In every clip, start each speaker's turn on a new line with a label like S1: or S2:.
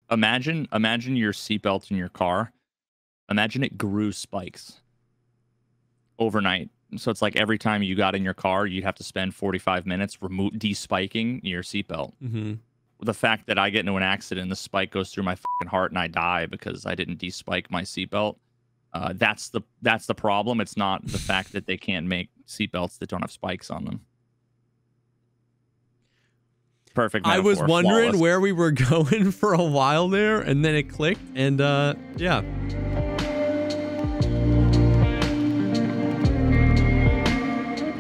S1: Imagine your seatbelt in your car. Imagine it grew spikes overnight. So it's like every time you got in your car, you'd have to spend 45 minutes despiking your seatbelt.
S2: Mm-hmm.
S1: The fact that I get into an accident, the spike goes through my fucking heart and I die because I didn't despike my seatbelt. That's the problem. It's not the fact that they can't make seatbelts that don't have spikes on them. Perfect metaphor.
S2: I was wondering
S1: flawless.
S2: where we were going for a while there, and then it clicked, and yeah.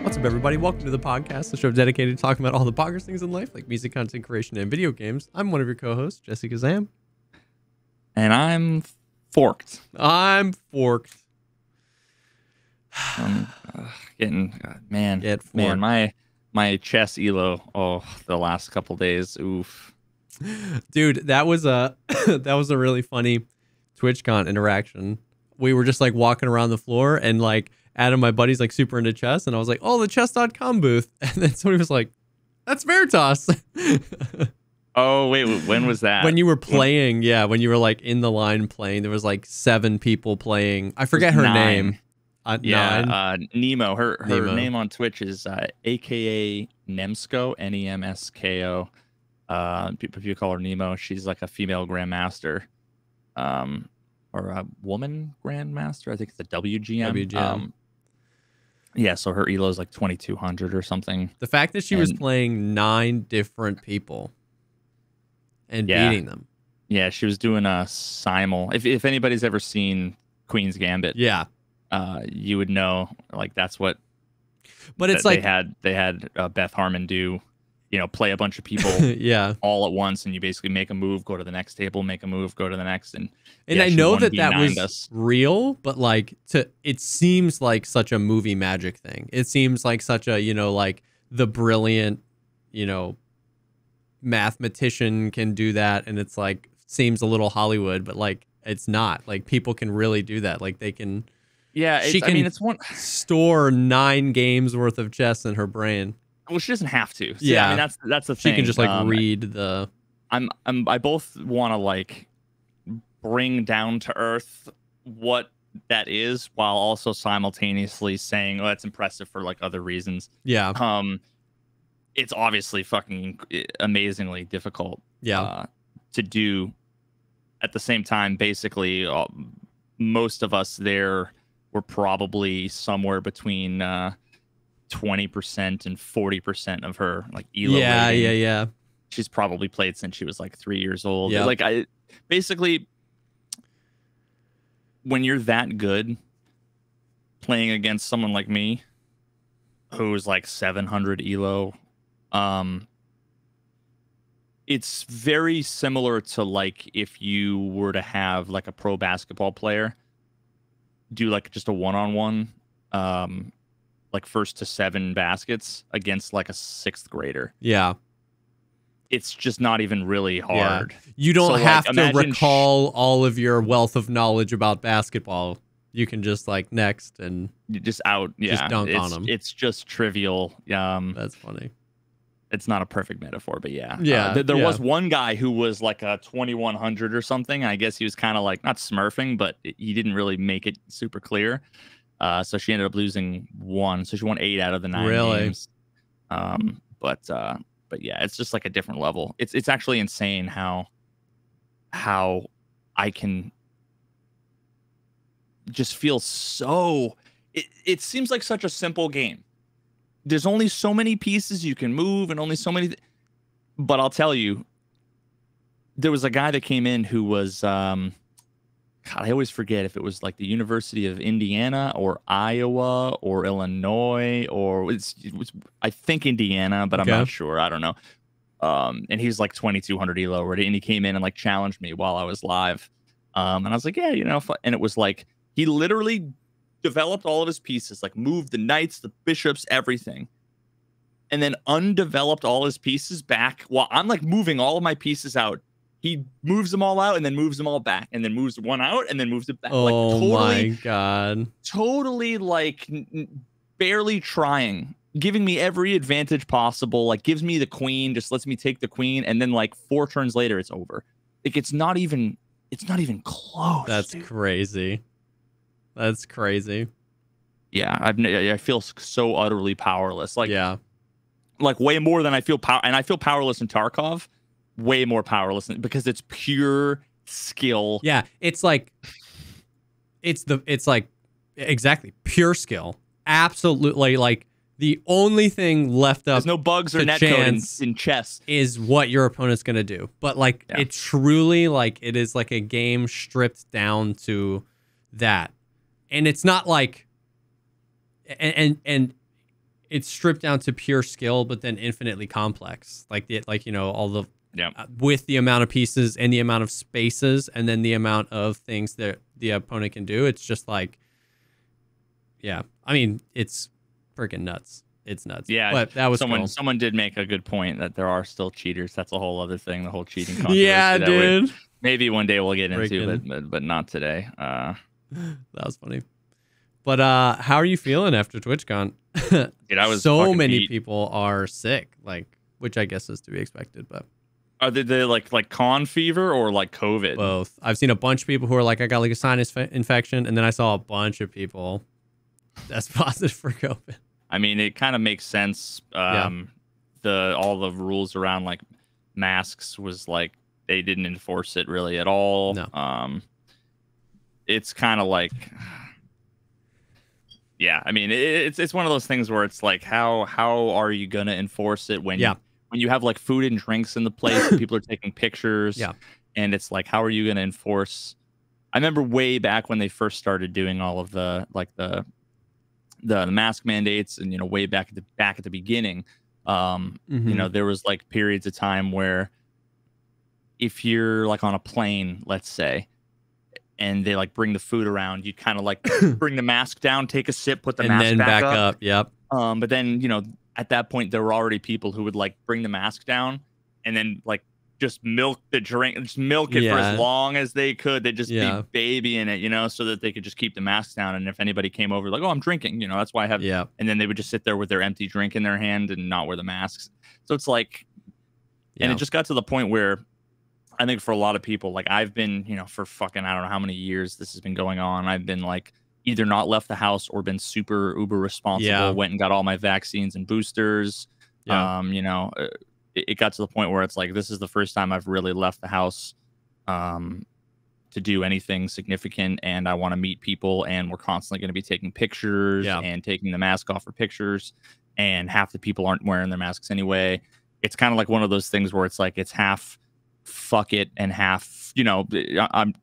S2: What's up, everybody? Welcome to the podcast, the show dedicated to talking about all the bonkers things in life, like music, content creation, and video games. I'm one of your co-hosts, JesseKazam.
S1: And I'm forked.
S2: I'm forked.
S1: I'm getting man.
S2: Get forked.
S1: Man, my chess elo. Oh, the last couple days. Oof.
S2: Dude, that was a that was a really funny TwitchCon interaction. We were just like walking around the floor, and like Adam, my buddy's like super into chess, and I was like, oh, the chess.com booth. And then somebody was like, that's Veritas.
S1: Oh, wait, when was that?
S2: When you were playing, yeah, when you were like in the line playing, there was like 7 people playing. I forget her name.
S1: 9. Nemo. Her
S2: Nemo.
S1: Name on Twitch is AKA Nemsko, Nemsko. People call her Nemo. She's like a female grandmaster, or a woman grandmaster. I think it's a WGM. Yeah, so her elo is like 2200 or something.
S2: The fact that she was playing 9 different people and beating them.
S1: Yeah, she was doing a simul. If anybody's ever seen Queen's Gambit,
S2: yeah,
S1: you would know. Like that's what.
S2: But it's like
S1: they had Beth Harmon do, play a bunch of people,
S2: yeah,
S1: all at once, and you basically make a move, go to the next table, make a move, go to the next, and
S2: I know that was real, but like it seems like such a movie magic thing. It seems like such a like the brilliant, mathematician can do that, and it's like seems a little Hollywood, but like it's not. Like people can really do that. Like they can.
S1: Yeah, it's one
S2: store 9 games worth of chess in her brain.
S1: Well, she doesn't have to.
S2: Yeah,
S1: I mean that's the thing.
S2: She can just like read the.
S1: I both want to like bring down to earth what that is, while also simultaneously saying, "Oh, that's impressive" for like other reasons.
S2: Yeah.
S1: It's obviously fucking amazingly difficult.
S2: Yeah.
S1: To do. At the same time, basically, most of us there were probably somewhere between 20% and 40% of her like elo.
S2: Yeah,
S1: rating.
S2: yeah.
S1: She's probably played since she was like 3 years old.
S2: Yep.
S1: Like basically, when you're that good playing against someone like me, who's like 700 elo, it's very similar to like if you were to have like a pro basketball player do like just a one-on-one, like first to 7 baskets against like a 6th grader.
S2: Yeah.
S1: It's just not even really hard.
S2: Yeah. You don't have to recall all of your wealth of knowledge about basketball. You can just like next and
S1: you just out. Yeah.
S2: Just dunk on them.
S1: It's just trivial.
S2: That's funny.
S1: It's not a perfect metaphor, but yeah.
S2: Yeah.
S1: There was one guy who was like a 2100 or something. I guess he was kind of like not smurfing, but he didn't really make it super clear. So she ended up losing 1. So she won 8 out of the 9 games. But yeah, it's just like a different level. It's actually insane how I can just feel so. It seems like such a simple game. There's only so many pieces you can move and only so many. But I'll tell you, there was a guy that came in who was, God, I always forget if it was like the University of Indiana or Iowa or Illinois or it was I think Indiana, but I'm not sure. I don't know. And he was like 2200 elo already. And he came in and like challenged me while I was live. And I was like, yeah, and it was like, he literally developed all of his pieces, like moved the knights, the bishops, everything, and then undeveloped all his pieces back while I'm like moving all of my pieces out. He moves them all out and then moves them all back and then moves one out and then moves it back.
S2: Oh,
S1: like, totally,
S2: my God.
S1: Totally like barely trying, giving me every advantage possible. Like gives me the queen, just lets me take the queen. And then like 4 turns later, it's over. Like it's not even close.
S2: That's
S1: dude.
S2: crazy. That's crazy.
S1: Yeah, I feel so utterly powerless. Like
S2: Yeah.
S1: like way more than I feel and I feel powerless in Tarkov, way more powerless because it's pure skill.
S2: Yeah, it's like exactly pure skill. Absolutely, like the only thing left up.
S1: There's no bugs or netcode in chess.
S2: Is what your opponent's gonna do. But like it truly like it is like a game stripped down to that, and it's not like and it's stripped down to pure skill, but then infinitely complex. Like all the with the amount of pieces and the amount of spaces, and then the amount of things that the opponent can do. It's just like, yeah. I mean, it's freaking nuts. It's nuts.
S1: Yeah,
S2: but that was
S1: someone.
S2: Cool.
S1: Someone did make a good point that there are still cheaters. That's a whole other thing. The whole cheating controversy.
S2: Yeah, dude.
S1: Maybe one day we'll get into, but not today.
S2: That was funny. But how are you feeling after TwitchCon?
S1: Dude, I was
S2: so many
S1: beat.
S2: people are sick, like, which I guess is to be expected. But
S1: are they like con fever or like COVID?
S2: Both. I've seen a bunch of people who are like, I got like a sinus infection, and then I saw a bunch of people that's positive for COVID.
S1: I mean, it kind of makes sense. All the rules around like masks was like they didn't enforce it really at all.
S2: No.
S1: It's kind of like. Yeah, I mean, it's one of those things where it's like, how are you gonna enforce it when you have like food and drinks in the place, and people are taking pictures, and it's like, how are you gonna enforce? I remember way back when they first started doing all of the mask mandates, and way back at the beginning, there was like periods of time where if you're like on a plane, let's say, and they like bring the food around, you kind of like bring the mask down, take a sip, put the mask
S2: then
S1: back
S2: up. Yep.
S1: But then, at that point, there were already people who would like bring the mask down and then like just milk the drink, just milk it for as long as they could. They'd just be babying it, so that they could just keep the masks down. And if anybody came over, like, oh, I'm drinking, that's why I have.
S2: Yeah.
S1: And then they would just sit there with their empty drink in their hand and not wear the masks. So it's like, and it just got to the point where I think for a lot of people, like I've been, for fucking, I don't know how many years this has been going on. I've been like either not left the house or been super uber responsible, went and got all my vaccines and boosters. It got to the point where it's like, this is the first time I've really left the house to do anything significant. And I want to meet people, and we're constantly going to be taking pictures and taking the mask off for pictures. And half the people aren't wearing their masks anyway. It's kind of like one of those things where it's like, it's half fuck it and half, you can't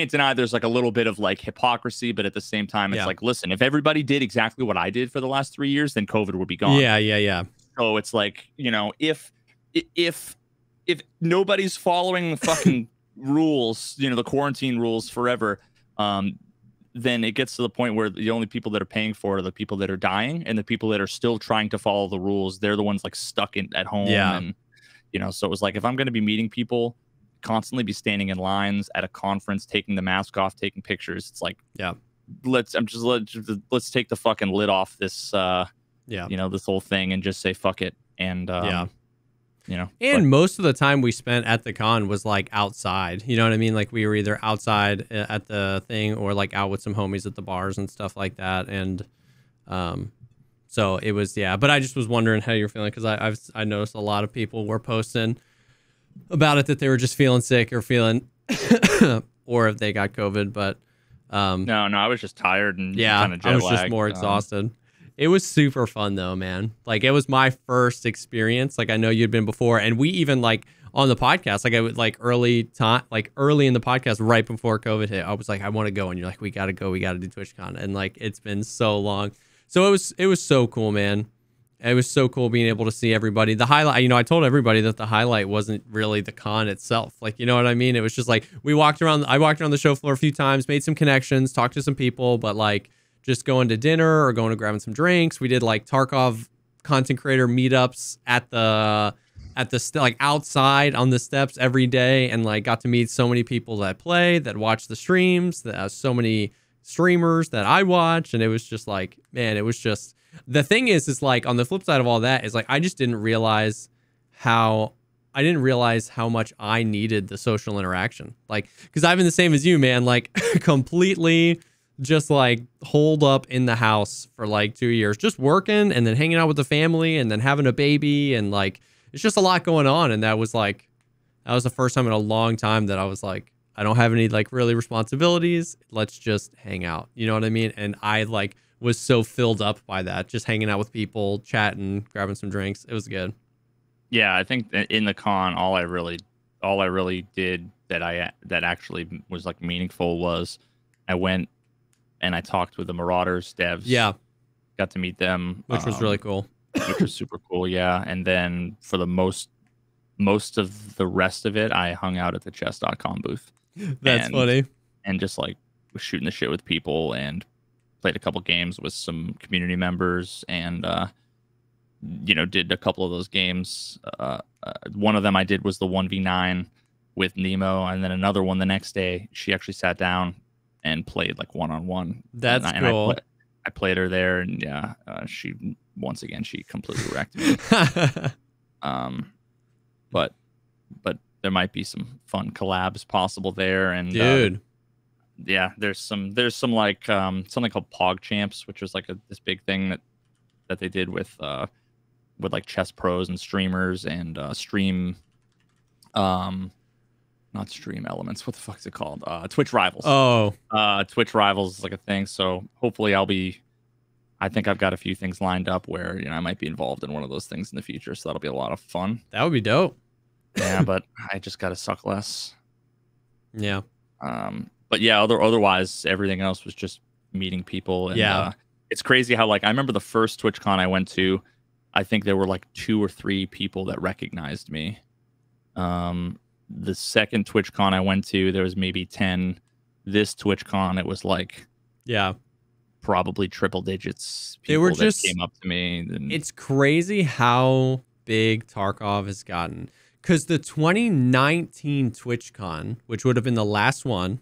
S1: deny there's like a little bit of like hypocrisy, but at the same time it's like, listen, if everybody did exactly what I did for the last 3 years, then COVID would be gone. So it's like, if nobody's following the fucking rules, the quarantine rules forever, then it gets to the point where the only people that are paying for it are the people that are dying, and the people that are still trying to follow the rules, they're the ones like stuck at home. And so it was like, if I'm going to be meeting people, constantly be standing in lines at a conference, taking the mask off, taking pictures, it's like, let's take the fucking lid off this, this whole thing and just say fuck it. And
S2: most of the time we spent at the con was like outside. You know what I mean? Like we were either outside at the thing or like out with some homies at the bars and stuff like that. And so it was, but I just was wondering how you're feeling, because I noticed a lot of people were posting about it, that they were just feeling sick or feeling or if they got COVID. But
S1: no, I was just tired and kind of jet
S2: I was
S1: lagged.
S2: just more exhausted. It was super fun though, man. Like it was my first experience. Like I know you'd been before, and we even like on the podcast, like I would like early in the podcast right before COVID hit, I was like, I want to go, and you're like, we gotta go, we gotta do TwitchCon, and like it's been so long. So it was so cool, man. It was so cool being able to see everybody. The highlight, I told everybody that the highlight wasn't really the con itself. Like, you know what I mean? It was just like I walked around the show floor a few times, made some connections, talked to some people, but like just going to dinner or going to grabbing some drinks. We did like Tarkov content creator meetups at the like outside on the steps every day, and like got to meet so many people that play, that watch the streams, that so many streamers that I watch, and it was just like, man, it was just, the thing is like on the flip side of all that is like I just didn't realize how didn't realize how much I needed the social interaction. Like, because I've been the same as you, man. Like, completely just like holed up in the house for like 2 years, just working and then hanging out with the family and then having a baby, and like it's just a lot going on. And that was the first time in a long time that I was like, I don't have any like really responsibilities. Let's just hang out. You know what I mean? And I like was so filled up by that, just hanging out with people, chatting, grabbing some drinks. It was good.
S1: Yeah, I think in the con, all I really did that actually was like meaningful was I went and I talked with the Marauders devs.
S2: Yeah,
S1: got to meet them,
S2: which was really cool.
S1: Which was super cool. Yeah, and then for the most of the rest of it, I hung out at the chess.com booth.
S2: That's funny.
S1: And just like was shooting the shit with people and played a couple games with some community members, and did a couple of those games. One of them I did was the 1v9 with Nemo, and then another one the next day she actually sat down and played like one-on-one.
S2: That's cool.
S1: I played her there, and she completely wrecked me. But there might be some fun collabs possible there, and
S2: dude,
S1: there's some like something called Pogchamps, which was like this big thing that they did with like chess pros and streamers and not Stream Elements. What the fuck is it called? Twitch Rivals.
S2: Oh,
S1: Twitch Rivals is like a thing. So hopefully I think I've got a few things lined up where I might be involved in one of those things in the future. So that'll be a lot of fun.
S2: That would be dope.
S1: Yeah, but I just gotta suck less.
S2: Yeah.
S1: But yeah, otherwise everything else was just meeting people. And, it's crazy how like I remember the first TwitchCon I went to, I think there were like 2 or 3 people that recognized me. The second TwitchCon I went to, there was maybe 10. This TwitchCon, it was like probably triple digits.
S2: They were
S1: that came up to me.
S2: It's crazy how big Tarkov has gotten. Because the 2019 TwitchCon, which would have been the last one,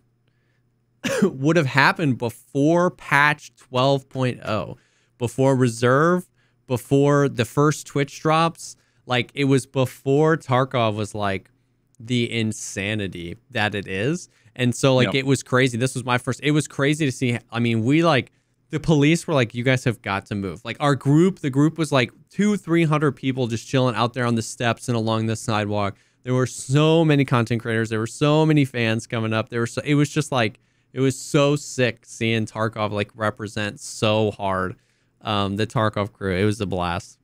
S2: would have happened before patch 12.0, before Reserve, before the first Twitch drops. Like, it was before Tarkov was like the insanity that it is. And so like it was crazy. This was my first. It was crazy to see. I mean, the police were like, you guys have got to move. Like the group was like 200-300 people just chilling out there on the steps and along the sidewalk. There were so many content creators. There were so many fans coming up. It was just like, it was so sick seeing Tarkov like represent so hard. The Tarkov crew. It was a blast.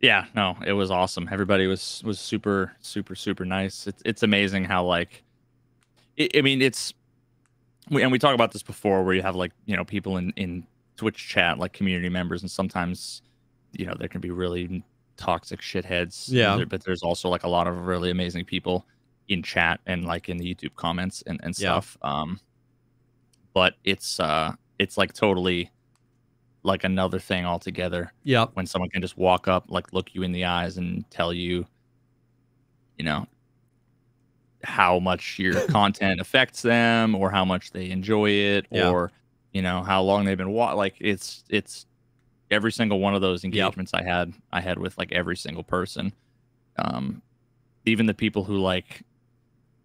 S1: Yeah, no, it was awesome. Everybody was super, super, super nice. It's amazing how like, we talk about this before, where you have like people in Twitch chat, like community members, and sometimes there can be really toxic shitheads.
S2: Yeah,
S1: but there's also like a lot of really amazing people in chat and like in the YouTube comments and stuff. But it's like totally like another thing altogether.
S2: Yeah,
S1: when someone can just walk up, like look you in the eyes and tell you, how much your content affects them, or how much they enjoy it, or how long they've been like it's every single one of those engagements I had with like every single person, even the people who like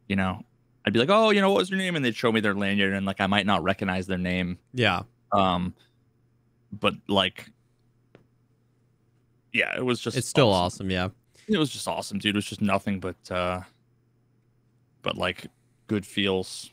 S1: I'd be like, oh, what was your name, and they'd show me their lanyard, and like I might not recognize their name, but like it was just,
S2: it's still awesome. It
S1: was just awesome, dude. It was just nothing but like good feels.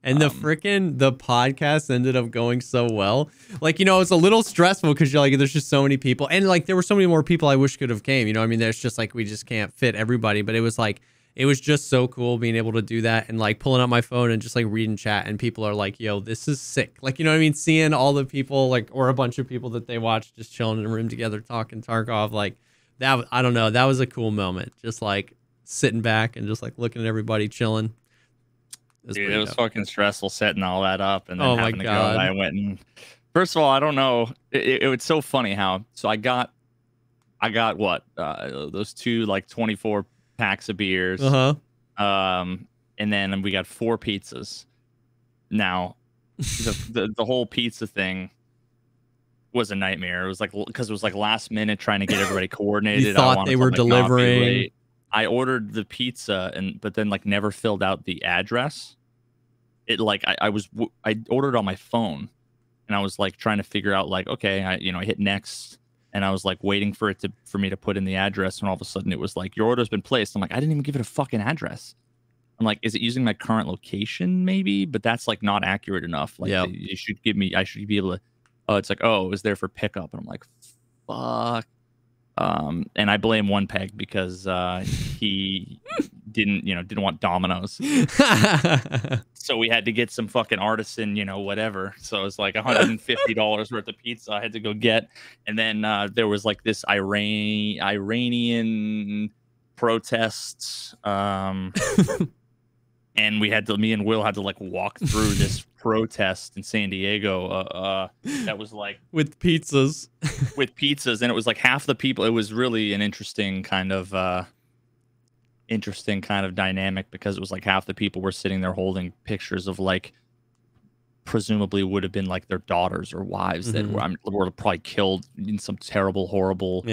S2: And the podcast ended up going so well. Like, it's a little stressful because you're like, there's just so many people. And like, there were so many more people I wish could have came. I mean, there's just like, we just can't fit everybody. But it was like, it was just so cool being able to do that and like pulling out my phone and just like reading chat. And people are like, yo, this is sick. Like, you know what I mean? Seeing all the people like, or a bunch of people that they watch just chilling in a room together, talking Tarkov. Like that, I don't know. That was a cool moment. Just like sitting back and just like looking at everybody chilling.
S1: Dude, it was fucking stressful setting all that up, and then having to go. I went and first of all, I don't know. It was so funny how. So I got what those 2 like 24 packs of beers. And then we got 4 pizzas. Now, the whole pizza thing was a nightmare. It was like because it was like last minute trying to get everybody coordinated.
S2: You thought they were delivering.
S1: I ordered the pizza but then like never filled out the address. It like I ordered on my phone, and I was like trying to figure out like, okay, I hit next, and I was like waiting for me to put in the address, and all of a sudden it was like, your order's been placed. I'm like, I didn't even give it a fucking address. I'm like, is it using my current location maybe? But that's like not accurate enough. Like I should be able to. Oh, it's like, oh, it was there for pickup, and I'm like, fuck. And I blame One Peg because he didn't want Domino's. So we had to get some fucking artisan, whatever. So it was like $150 worth of pizza I had to go get. And then there was like this Iranian protests. And me and Will had to like walk through this protest in San Diego. That was like
S2: with pizzas,
S1: and it was like half the people. It was really an interesting kind of dynamic, because it was like half the people were sitting there holding pictures of like presumably would have been like their daughters or wives that were probably killed in some terrible, horrible,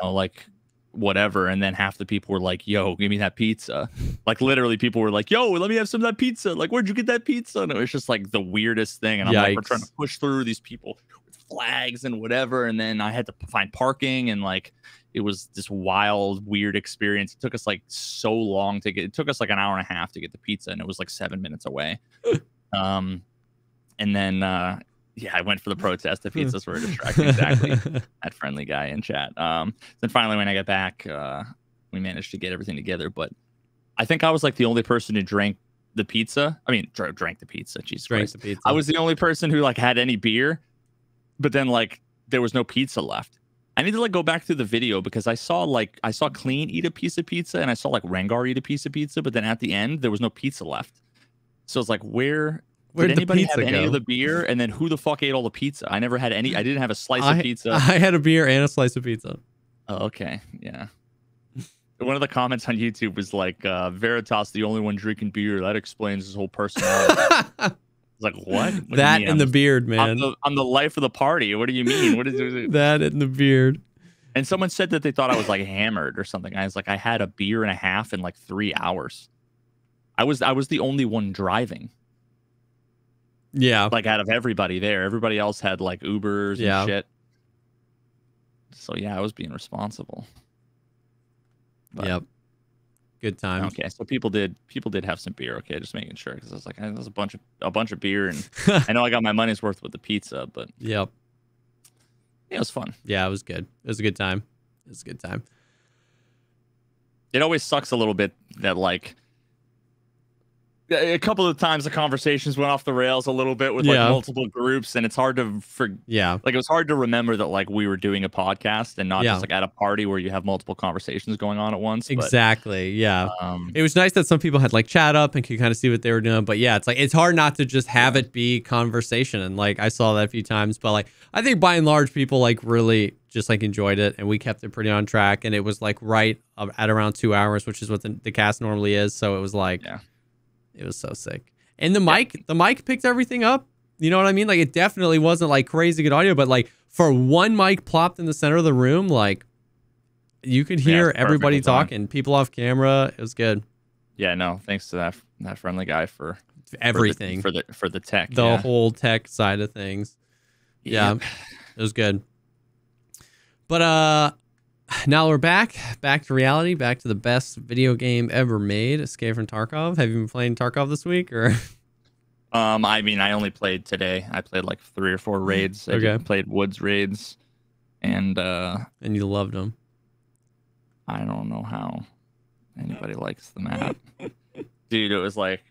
S1: like whatever. And then half the people were like, yo, give me that pizza. Like literally people were like, yo, let me have some of that pizza. Like, where'd you get that pizza? And it was just like the weirdest thing. And I'm like, we're trying to push through these people with flags and whatever. And then I had to find parking, and like it was this wild, weird experience. It took us like so long it took us like an hour and a half to get the pizza, and it was like 7 minutes away. And then I went for the protest. The pizzas were distracting. Exactly. That friendly guy in chat. Then finally, when I got back, we managed to get everything together. But I think I was like the only person who drank the pizza. I mean, drank the pizza. Jesus Christ.
S2: The pizza.
S1: I was the only person who like had any beer, but then like there was no pizza left. I need to like go back through the video, because I saw Clean eat a piece of pizza, and I saw like Rengar eat a piece of pizza, but then at the end there was no pizza left. So it's like, where did anybody have any of the beer? And then who the fuck ate all the pizza? I never had any. I didn't have a slice of pizza.
S2: I had a beer and a slice of pizza.
S1: Oh, okay. Yeah. One of the comments on YouTube was like, Veritas, the only one drinking beer. That explains his whole personality. It's like, what?
S2: That and the beard, man.
S1: I'm the life of the party. What do you mean? What is it?
S2: That and the beard.
S1: And someone said that they thought I was like hammered or something. I was like, I had a beer and a half in like 3 hours. I was the only one driving.
S2: Yeah.
S1: Like out of everybody there. Everybody else had like Ubers and shit. So yeah, I was being responsible. But,
S2: yep. Good time.
S1: Okay, so people did have some beer. Okay, just making sure, because I was like, there was a bunch of beer, and I know I got my money's worth with the pizza, but
S2: yep.
S1: Yeah, it was fun.
S2: Yeah, it was good. It was a good time.
S1: It always sucks a little bit that like a couple of times the conversations went off the rails a little bit with like multiple groups, and it's hard to like it was hard to remember that like we were doing a podcast and not just like at a party where you have multiple conversations going on at once.
S2: Exactly. Yeah. It was nice that some people had like chat up and could kind of see what they were doing, but yeah, it's like it's hard not to just have it be conversation, and like I saw that a few times, but like I think by and large people like really just like enjoyed it, and we kept it pretty on track, and it was like right at around 2 hours, which is what the cast normally is, so it was like it was so sick. And the mic picked everything up. You know what I mean? Like it definitely wasn't like crazy good audio, but like for one mic plopped in the center of the room, like you could hear everybody talking, people off camera. It was good. Yeah, no, thanks to that friendly guy for everything, for the tech, the whole tech side of things. Yeah, it was good. But now we're back to reality, back to the best video game ever made, Escape from Tarkov. Have you been playing Tarkov this week, or? I mean, I only played today. I played like 3 or 4 raids. I played Woods raids, and you loved them. I don't know how anybody likes the map, dude. It was like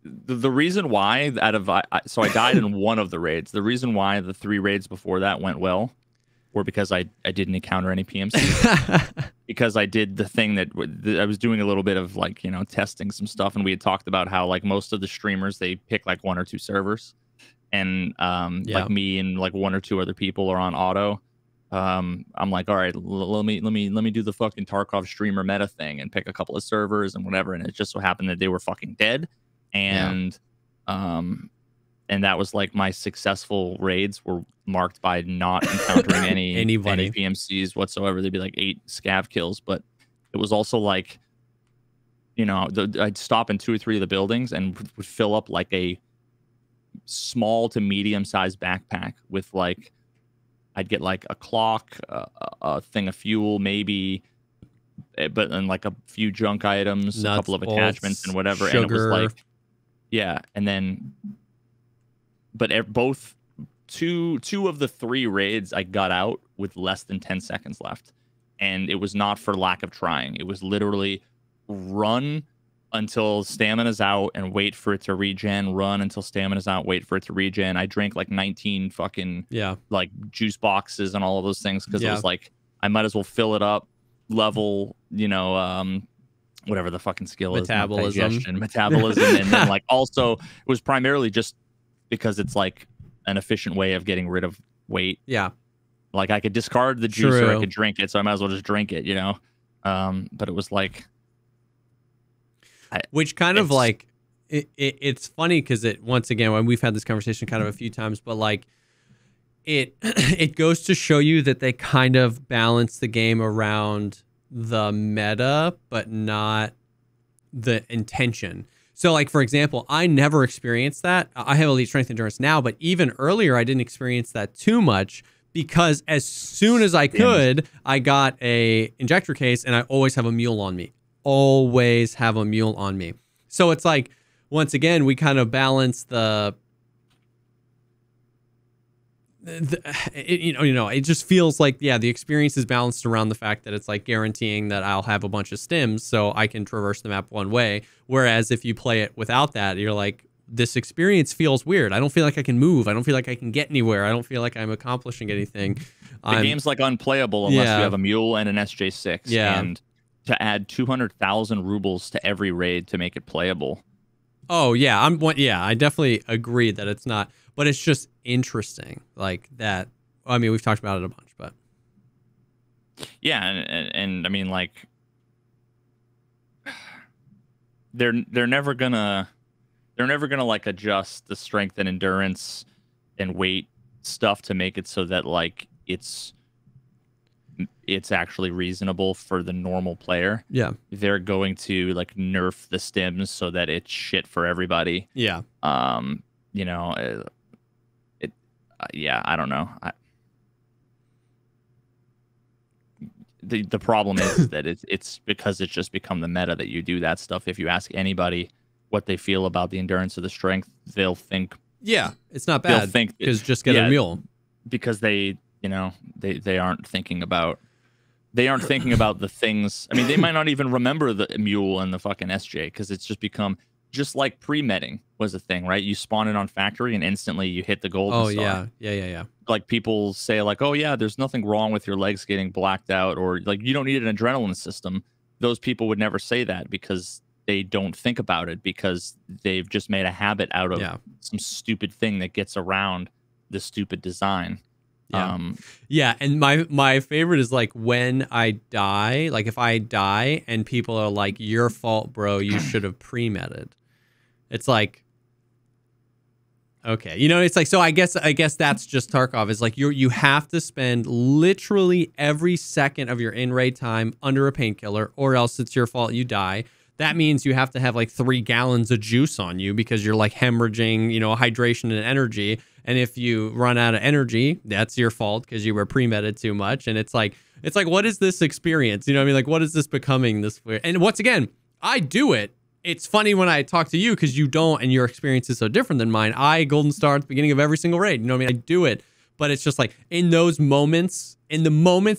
S2: the reason why so I died in one of the raids. The reason why the 3 raids before that went well were because I didn't encounter any PMC. Because I did the thing that I was doing a little bit of like, testing some stuff, and we had talked about how like most of the streamers, they pick like 1 or 2 servers, and like me and like 1 or 2 other people are on auto. I'm like, all right, let me do the fucking Tarkov streamer meta thing and pick a couple of servers and whatever, and it just so happened that they were fucking dead, and that was like my successful raids were marked by not encountering any PMCs whatsoever. They'd be like 8 scav kills, but
S1: It was also like, you know, I'd stop in 2 or 3 of the buildings and would fill up like a small to medium sized backpack with like, I'd get like a clock, a thing of fuel, maybe, but then like a few junk items,
S2: Nuts,
S1: a couple of
S2: bolts,
S1: attachments and whatever.
S2: sugar.
S1: And it was like, yeah. And then, but both two of the 3 raids I got out with less than 10 seconds left. And it was not for lack of trying. It was literally run until stamina's out and wait for it to regen, run until stamina's out, wait for it to regen. I drank like 19 fucking like juice boxes and all of those things because it was like, I might as well fill it up, level, you know, whatever the fucking skill is, metabolism, and then like also it was primarily just because it's like an efficient way of getting rid of weight.
S2: Yeah.
S1: Like I could discard the juice or I could drink it, so I might as well just drink it, you know? But it was like...
S2: Which kind of like... It's funny because once again, when we've had this conversation kind of a few times, but like it goes to show you that they kind of balance the game around the meta, but not the intention. So like, for example, I never experienced that. I have elite strength endurance now, but even earlier, I didn't experience that too much because as soon as I could, I got a injector case and I always have a mule on me. Always have a mule on me. So it's like, once again, we kind of balance it just feels like, the experience is balanced around the fact that it's like guaranteeing that I'll have a bunch of stims so I can traverse the map one way. Whereas if you play it without that, you're like, this experience feels weird. I don't feel like I can move. I don't feel like I can get anywhere. I don't feel like I'm accomplishing anything.
S1: The game's like unplayable unless you have a mule and an SJ6.
S2: Yeah.
S1: And to add 200,000 rubles to every raid to make it playable.
S2: Oh, yeah. I definitely agree that it's not, but it's just interesting like that. I mean, we've talked about it a bunch, but
S1: yeah. And I mean, like they're never gonna like adjust the strength and endurance and weight stuff to make it so that like it's actually reasonable for the normal player.
S2: Yeah.
S1: They're going to like nerf the stims so that it's shit for everybody.
S2: Yeah.
S1: You know, I don't know. The problem is that it's because it's just become the meta that you do that stuff. If you ask anybody what they feel about the endurance or the strength, they'll think,
S2: it's not bad.
S1: They'll think
S2: because just get a mule.
S1: Because they aren't thinking about the things. I mean, they might not even remember the mule and the fucking SJ because it's just become just like pre-medding was a thing, right? You spawn it on factory and instantly you hit the golden star.
S2: Yeah.
S1: Like people say like, oh yeah, there's nothing wrong with your legs getting blacked out or like you don't need an adrenaline system. Those people would never say that because they don't think about it because they've just made a habit out of some stupid thing that gets around the stupid design.
S2: Yeah, and my favorite is like when I die, like if I die and people are like, your fault, bro, you should have pre-medded. It's like, okay, it's like, so I guess that's just Tarkov. It's like you have to spend literally every second of your in-raid time under a painkiller or else it's your fault, you die. That means you have to have like 3 gallons of juice on you because you're like hemorrhaging, hydration and energy. And if you run out of energy, that's your fault because you were pre-medded too much. And it's like, what is this experience? You know what I mean? Like, what is this becoming this weird? And once again, I do it. It's funny when I talk to you because you don't, and your experience is so different than mine. I golden star at the beginning of every single raid. You know what I mean? I do it. But it's just like in those moments,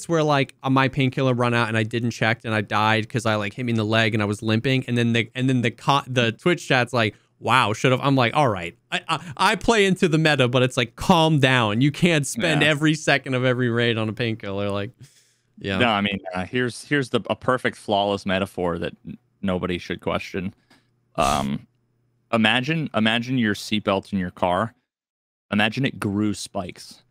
S2: where like my painkiller run out and I didn't check and I died because I like hit me in the leg and I was limping. And then the Twitch chat's like, wow, should have. I'm like, all right, I play into the meta, but it's like, calm down. You can't spend every second of every raid on a painkiller. Like, yeah.
S1: No, I mean, here's a perfect flawless metaphor that nobody should question. Imagine your seatbelt in your car. Imagine it grew spikes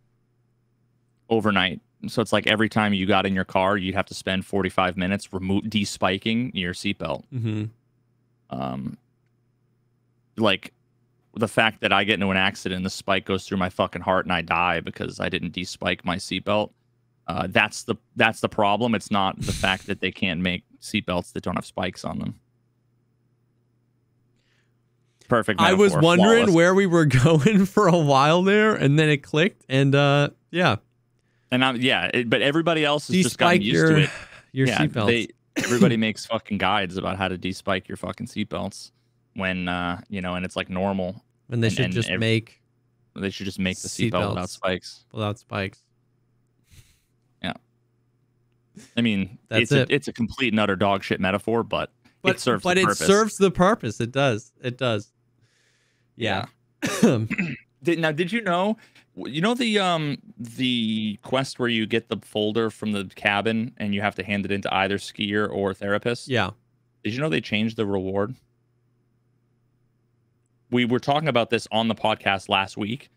S1: overnight. So it's like every time you got in your car, you'd have to spend 45 minutes despiking your seatbelt.
S2: Mm-hmm.
S1: Like the fact that I get into an accident, the spike goes through my fucking heart and I die because I didn't despike my seatbelt. That's the problem. It's not the fact that they can't make seatbelts that don't have spikes on them. Perfect metaphor.
S2: I was wondering
S1: flawless.
S2: where we were going for a while there, and then it clicked, and yeah.
S1: And but everybody else has just gotten used to it.
S2: Your seatbelts.
S1: Everybody makes fucking guides about how to despike your fucking seatbelts when and it's like normal.
S2: And they should just make
S1: the seatbelt without spikes.
S2: Without spikes.
S1: Yeah. I mean,
S2: it's
S1: a complete and utter dog shit metaphor, but it serves the purpose.
S2: It serves the purpose. It does. It does. Yeah.
S1: Now, did you know the quest where you get the folder from the cabin and you have to hand it into either skier or therapist?
S2: Yeah.
S1: Did you know they changed the reward? We were talking about this on the podcast last week.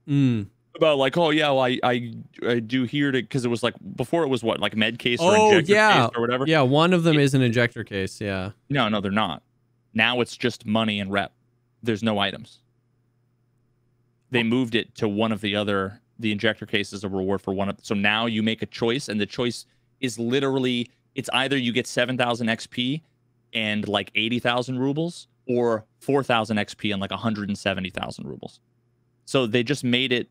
S1: About like, oh yeah, well, I do here to, because it was like before it was what, like med case or injector case or whatever.
S2: Yeah, one of them is an injector case. Yeah.
S1: No, they're not. Now it's just money and rep. There's no items. They moved it to one of the injector case is a reward for one of. So now you make a choice, and the choice is literally, it's either you get 7,000 XP and like 80,000 rubles, or 4,000 XP and like 170,000 rubles. So they just made it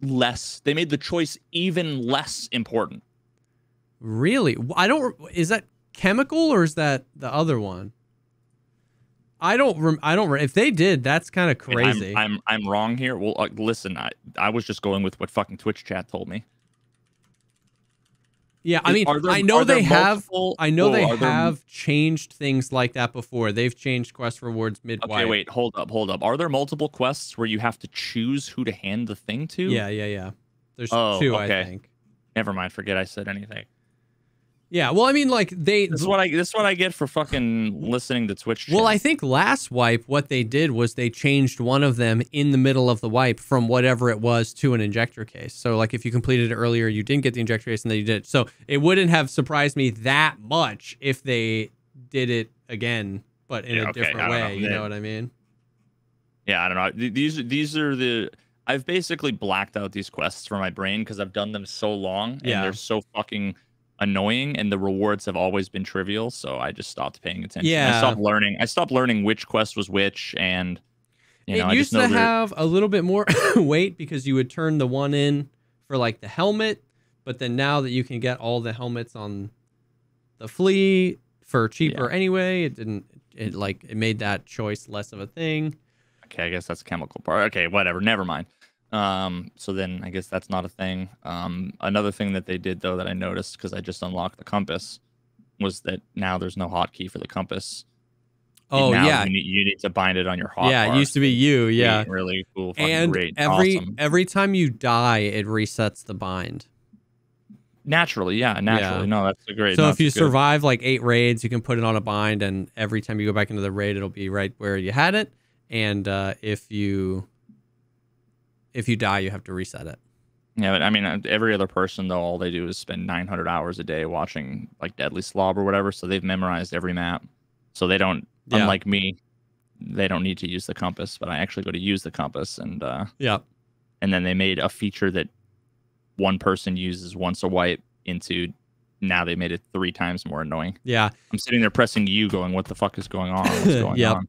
S1: less. They made the choice even less important.
S2: Really? Is that chemical or is that the other one? I don't. If they did, that's kind of crazy.
S1: I'm wrong here. Well, listen, I was just going with what fucking Twitch chat told me.
S2: Yeah, I mean, I know they have changed things like that before. They've changed quest rewards mid-wipe.
S1: Okay, wait, hold up. Are there multiple quests where you have to choose who to hand the thing to?
S2: Yeah. There's two,
S1: okay.
S2: I think.
S1: Never mind. Forget I said anything.
S2: Yeah, well, I mean, like
S1: This is what I get for fucking listening to Twitch chat.
S2: Well, I think last wipe, what they did was they changed one of them in the middle of the wipe from whatever it was to an injector case. So, like, if you completed it earlier, you didn't get the injector case, and then you did. So it wouldn't have surprised me that much if they did it again, but in a different way. You know what I mean?
S1: Yeah, I don't know. These are the. I've basically blacked out these quests from my brain because I've done them so long, and they're so fucking annoying, and the rewards have always been trivial, so I just stopped paying attention.
S2: Yeah.
S1: I stopped learning which quest was which, and
S2: it used to have a little bit more weight because you would turn the one in for like the helmet, but then now that you can get all the helmets on the flea for cheaper anyway, it made that choice less of a thing.
S1: Okay, I guess that's a chemical part. Okay, whatever, never mind. So then I guess that's not a thing. Another thing that they did though that I noticed because I just unlocked the compass was that now there's no hotkey for the compass.
S2: Oh yeah,
S1: you need to bind it on your hotbar.
S2: Yeah, it used to be you. Yeah,
S1: really cool.
S2: And
S1: great,
S2: every time you die, it resets the bind.
S1: Naturally. No, that's a great.
S2: So if you survive like 8 raids, you can put it on a bind, and every time you go back into the raid, it'll be right where you had it. And if you die, you have to reset it.
S1: Yeah, but I mean, every other person, though, all they do is spend 900 hours a day watching, like, Deadly Slob or whatever, so they've memorized every map. So they don't, unlike me, they don't need to use the compass, but I actually go to use the compass, and and then they made a feature that one person uses once a wipe into, now they made it 3 times more annoying.
S2: Yeah.
S1: I'm sitting there pressing U going, what the fuck is going on? What's going on?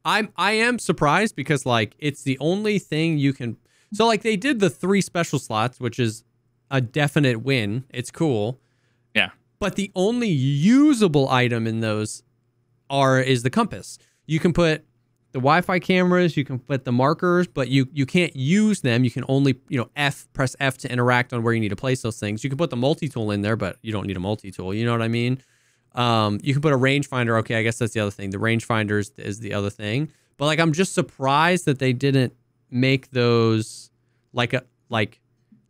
S2: I am surprised because, like, it's the only thing you can... So, like, they did the 3 special slots, which is a definite win. It's cool.
S1: Yeah.
S2: But the only usable item in those is the compass. You can put the Wi-Fi cameras, you can put the markers, but you can't use them. You can only, press F to interact on where you need to place those things. You can put the multi-tool in there, but you don't need a multi-tool. You know what I mean? You can put a rangefinder. Okay, I guess that's the other thing. The rangefinder is the other thing. But, like, I'm just surprised that they didn't make those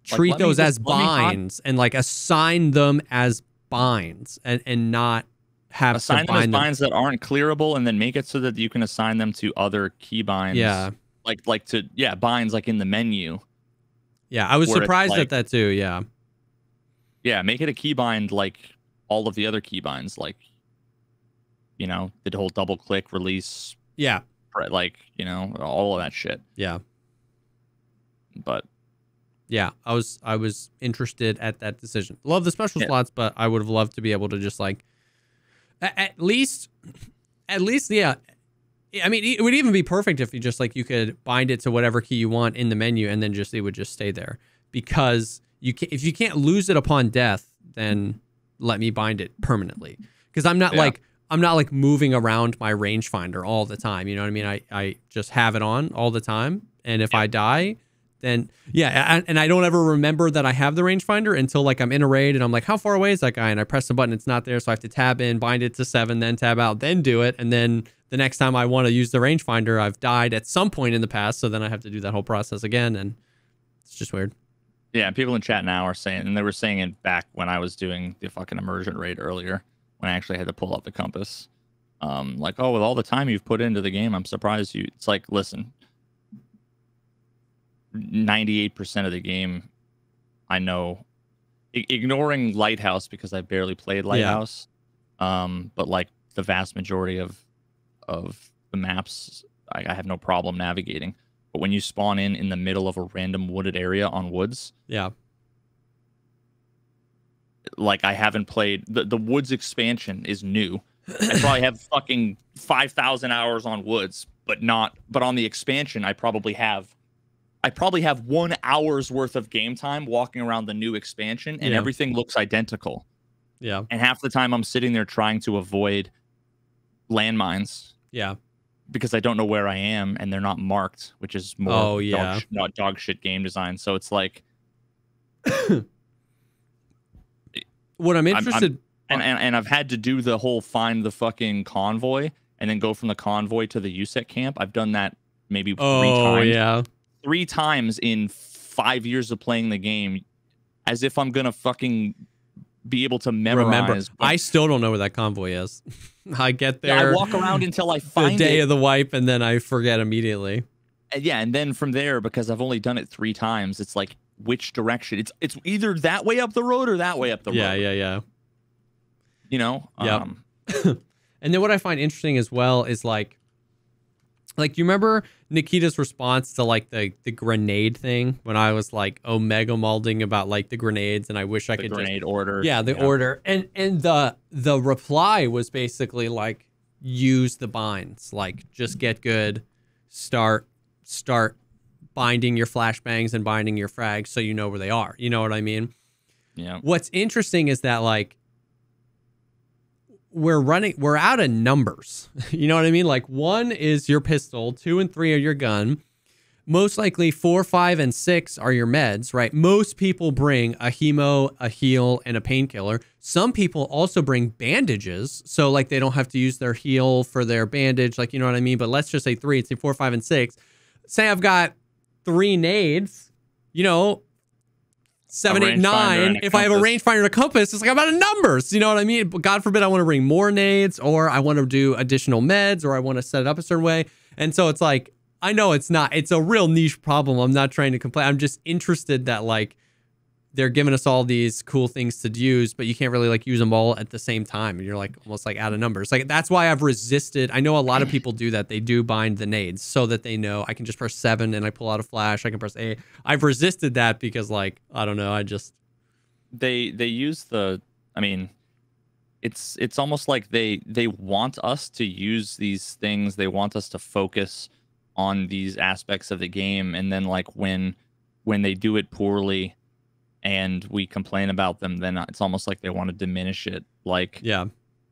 S2: treat those as binds and like assign them as binds and not have
S1: assign them as binds that aren't clearable, and then make it so that you can assign them to other key binds.
S2: Yeah,
S1: binds like in the menu.
S2: Yeah, I was surprised at that too. Yeah, make it a key bind like all of the other key binds, like the whole double click release. Yeah,
S1: like all of that shit.
S2: Yeah.
S1: But
S2: yeah, I was interested at that decision. Love the special slots, but I would have loved to be able to just like at least yeah. I mean, it would even be perfect if you just like you could bind it to whatever key you want in the menu, and then just it would just stay there. Because if you can't lose it upon death, then let me bind it permanently. Because I'm not like moving around my rangefinder all the time. You know what I mean? I just have it on all the time, and if I die, then and I don't ever remember that I have the rangefinder until like I'm in a raid and I'm like, how far away is that guy? And I press the button, it's not there, so I have to tab in, bind it to 7, then tab out, then do it, and then the next time I want to use the rangefinder, I've died at some point in the past, so then I have to do that whole process again, and it's just weird.
S1: Yeah, people in chat now are saying, and they were saying it back when I was doing the fucking immersion raid earlier, when I actually had to pull up the compass. Like, oh, with all the time you've put into the game, I'm surprised you. It's like, listen, 98% of the game, I know, ignoring Lighthouse because I barely played Lighthouse, but like the vast majority of the maps, I have no problem navigating. But when you spawn in the middle of a random wooded area on woods, like I haven't played the woods expansion is new. I probably have fucking 5,000 hours on woods, but on the expansion I probably have 1 hour's worth of game time walking around the new expansion, and everything looks identical. Yeah. And half the time I'm sitting there trying to avoid landmines. Yeah. Because I don't know where I am and they're not marked, which is more dog shit game design. So it's like
S2: what I'm interested
S1: and I've had to do the whole find the fucking convoy and then go from the convoy to the USEC camp. I've done that maybe 3 times. Yeah. 3 times in 5 years of playing the game, as if I'm gonna fucking be able to memorize.
S2: I still don't know where that convoy is. I get there.
S1: I walk around until I find
S2: the day of the wipe, and then I forget immediately.
S1: And then from there, because I've only done it 3 times, it's like which direction? It's either that way up the road or that way up the road.
S2: Yeah.
S1: You know.
S2: Yeah. And then what I find interesting as well is like you remember Nikita's response to like the grenade thing when I was like omega malding about like the grenades, and I wish I could
S1: grenade order.
S2: Yeah, the order. And the reply was basically like use the binds, like just get good, start binding your flashbangs and binding your frags so you know where they are. You know what I mean? Yeah. What's interesting is that like we're out of numbers. You know what I mean? Like 1 is your pistol, 2 and 3 are your gun. Most likely 4, 5, and 6 are your meds, right? Most people bring a hemo, a heal, and a painkiller. Some people also bring bandages, so like they don't have to use their heal for their bandage, like, you know what I mean? But let's just say 3, it's say 4, 5, and 6. Say I've got 3 nades, you know, 7, 8, 9. If I have a rangefinder and a compass, it's like I'm out of numbers. You know what I mean? But God forbid I want to bring more nades, or I want to do additional meds, or I want to set it up a certain way. And so it's like, I know it's a real niche problem. I'm not trying to complain. I'm just interested that like they're giving us all these cool things to use, but you can't really like use them all at the same time. And you're like almost like out of numbers. Like that's why I've resisted. I know a lot of people do that. They do bind the nades so that they know I can just press 7 and I pull out a flash. I can press A. I've resisted that because like, I don't know.
S1: They use I mean, it's almost like they want us to use these things. They want us to focus on these aspects of the game. And then like when they do it poorly, and we complain about them, then it's almost like they want to diminish it. Like,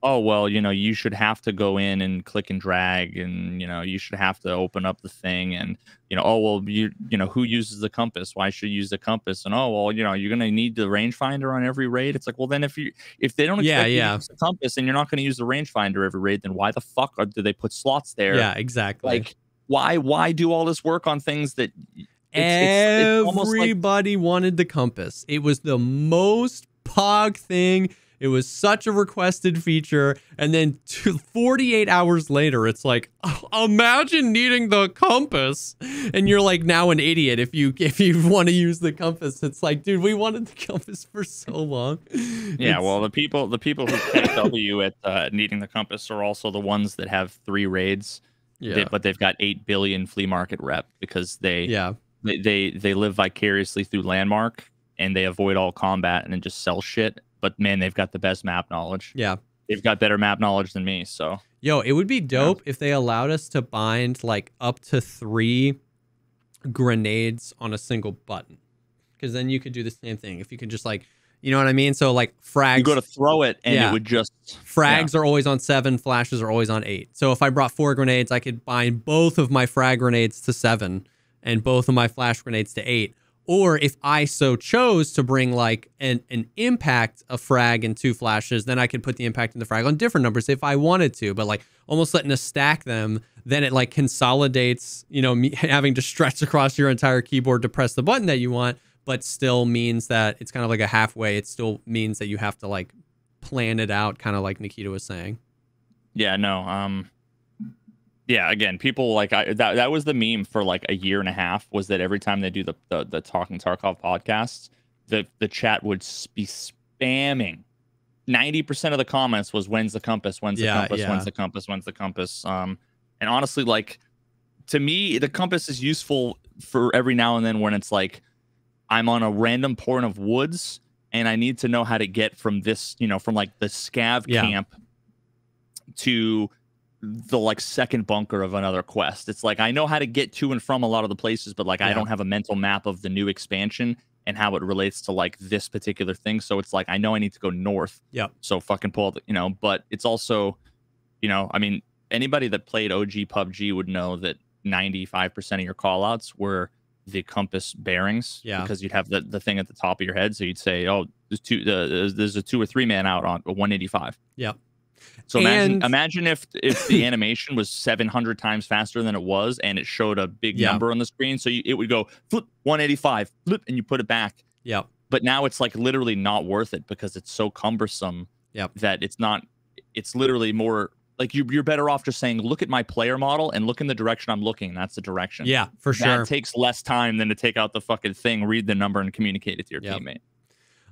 S1: oh, well, you know, you should have to go in and click and drag, and, you know, you should have to open up the thing, and, you know, oh, well, you know, who uses the compass? Why should you use the compass? And, oh, well, you know, you're going to need the rangefinder on every raid. It's like, well, then if they don't expect you to use the compass and you're not going to use the rangefinder every raid, then why the fuck do they put slots there?
S2: Yeah, exactly.
S1: Like, why do all this work on things that...
S2: Everybody wanted the compass. It was the most pog thing. It was such a requested feature. And then 48 hours later, it's like, oh, imagine needing the compass. And you're like now an idiot if you want to use the compass. It's like, dude, we wanted the compass for so long.
S1: Yeah, well, the people who take W at needing the compass are also the ones that have 3 raids. Yeah. But they've got 8 billion flea market rep because they they live vicariously through Landmark, and they avoid all combat and then just sell shit. But man, they've got the best map knowledge.
S2: Yeah.
S1: They've got better map knowledge than me. So
S2: yo, it would be dope if they allowed us to bind like up to 3 grenades on a single button, because then you could do the same thing. If you could just like, you know what I mean? So like frags,
S1: you go to throw it and it would just
S2: frags are always on 7, flashes are always on 8. So if I brought 4 grenades, I could bind both of my frag grenades to 7 and both of my flash grenades to 8. Or if I so chose to bring like an impact, a frag and 2 flashes, then I could put the impact and the frag on different numbers if I wanted to. But like almost letting us stack them, then it like consolidates, you know, me having to stretch across your entire keyboard to press the button that you want, but still means that it's kind of like a halfway. It still means that you have to like plan it out, kind of like Nikita was saying.
S1: Yeah, no. Yeah, again, people like that was the meme for like a year and a half, was that every time they do the Talking Tarkov podcasts, the chat would be spamming. 90% of the comments was when's the compass, when's the compass, when's the compass, when's the compass. And honestly, like to me, the compass is useful for every now and then when it's like I'm on a random point of woods and I need to know how to get from this, you know, from like the scav camp to the like second bunker of another quest. It's like I know how to get to and from a lot of the places, but like I don't have a mental map of the new expansion and how it relates to like this particular thing. So it's like I know I need to go north.
S2: Yeah.
S1: So fucking pull the, you know, but it's also, you know, I mean, anybody that played OG PUBG would know that 95% of your callouts were the compass bearings. Yeah. Because you'd have the thing at the top of your head. So you'd say, oh, there's a 2 or 3 man out on 185.
S2: Yeah.
S1: So imagine if the animation was 700 times faster than it was, and it showed a big number on the screen. So it would go flip 185, flip, and you put it back.
S2: Yeah.
S1: But now it's like literally not worth it because it's so cumbersome that it's not. It's literally more like you're better off just saying, look at my player model and look in the direction I'm looking. That's the direction.
S2: Yeah, for sure.
S1: That takes less time than to take out the fucking thing, read the number, and communicate it to your teammate.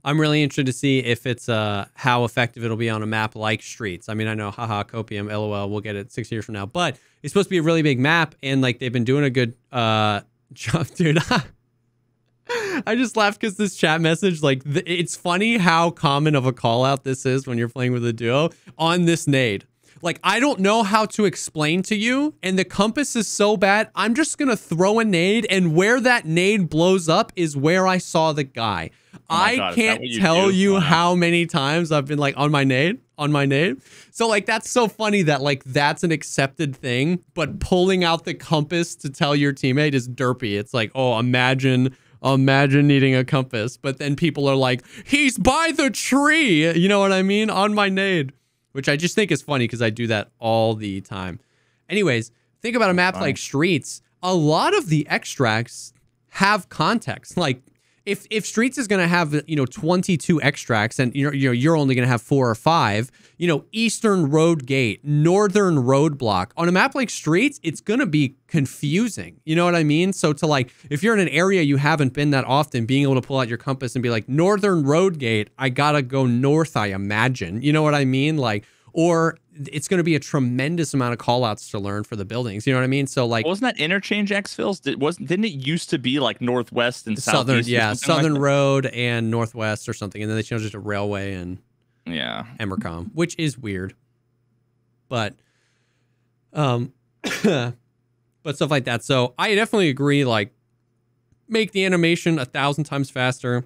S2: I'm really interested to see if it's how effective it'll be on a map like Streets. I mean, I know, haha, copium, lol, we'll get it 6 years from now, but it's supposed to be a really big map, and like they've been doing a good job, dude. I just laughed because this chat message, like, it's funny how common of a call out this is when you're playing with a duo on this nade. Like, I don't know how to explain to you, and the compass is so bad, I'm just gonna throw a nade, and where that nade blows up is where I saw the guy. I can't tell you how many times I've been like on my nade. So like, that's so funny that like that's an accepted thing, but pulling out the compass to tell your teammate is derpy. It's like, oh, imagine needing a compass, but then people are like, he's by the tree. You know what I mean? On my nade, which I just think is funny because I do that all the time. Anyways, think about a map like Streets. A lot of the extracts have context. Like, if Streets is going to have, you know, 22 extracts and you're only going to have 4 or 5, you know, Eastern Road Gate, Northern Roadblock, on a map like Streets, it's going to be confusing. You know what I mean? So to like, if you're in an area you haven't been that often, being able to pull out your compass and be like, Northern Road Gate, I got to go north, I imagine. You know what I mean? Like, or it's going to be a tremendous amount of callouts to learn for the buildings. You know what I mean? So like,
S1: wasn't that interchange exfils? Didn't it used to be like northwest and
S2: southern? Yeah, Southern
S1: like
S2: Road and northwest or something, and then they changed it to railway and Emercom, which is weird. But but stuff like that. So I definitely agree. Like, make the animation 1,000 times faster,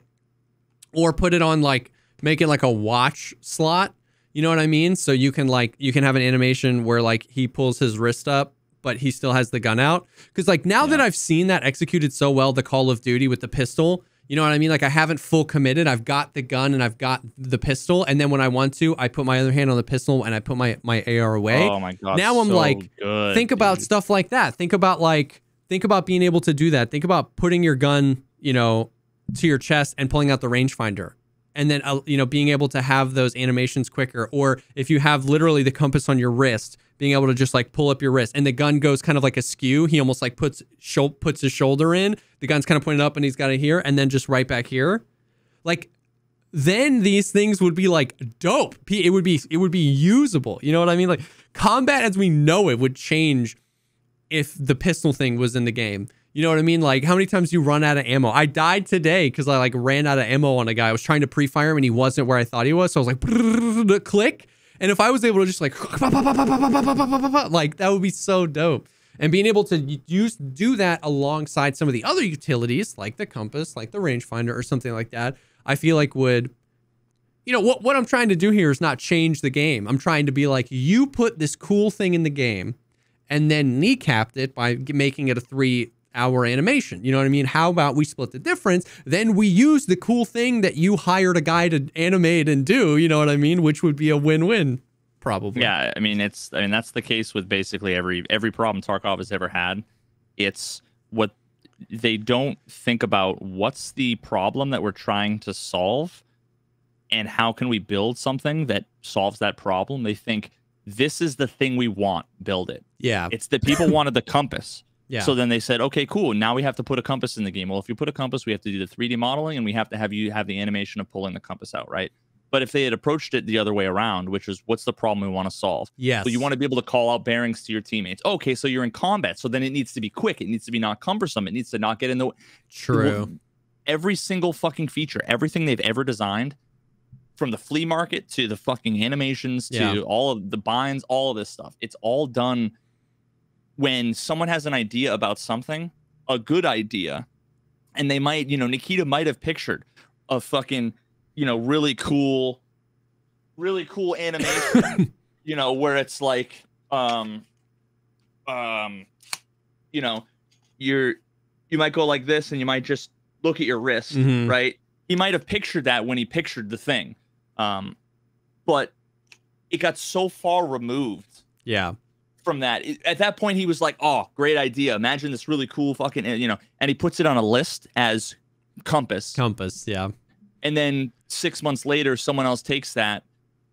S2: or put it on like, make it like a watch slot. You know what I mean? So you can have an animation where like he pulls his wrist up, but he still has the gun out. Because like now that I've seen that executed so well, the Call of Duty with the pistol, you know what I mean? Like, I haven't full committed. I've got the gun and I've got the pistol. And then when I want to, I put my other hand on the pistol and I put my AR away.
S1: Oh my God.
S2: Now I'm like, think about stuff like that. Think about being able to do that. Think about putting your gun, you know, to your chest and pulling out the rangefinder. And then, you know, being able to have those animations quicker. Or if you have literally the compass on your wrist, being able to just like pull up your wrist and the gun goes kind of like askew. He almost like puts his shoulder in. The gun's kind of pointed up and he's got it here. And then just right back here. Like, then these things would be like dope. It would be usable. You know what I mean? Like, combat as we know it would change if the pistol thing was in the game. You know what I mean? Like, how many times you run out of ammo? I died today because I like ran out of ammo on a guy. I was trying to pre-fire him and he wasn't where I thought he was. So I was like, click. And if I was able to just like, like that would be so dope. And being able to do that alongside some of the other utilities, like the compass, like the rangefinder or something like that, I feel like would, you know, what I'm trying to do here is not change the game. I'm trying to be like, you put this cool thing in the game and then kneecapped it by making it a 3-hour animation. You know what I mean? How about we split the difference? Then we use the cool thing that you hired a guy to animate and do, you know what I mean? Which would be a win-win, probably.
S1: Yeah, I mean, that's the case with basically every problem Tarkov has ever had. It's what they don't think about, what's the problem that we're trying to solve and how can we build something that solves that problem. They think, this is the thing we want, build it.
S2: Yeah.
S1: It's that people wanted the compass.
S2: Yeah.
S1: So then they said, okay, cool. Now we have to put a compass in the game. Well, if you put a compass, we have to do the 3D modeling and we have to have you have the animation of pulling the compass out, right? But if they had approached it the other way around, which is, what's the problem we want to solve?
S2: Yes.
S1: So you want to be able to call out bearings to your teammates. Okay, so you're in combat. So then it needs to be quick. It needs to be not cumbersome. It needs to not get in the way.
S2: True.
S1: Every single fucking feature, everything they've ever designed, from the flea market to the fucking animations to all of the binds, all of this stuff, it's all done when someone has an idea about something, a good idea, and they might, you know, Nikita might have pictured a fucking, you know, really cool animation, you know, where it's like, you know, you might go like this and you might just look at your wrist, right? He might have pictured that when he pictured the thing. But it got so far removed from that. At that point, he was like, oh, great idea. Imagine this really cool fucking, you know, and he puts it on a list as compass.
S2: Compass, yeah.
S1: And then 6 months later, someone else takes that,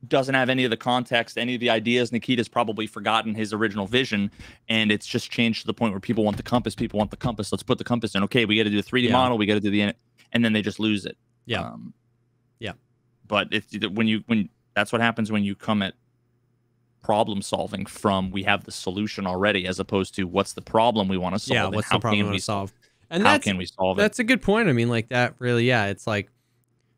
S1: doesn't have any of the context, any of the ideas. Nikita's probably forgotten his original vision, and it's just changed to the point where people want the compass. People want the compass. Let's put the compass in. Okay, we got to do a 3D model. We got to do the, and then they just lose it.
S2: Yeah.
S1: But when that's what happens when you come at problem solving from, we have the solution already, as opposed to what's the problem we want to solve.
S2: Yeah, what's the problem we want to solve? And
S1: how can we solve it?
S2: That's a good point. I mean, like that really, yeah, it's like,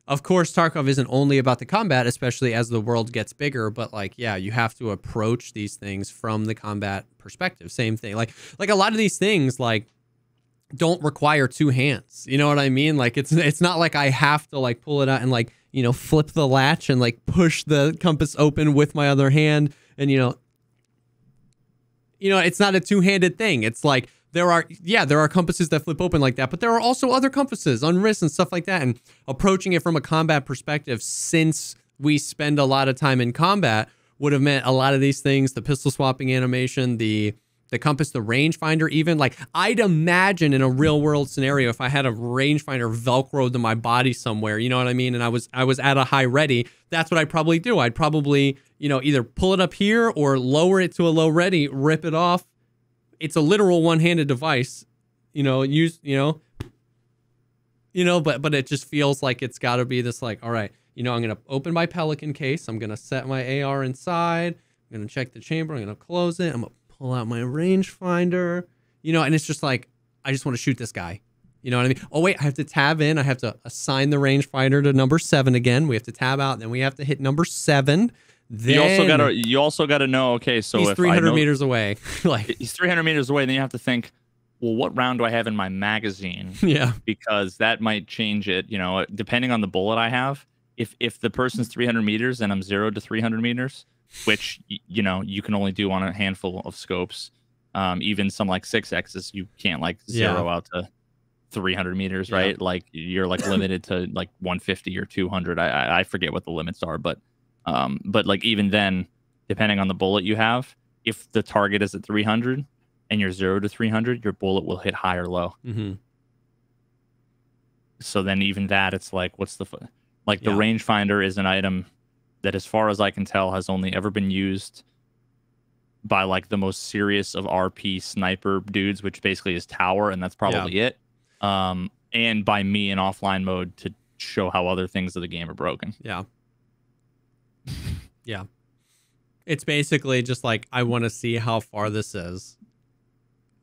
S2: of course, Tarkov isn't only about the combat, especially as the world gets bigger, but like, yeah, you have to approach these things from the combat perspective. Same thing. Like a lot of these things, like, don't require two hands. You know what I mean? Like it's not like I have to like pull it out and like, you know, flip the latch and like push the compass open with my other hand. And, you know, it's not a two-handed thing. It's like there are compasses that flip open like that, but there are also other compasses on wrists and stuff like that. And approaching it from a combat perspective, since we spend a lot of time in combat, would have meant a lot of these things, the pistol swapping animation, the compass, the rangefinder, even like I'd imagine in a real world scenario, if I had a rangefinder velcroed to my body somewhere, you know what I mean? And I was at a high ready, that's what I'd probably do. I'd probably, you know, either pull it up here or lower it to a low ready, rip it off. It's a literal one-handed device, you know, but it just feels like it's got to be this like, all right, you know, I'm going to open my Pelican case. I'm going to set my AR inside. I'm going to check the chamber. I'm going to close it. I'm going to pull out my rangefinder, you know, and it's just like, I just want to shoot this guy. You know what I mean? Oh, wait, I have to tab in. I have to assign the rangefinder to number 7 again. We have to tab out, and then we have to hit number 7. Then
S1: you also gotta know, okay, so
S2: he's
S1: if
S2: 300 meters away. Like
S1: he's 300 meters away, then you have to think, well, what round do I have in my magazine?
S2: Yeah.
S1: Because that might change it, you know, depending on the bullet I have. If the person's 300 meters and I'm 0 to 300 meters, which, you know, you can only do on a handful of scopes. Even some like 6Xs, you can't like zero out to 300 meters, right? Like you're like limited to like 150 or 200. I forget what the limits are, but like even then, depending on the bullet you have, if the target is at 300 and you're 0 to 300, your bullet will hit high or low. So then even that, it's like, what's the the rangefinder is an item that, as far as I can tell, has only ever been used by like the most serious of RP sniper dudes, which basically is tower, and that's probably it. And by me in offline mode to show how other things of the game are broken.
S2: It's basically just like, I want to see how far this is.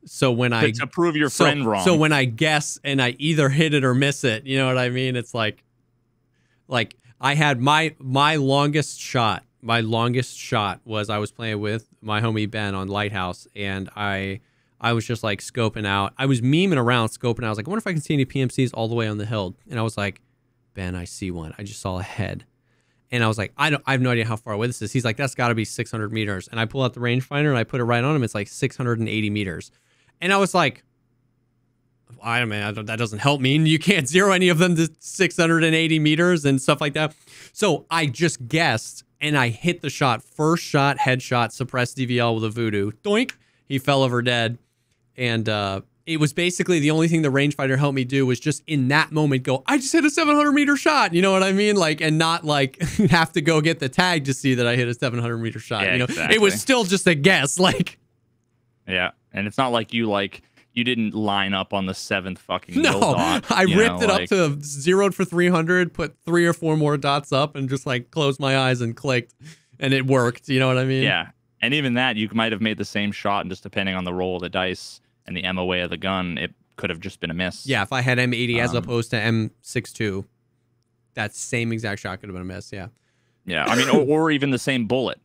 S2: So when
S1: to prove your friend wrong.
S2: So when I guess and I either hit it or miss it, you know what I mean? It's like I had my longest shot. My longest shot was I was playing with my homie Ben on Lighthouse, and I was just like scoping out. I was memeing around, scoping out. I was like, I wonder if I can see any PMCs all the way on the hill. And I was like, Ben, I see one. I just saw a head. And I was like, I have no idea how far away this is. He's like, that's got to be 600 meters. And I pull out the rangefinder and I put it right on him. It's like 680 meters. And I was like, that doesn't help me. You can't zero any of them to 680 meters and stuff like that. So I just guessed and I hit the shot. First shot, headshot, suppressed DVL with a voodoo. Doink. He fell over dead. And it was basically the only thing the rangefinder helped me do was just in that moment go, I just hit a 700-meter shot. You know what I mean? Like, and not like have to go get the tag to see that I hit a 700-meter shot.
S1: Yeah,
S2: you know,
S1: exactly.
S2: It was still just a guess. Like,
S1: yeah. And it's not like you didn't line up on the 7th fucking
S2: no,
S1: dot,
S2: I ripped it up to zeroed for 300, put 3 or 4 more dots up and just like closed my eyes and clicked and it worked. You know what I mean?
S1: Yeah. And even that, you might have made the same shot and just depending on the roll of the dice and the MOA of the gun, it could have just been a miss.
S2: Yeah, if I had M80 as opposed to M62, that same exact shot could have been a miss. Yeah.
S1: Yeah. I mean, or even the same bullet.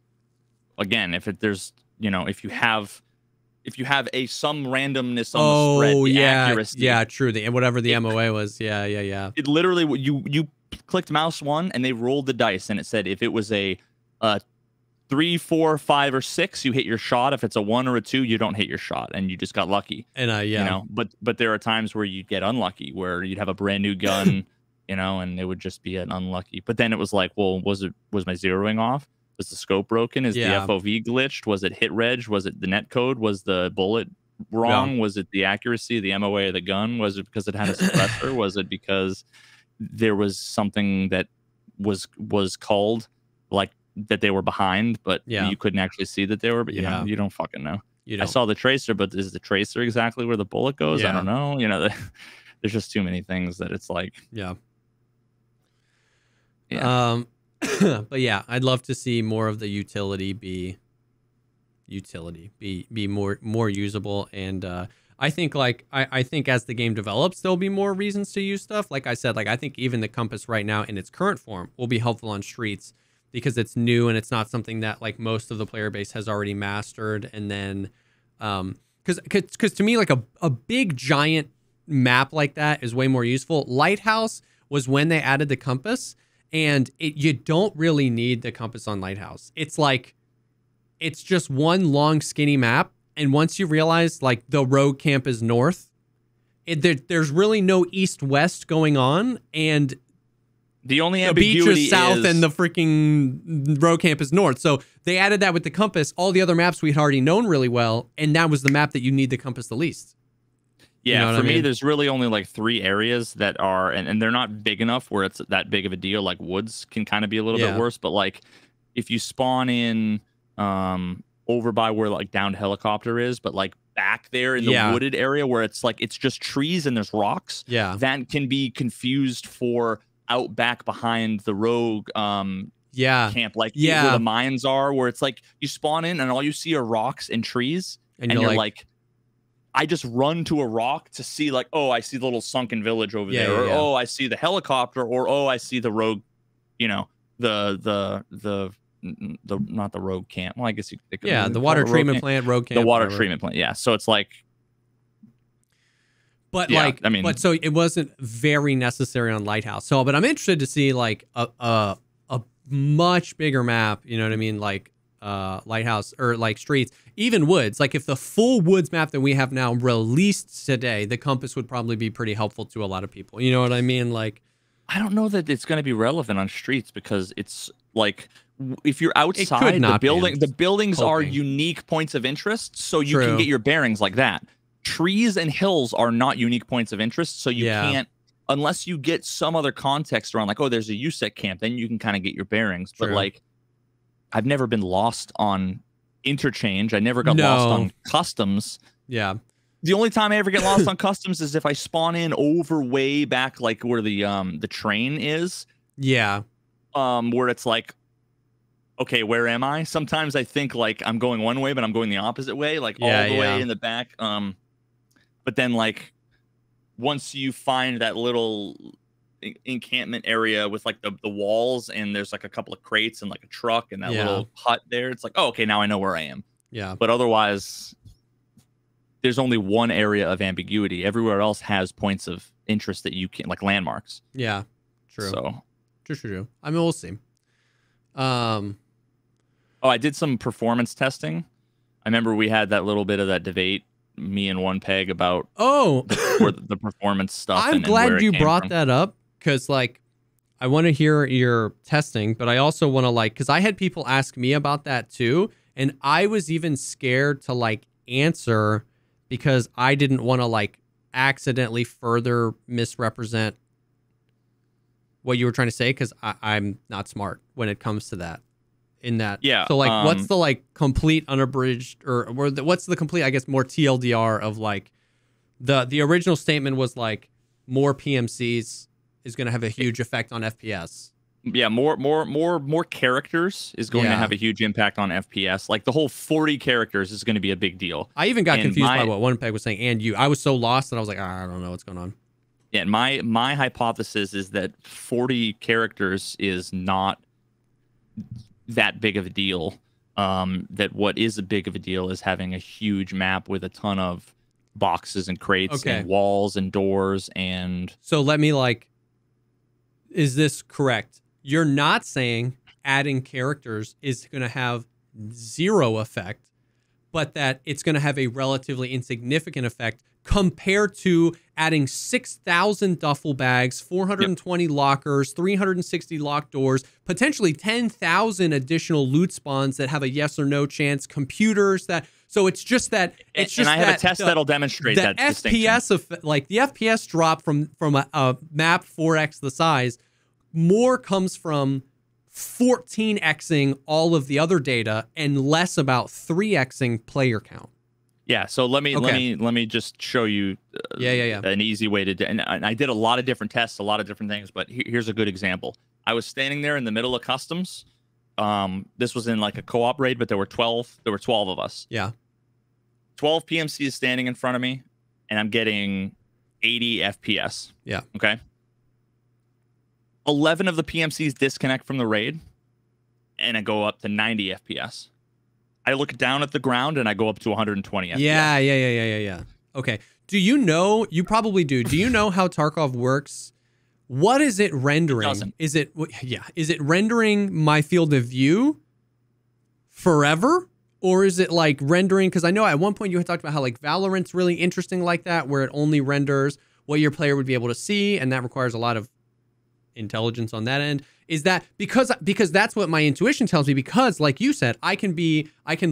S1: Again, if you have some randomness on the spread, the accuracy.
S2: Yeah, true. Whatever the MOA was. Yeah.
S1: It literally, you clicked mouse 1 and they rolled the dice and it said if it was a 3, 4, 5, or 6, you hit your shot. If it's a 1 or a 2, you don't hit your shot, and you just got lucky.
S2: And
S1: you know, but there are times where you'd get unlucky, where you'd have a brand new gun, you know, and it would just be an unlucky. But then it was like, well, was my zeroing off? Was the scope broken? Is the FOV glitched? Was it hit reg? Was it the net code? Was the bullet wrong? Yeah. Was it the accuracy, the MOA of the gun? Was it because it had a suppressor? Was it because there was something that was called like that they were behind, but you couldn't actually see that they were? But you know, you don't fucking know. I saw the tracer, but is the tracer exactly where the bullet goes? I don't know. You know, there's just too many things that it's like.
S2: Yeah. But yeah, I'd love to see more of the utility be more usable. And I think I think as the game develops, there'll be more reasons to use stuff. Like I said, like I think even the compass right now in its current form will be helpful on streets because it's new and it's not something that like most of the player base has already mastered. And then because to me, like a big giant map like that is way more useful. Lighthouse was when they added the compass. And you don't really need the compass on Lighthouse. It's like, it's just one long skinny map. And once you realize like the rogue camp is north, there's really no east-west going on. And
S1: the only
S2: ambiguity
S1: beach
S2: is south and the freaking rogue camp is north. So they added that with the compass. All the other maps we had already known really well. And that was the map that you need the compass the least.
S1: Yeah,
S2: you know
S1: for me, there's really only like 3 areas that are, and they're not big enough where it's that big of a deal. Like woods can kind of be a little bit worse, but like if you spawn in over by where like downed helicopter is, but like back there in the wooded area where it's like it's just trees and there's rocks, that can be confused for out back behind the rogue camp, like where the mines are, where it's like you spawn in and all you see are rocks and trees, and you're like I just run to a rock to see like, oh, I see the little sunken village over there, or oh, I see the helicopter, or oh, I see the rogue, you know, the not the rogue camp. Well, I guess
S2: the water treatment plant, rogue camp,
S1: the water treatment plant. Yeah, so it's like,
S2: but like, I mean, but so it wasn't very necessary on Lighthouse. So, but I'm interested to see like a much bigger map. You know what I mean, like. Lighthouse or like streets, even woods. Like if the full woods map that we have now released today, the compass would probably be pretty helpful to a lot of people. You know what I mean? Like,
S1: I don't know that it's going to be relevant on streets because it's like if you're outside, the buildings are unique points of interest, so you can get your bearings like that. Trees and hills are not unique points of interest, so you can't unless you get some other context around like, oh, there's a USEC camp, then you can kind of get your bearings. But like I've never been lost on interchange. I never got lost on customs.
S2: Yeah.
S1: The only time I ever get lost on customs is if I spawn in over way back, like where the train is.
S2: Yeah.
S1: Where it's like, okay, where am I? Sometimes I think like I'm going one way, but I'm going the opposite way, like all the way in the back. But then like once you find that little encampment area with like the walls, and there's like a couple of crates and like a truck and that little hut there, it's like, oh, okay, now I know where I am.
S2: Yeah.
S1: But otherwise, there's only one area of ambiguity. Everywhere else has points of interest that you can, like landmarks.
S2: Yeah. True.
S1: So
S2: True. I mean, we'll see.
S1: Oh, I did some performance testing. I remember we had that little bit of that debate, me and One Peg, about the performance stuff.
S2: I'm glad you brought that up, because like I want to hear your testing, but I also want to like, because I had people ask me about that too, and I was even scared to like answer because I didn't want to like accidentally further misrepresent what you were trying to say, because I'm not smart when it comes to that. In that,
S1: yeah.
S2: So like, what's the like complete unabridged, or what's the complete, I guess, more TLDR of like the original statement was like more PMCs is going to have a huge effect on FPS.
S1: Yeah, more characters is going to have a huge impact on FPS. Like the whole 40 characters is going to be a big deal.
S2: I even got confused by what One Peg was saying, and I was so lost that I was like, I don't know what's going on.
S1: Yeah, my hypothesis is that 40 characters is not that big of a deal. That what is a big of a deal is having a huge map with a ton of boxes and crates and walls and doors. And
S2: so let me like, is this correct? You're not saying adding characters is going to have zero effect, but that it's going to have a relatively insignificant effect compared to adding 6,000 duffel bags, 420 lockers, 360 locked doors, potentially 10,000 additional loot spawns that have a yes or no chance, computers that. So it's just that. It's just
S1: and I have a test that'll demonstrate that
S2: FPS of like the FPS drop from a map 4x the size. More comes from 14xing all of the other data and less about 3xing player count.
S1: Yeah, so let me just show you an easy way to do. And I did a lot of different tests, a lot of different things, but here's a good example. I was standing there in the middle of customs. This was in like a co-op raid, but there were 12 of us.
S2: Yeah.
S1: 12 PMCs standing in front of me, and I'm getting 80 FPS.
S2: Yeah.
S1: Okay. 11 of the PMCs disconnect from the raid, and I go up to 90 FPS. I look down at the ground and I go up to 120 FPS.
S2: Yeah. Okay. Do you know? You probably do. Do you know how Tarkov works? What is it rendering? Is it rendering my field of view forever? Or is it like rendering? Because I know at one point you had talked about how like Valorant's really interesting like that, where it only renders what your player would be able to see, and that requires a lot of intelligence on that end. Is that because that's what my intuition tells me, because like you said, I can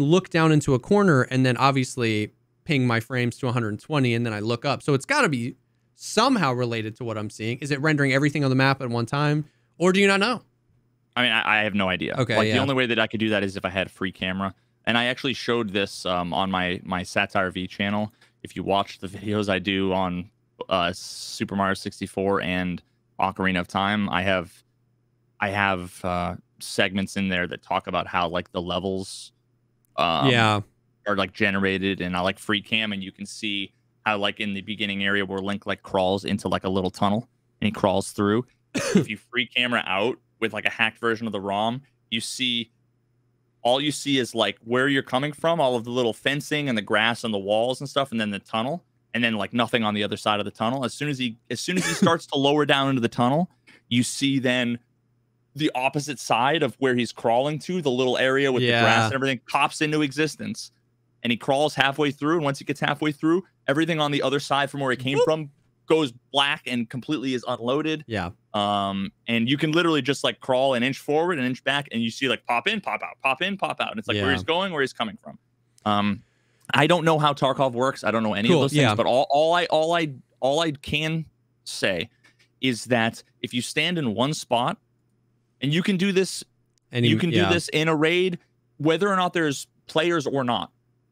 S2: look down into a corner and then obviously ping my frames to 120 and then I look up. So it's got to be somehow related to what I'm seeing. Is it rendering everything on the map at one time, or do you not know?
S1: I mean, I have no idea.
S2: Okay,
S1: like the only way that I could do that is if I had a free camera. And I actually showed this on my Satire V channel. If you watch the videos I do on Super Mario 64 and Ocarina of Time, I have segments in there that talk about how like the levels are like generated, and I like free cam, and you can see how like in the beginning area where Link like crawls into like a little tunnel and he crawls through. If you free camera out with like a hacked version of the ROM, all you see is like where you're coming from, all of the little fencing and the grass and the walls and stuff, and then the tunnel, and then like nothing on the other side of the tunnel. As soon as he starts to lower down into the tunnel, you see then the opposite side of where he's crawling to, the little area with the grass and everything, pops into existence. And he crawls halfway through, and once he gets halfway through, everything on the other side from where he came from goes black and completely is unloaded.
S2: Yeah.
S1: And you can literally just like crawl an inch forward, an inch back, and you see like pop in, pop out, pop in, pop out. And it's like where he's going, where he's coming from. I don't know how Tarkov works. I don't know any of those things, but all I can say is that if you stand in one spot, and you can do this, do this in a raid, whether or not there's players or not,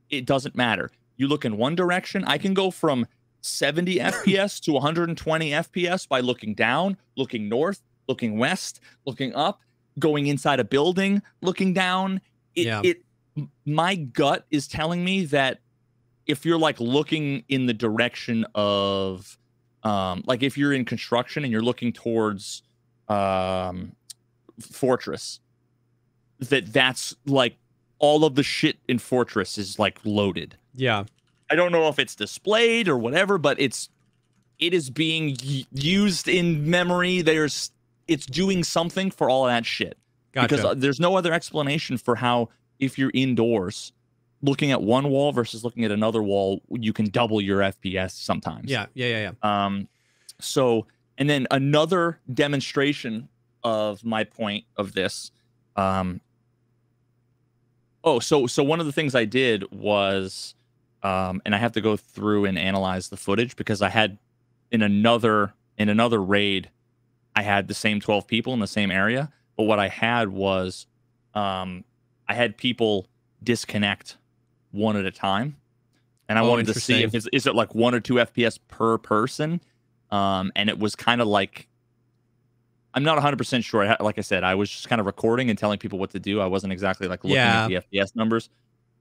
S1: it doesn't matter. You look in one direction, I can go from 70 FPS to 120 FPS by looking down, looking north, looking west, looking up, going inside a building, looking down. My gut is telling me that if you're like looking in the direction of like if you're in construction and you're looking towards Fortress, that's like all of the shit in Fortress is like loaded.
S2: Yeah.
S1: I don't know if it's displayed or whatever, but it is being used in memory. It's doing something for all of that shit.
S2: Gotcha.
S1: Because there's no other explanation for how, if you're indoors looking at one wall versus looking at another wall, you can double your FPS sometimes.
S2: Yeah.
S1: So, and then another demonstration of my point of this. So one of the things I did was, and I have to go through and analyze the footage because I had in another raid, I had the same 12 people in the same area, but what I had was, I had people disconnect one at a time, and I wanted to see if is it like 1 or 2 FPS per person, and it was kind of like, I'm not 100% sure. Like I said, I was just kind of recording and telling people what to do. I wasn't exactly like looking at the FPS numbers,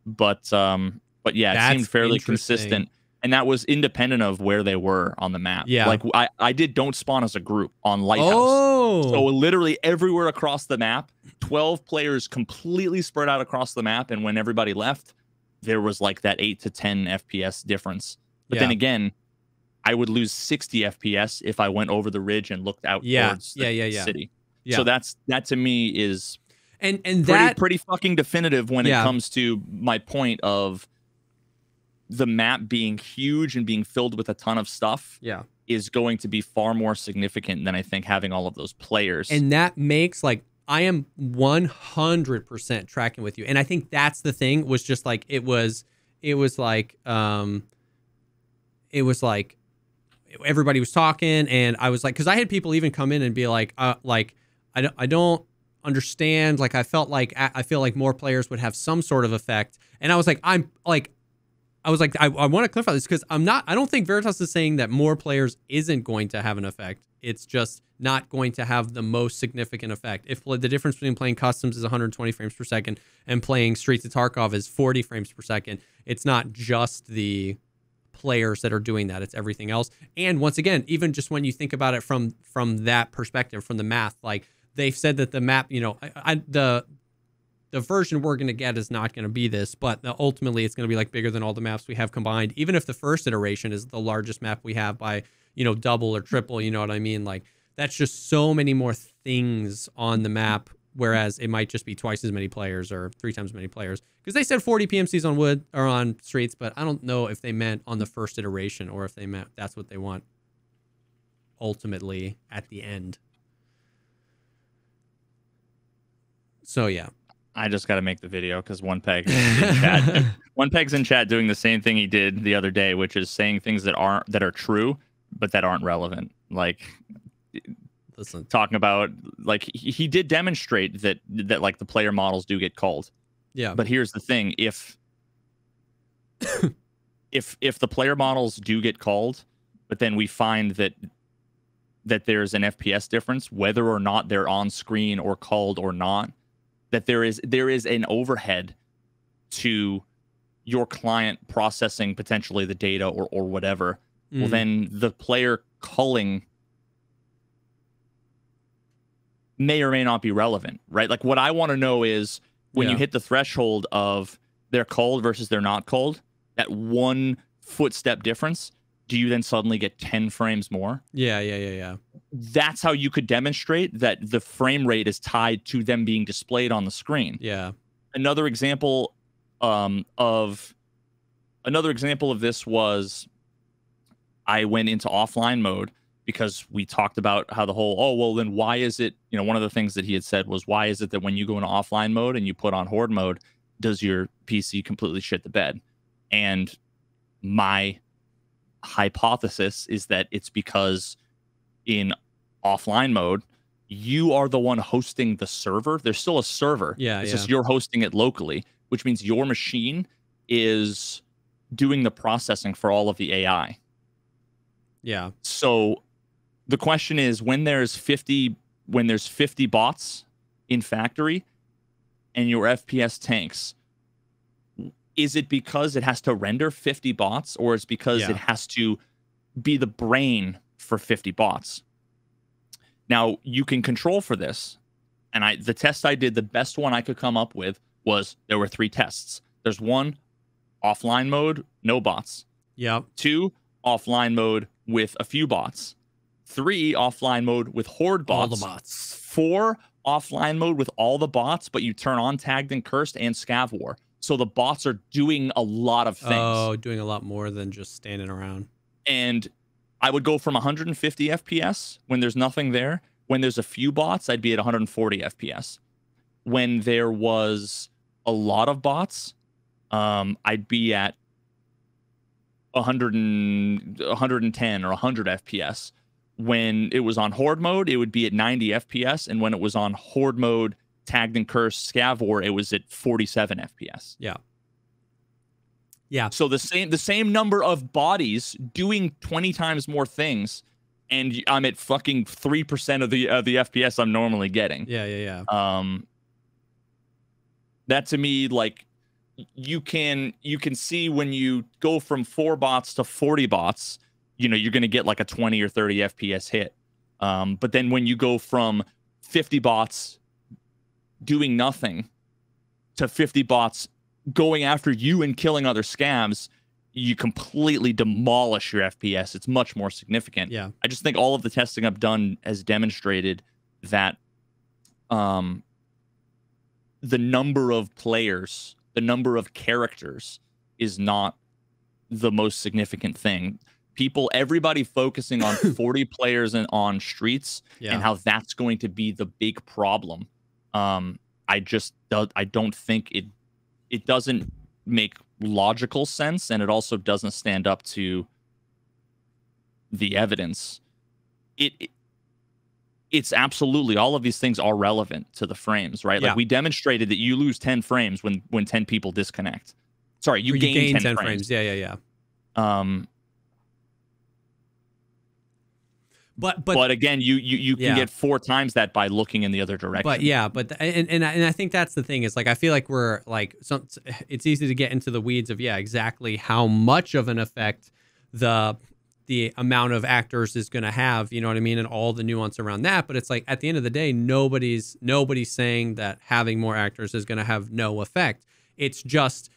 S1: but yeah, it seemed fairly consistent, and that was independent of where they were on the map.
S2: Yeah,
S1: like I did don't spawn as a group on Lighthouse.
S2: Oh,
S1: so literally everywhere across the map, 12 players completely spread out across the map, and when everybody left, there was like that 8 to 10 FPS difference. But then again, I would lose 60 FPS if I went over the ridge and looked out towards the city. Yeah. So that to me is pretty fucking definitive when it comes to my point of the map being huge and being filled with a ton of stuff.
S2: Yeah,
S1: is going to be far more significant than I think having all of those players.
S2: And that makes like, I am 100% tracking with you. And I think that's the thing, was just like, it was like everybody was talking, and I was like, cause I had people even come in and be like, I don't understand. Like, I feel like more players would have some sort of effect. And I was like, I want to clarify this, because I don't think Veritas is saying that more players isn't going to have an effect. It's just not going to have the most significant effect. If the difference between playing customs is 120 frames per second and playing Streets of Tarkov is 40 frames per second, it's not just the players that are doing that, it's everything else. And once again, even just when you think about it from that perspective, from the math, like they've said that the map, the version we're going to get is not going to be this, but ultimately it's going to be like bigger than all the maps we have combined. Even if the first iteration is the largest map we have by, double or triple, you know what I mean? Like, that's just so many more things on the map, whereas it might just be twice as many players or 3 times as many players. Because they said 40 PMCs on wood or on streets, but I don't know if they meant on the first iteration or if they meant that's what they want ultimately at the end. So yeah.
S1: I just got to make the video because One Peg's in chat. One Peg's in chat doing the same thing he did the other day, which is saying things that are true but that aren't relevant. Like,
S2: listen,
S1: talking about like he did demonstrate that like the player models do get called.
S2: Yeah.
S1: But here's the thing: if the player models do get called, but then we find that there's an FPS difference, whether or not they're on screen or called or not, that there is an overhead to your client processing potentially the data or whatever. Well, then the player culling may or may not be relevant, right? Like, what I want to know is when you hit the threshold of they're culled versus they're not culled, that 1 footstep difference, do you then suddenly get 10 frames more?
S2: Yeah.
S1: That's how you could demonstrate that the frame rate is tied to them being displayed on the screen.
S2: Yeah.
S1: Another example of this was I went into offline mode because we talked about how the whole, then why is it, one of the things that he had said was, why is it that when you go into offline mode and you put on horde mode, does your PC completely shit the bed? And my hypothesis is that it's because in offline mode, you are the one hosting the server. There's still a server. It's just you're hosting it locally, which means your machine is doing the processing for all of the AI.
S2: Yeah.
S1: So the question is, when there's 50 bots in factory and your FPS tanks, Is it because it has to render 50 bots, or is it because it has to be the brain for 50 bots? Now, you can control for this. And the test I did, the best one I could come up with was there were 3 tests. There's 1, offline mode, no bots.
S2: Yep.
S1: 2, offline mode with a few bots. 3, offline mode with horde bots.
S2: All the bots.
S1: 4, offline mode with all the bots, but you turn on tagged and cursed and scav war. So the bots are doing a lot of things.
S2: Oh, doing a lot more than just standing around.
S1: And I would go from 150 FPS when there's nothing there. When there's a few bots, I'd be at 140 FPS. When there was a lot of bots, I'd be at 110 or 100 FPS. When it was on horde mode, it would be at 90 FPS. And when it was on horde mode, tagged and cursed scav war, it was at 47 FPS.
S2: Yeah. Yeah.
S1: So the same number of bodies doing 20 times more things, and I'm at fucking 3% of the FPS I'm normally getting.
S2: Yeah.
S1: That to me, like, you can see when you go from 4 bots to 40 bots, you know, you're going to get like a 20 or 30 FPS hit. But then when you go from 50 bots doing nothing to 50 bots going after you and killing other scavs, you completely demolish your FPS. It's much more significant.
S2: Yeah.
S1: I just think all of the testing I've done has demonstrated that the number of players, the number of characters is not the most significant thing. Everybody focusing on 40 players and on streets and how that's going to be the big problem. I don't think it doesn't make logical sense, and it also doesn't stand up to the evidence. It's absolutely, all of these things are relevant to the frames, right? Like we demonstrated that you lose 10 frames when 10 people disconnect. Sorry, you gain 10 frames.
S2: Yeah.
S1: But again, you can get 4 times that by looking in the other direction.
S2: And I think that's the thing, is like, I feel like we're like, it's easy to get into the weeds of exactly how much of an effect the amount of actors is going to have, you know what I mean, and all the nuance around that. But it's like, at the end of the day, nobody's saying that having more actors is going to have no effect. It's just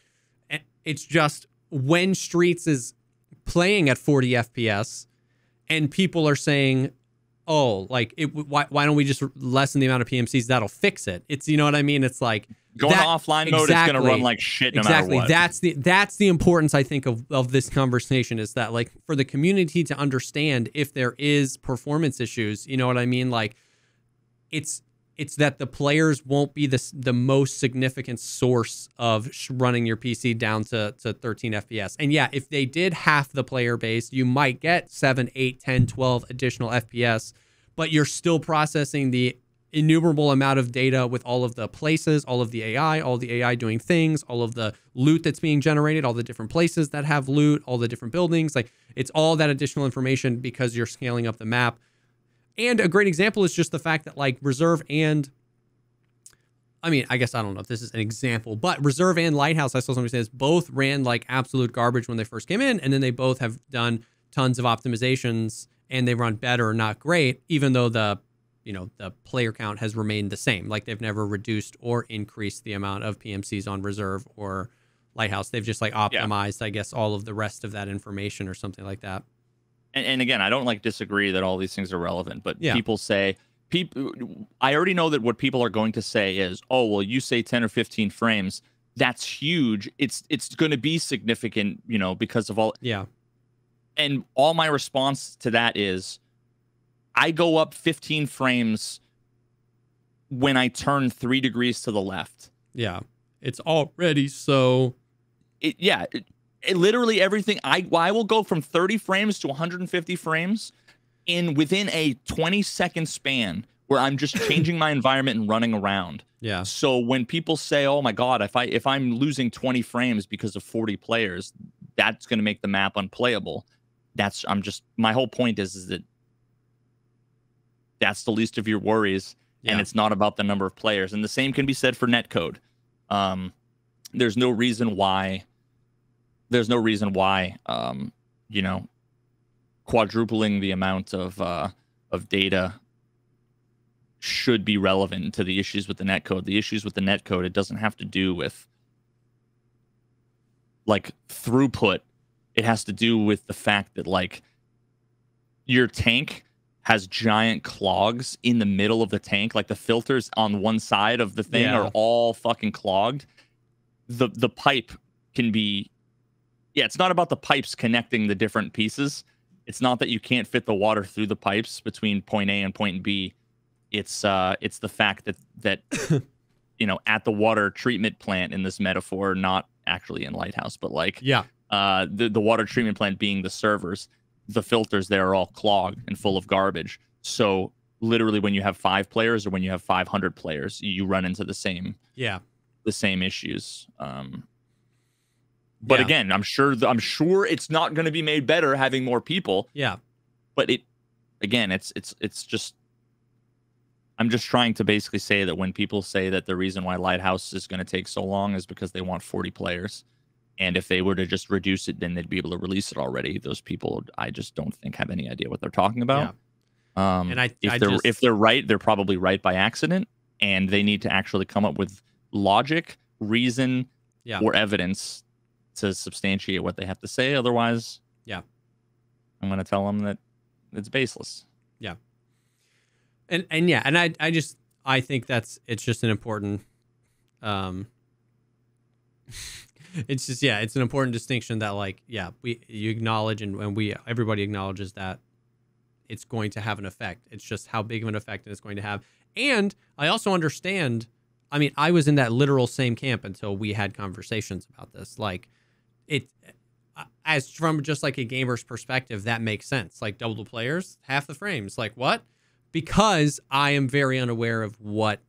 S2: when Streets is playing at 40 FPS and people are saying, oh, like, why don't we just lessen the amount of PMCs? That'll fix it. It's, you know what I mean? It's like
S1: going offline mode is going to run like shit no matter what.
S2: That's the importance, I think, of this conversation, is that, like, for the community to understand if there is performance issues, you know what I mean? Like, it's that the players won't be the most significant source of running your PC down to 13 FPS. And yeah, if they did half the player base, you might get 7, 8, 10, 12 additional FPS, but you're still processing the innumerable amount of data with all of the places, all of the AI doing things, all of the loot that's being generated, all the different places that have loot, all the different buildings. Like, it's all that additional information because you're scaling up the map. And a great example is just the fact that, like, Reserve and, I mean, I guess I don't know if this is an example, but Reserve and Lighthouse, I saw somebody say this, both ran like absolute garbage when they first came in, and then they both have done tons of optimizations, and they run better, not great, even though the player count has remained the same. Like, they've never reduced or increased the amount of PMCs on Reserve or Lighthouse. They've just, like, optimized, I guess, all of the rest of that information or something like that.
S1: And again, I don't, like, disagree that all these things are relevant, but people say, I already know that what people are going to say is, oh, well, you say 10 or 15 frames. That's huge. It's going to be significant, you know, because of all.
S2: Yeah.
S1: And all my response to that is, I go up 15 frames when I turn 3 degrees to the left.
S2: Yeah. It's already so.
S1: Literally everything. I will go from 30 frames to 150 frames within a 20-second span where I'm just changing my environment and running around.
S2: Yeah.
S1: So when people say, "Oh my God, if I'm losing 20 frames because of 40 players, that's going to make the map unplayable," my whole point is that that's the least of your worries, and it's not about the number of players. And the same can be said for netcode. There's no reason why. There's no reason why. You know, quadrupling the amount of data should be relevant to the issues with the netcode. The issues with the netcode, it doesn't have to do with like throughput. It has to do with the fact that like your tank has giant clogs in the middle of the tank. Like the filters on one side of the thing are all fucking clogged. The pipe can be, it's not about the pipes connecting the different pieces. It's not that you can't fit the water through the pipes between point A and point B. It's the fact that you know, at the water treatment plant in this metaphor, not actually in Lighthouse, but like the water treatment plant being the servers, the filters there are all clogged and full of garbage. So literally when you have 5 players or when you have 500 players, you run into the same issues. But again, I'm sure it's not going to be made better having more people.
S2: Yeah.
S1: But it's just, I'm just trying to basically say that when people say that the reason why Lighthouse is going to take so long is because they want 40 players. And if they were to just reduce it, then they'd be able to release it already. Those people, I just don't think have any idea what they're talking about. Yeah. And if they're right, they're probably right by accident, and they need to actually come up with logic, reason, or evidence to substantiate what they have to say. Otherwise, I'm going to tell them that it's baseless.
S2: Yeah. And I think it's just an important, it's just, it's an important distinction that like, you acknowledge and everybody acknowledges that it's going to have an effect. It's just how big of an effect it's going to have. And I also understand, I mean, I was in that literal same camp until we had conversations about this. Like as from just like a gamer's perspective, that makes sense. Like double the players, half the frames. Like what? Because I am very unaware of what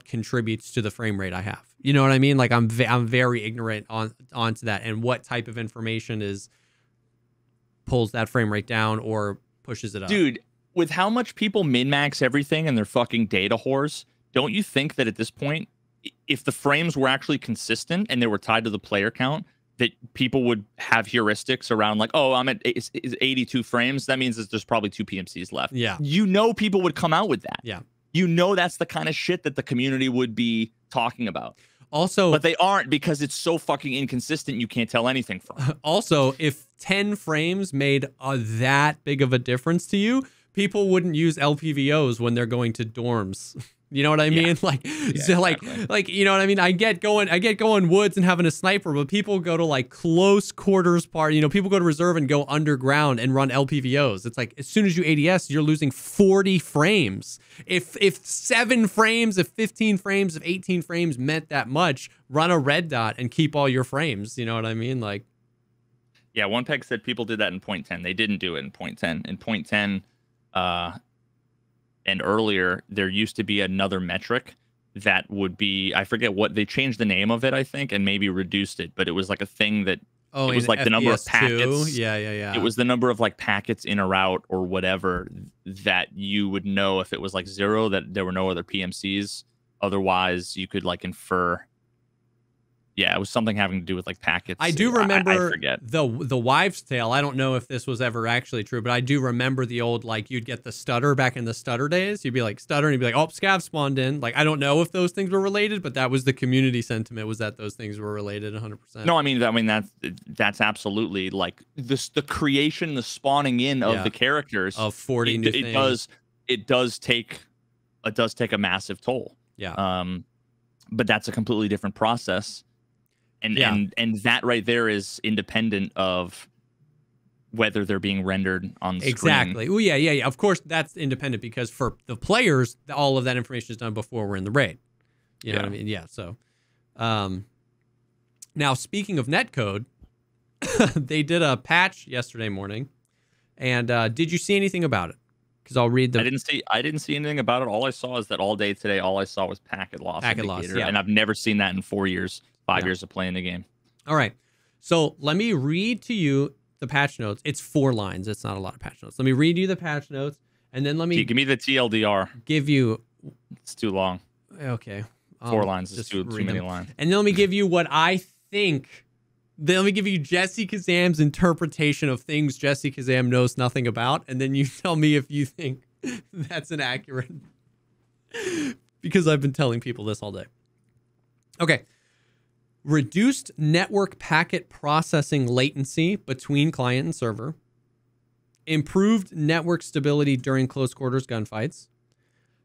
S2: contributes to the frame rate I have. You know what I mean? Like I'm very ignorant onto that and what type of information pulls that frame rate down or pushes it up.
S1: Dude, with how much people min-max everything and they're fucking data whores, don't you think that at this point, if the frames were actually consistent and they were tied to the player count, that people would have heuristics around like, oh, I'm at 82 frames. That means that there's probably 2 PMCs left.
S2: Yeah.
S1: You know, people would come out with that.
S2: Yeah.
S1: You know, that's the kind of shit that the community would be talking about.
S2: Also,
S1: but they aren't because it's so fucking inconsistent. You can't tell anything from.
S2: Also, if 10 frames made that big of a difference to you, people wouldn't use LPVOs when they're going to dorms. You know what I mean? Like, so
S1: exactly.
S2: like, you know what I mean? I get going woods and having a sniper, but people go to like close quarters part, you know, people go to reserve and go underground and run LPVOs. It's like, as soon as you ADS, you're losing 40 frames. If 7 frames, if 15 frames, if 18 frames meant that much, run a red dot and keep all your frames. You know what I mean? Like,
S1: yeah, one peg said people did that in point 10. They didn't do it in point 10. In point 10, and earlier, there used to be another metric that would be, I forget what, they changed the name of it, I think, and maybe reduced it, but it was like a thing that, it was like the number of packets.
S2: Yeah.
S1: It was the number of like packets in a route or whatever that you would know if it was like 0, that there were no other PMCs. Otherwise, you could like infer. Yeah, it was something having to do with like packets.
S2: I do remember
S1: I forget.
S2: the wives' tale. I don't know if this was ever actually true, but I do remember the old, like, you'd get the stutter back in the stutter days. You'd be like stutter and you'd be like, oh, scav spawned in. Like, I don't know if those things were related, but that was the community sentiment, was that those things were related 100%.
S1: No, I mean that's absolutely like the creation, the spawning in of the characters
S2: of 40 new things.
S1: It does take a massive toll.
S2: Yeah.
S1: But that's a completely different process. And that right there is independent of whether they're being rendered on the screen.
S2: Exactly. Oh, yeah. Of course, that's independent because for the players, all of that information is done before we're in the raid. You know what I mean? Yeah. So, now speaking of netcode, they did a patch yesterday morning, and did you see anything about it? Because I'll read the.
S1: I didn't see anything about it. All I saw is that all day today, all I saw was packet loss.
S2: Yeah.
S1: And I've never seen that in 4 years. 5 years of playing the game.
S2: All right. So let me read to you the patch notes. It's 4 lines. It's not a lot of patch notes. Let me read you the patch notes, and then let me
S1: give me the TLDR.
S2: Give you.
S1: It's too long.
S2: Okay.
S1: 4 lines is
S2: just
S1: too
S2: read
S1: many
S2: them.
S1: lines.
S2: And then let me give you what I think. Then let me give you JesseKazam's interpretation of things JesseKazam knows nothing about, and then you tell me if you think that's inaccurate. Because I've been telling people this all day. Okay. Reduced network packet processing latency between client and server. Improved network stability during close quarters gunfights.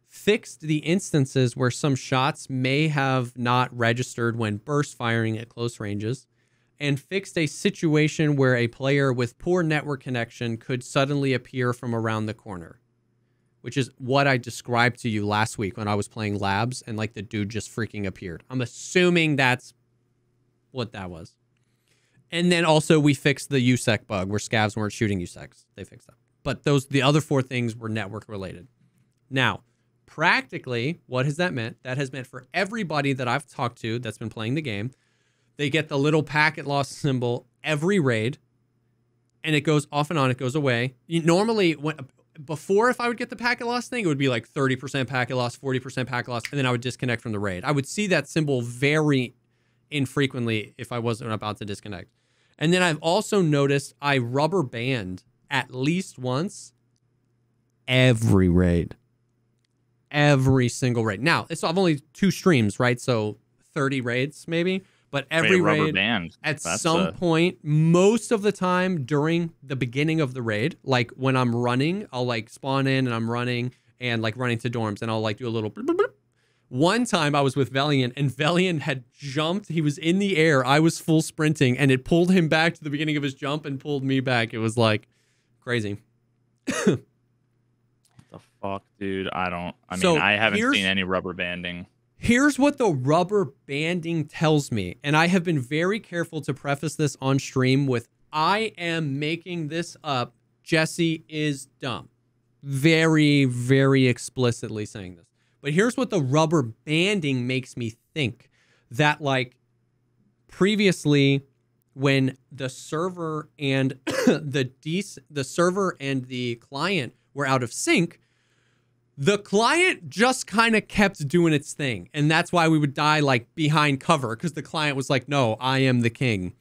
S2: Fixed the instances where some shots may have not registered when burst firing at close ranges. And fixed a situation where a player with poor network connection could suddenly appear from around the corner. Which is what I described to you last week when I was playing Labs and like the dude just freaking appeared. I'm assuming that's what that was. And then also we fixed the USEC bug where scavs weren't shooting USECs. They fixed that. But the other 4 things were network related. Now, practically, what has that meant? That has meant for everybody that I've talked to that's been playing the game, they get the little packet loss symbol every raid, and it goes off and on. It goes away. Normally, before, if I would get the packet loss thing, it would be like 30% packet loss, 40% packet loss, and then I would disconnect from the raid. I would see that symbol very infrequently if I wasn't about to disconnect. And then I've also noticed I rubber band at least once every raid. Every single raid. Now, I've only 2 streams, right? So 30 raids maybe. But every raid, at some point, most of the time during the beginning of the raid, like when I'm running, I'll like spawn in and I'm running and like running to dorms and I'll like do a little bloop, bloop, bloop. One time I was with Valiant and Valiant had jumped. He was in the air. I was full sprinting and it pulled him back to the beginning of his jump and pulled me back. It was like crazy.
S1: What the fuck, dude? I haven't seen any rubber banding.
S2: Here's what the rubber banding tells me, and I have been very careful to preface this on stream with, I am making this up. Jesse is dumb. Very, very explicitly saying this. But here's what the rubber banding makes me think. That, like, previously, when the server and the server and the client were out of sync, the client just kind of kept doing its thing. And that's why we would die like behind cover, because the client was like, no, I am the king.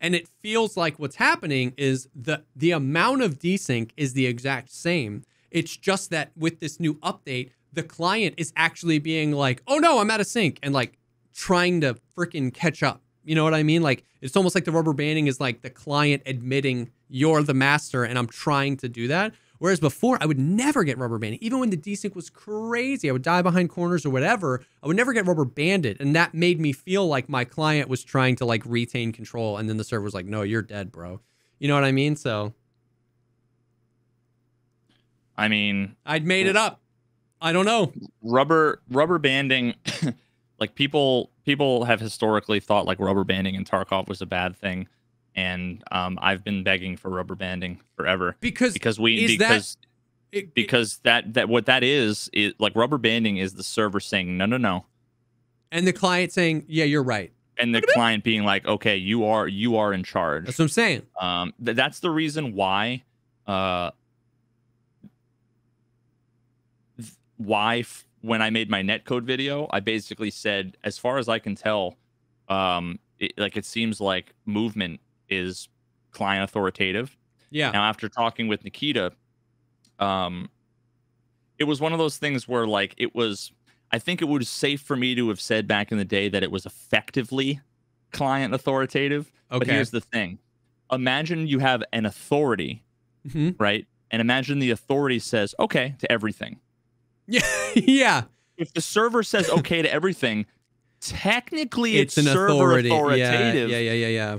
S2: And it feels like what's happening is the amount of desync is the exact same. It's just that with this new update, the client is actually being like, oh no, I'm out of sync, and like trying to freaking catch up. You know what I mean? Like, it's almost like the rubber banding is like the client admitting you're the master and I'm trying to do that. Whereas before, I would never get rubber banding. Even when the desync was crazy, I would die behind corners or whatever, I would never get rubber banded. And that made me feel like my client was trying to like retain control. And then the server was like, no, you're dead, bro. You know what I mean? So.
S1: I mean.
S2: I'd made it up. I don't know.
S1: Rubber banding, like people have historically thought like rubber banding in Tarkov was a bad thing. And I've been begging for rubber banding forever because that what that is like rubber banding is the server saying no,
S2: and the client saying yeah, you're right,
S1: and the client being like, okay, you are in charge.
S2: That's what I'm saying.
S1: That's the reason why when I made my netcode video, I basically said, as far as I can tell, it seems like movement is client authoritative.
S2: Yeah.
S1: Now, after talking with Nikita, it was one of those things where like I think it was safe for me to have said back in the day that it was effectively client authoritative.
S2: Okay.
S1: But here's the thing. Imagine you have an authority, right? And imagine the authority says okay to everything.
S2: Yeah. Yeah.
S1: If the server says okay to everything, technically it's
S2: an
S1: server
S2: authoritative.
S1: Yeah.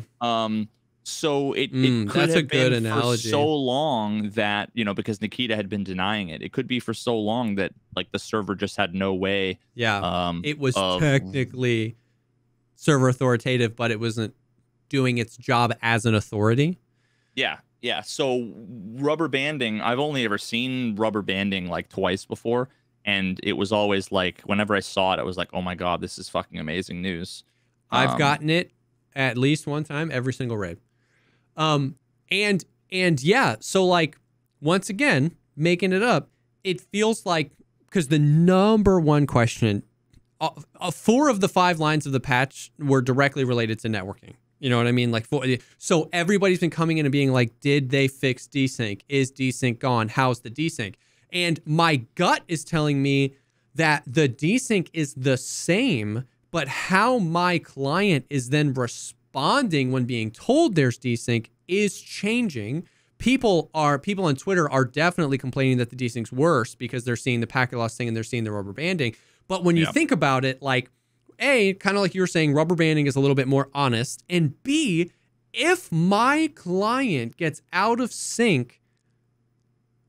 S1: So it could
S2: that's
S1: have
S2: a good
S1: been
S2: analogy.
S1: for so long that, because Nikita had been denying it. It could be for so long that like the server just had no way.
S2: Yeah. It was technically server authoritative, but it wasn't doing its job as an authority.
S1: Yeah. Yeah. So rubber banding, I've only ever seen rubber banding like twice before. And it was always like, whenever I saw it, I was like, oh my God, this is fucking amazing news.
S2: I've gotten it at least one time every single raid. And yeah, so like, once again, making it up, it feels like, because the number one question 4 of the 5 lines of the patch were directly related to networking. You know what I mean? Like, so everybody's been coming in and being like, did they fix desync? Is desync gone? How's the desync? And my gut is telling me that the desync is the same, but how my client is then responding when being told there's desync is changing. People on Twitter are definitely complaining that the desync's worse because they're seeing the packet loss thing and they're seeing the rubber banding. But when you think about it, like, A, kind of like you were saying, rubber banding is a little bit more honest. And B, if my client gets out of sync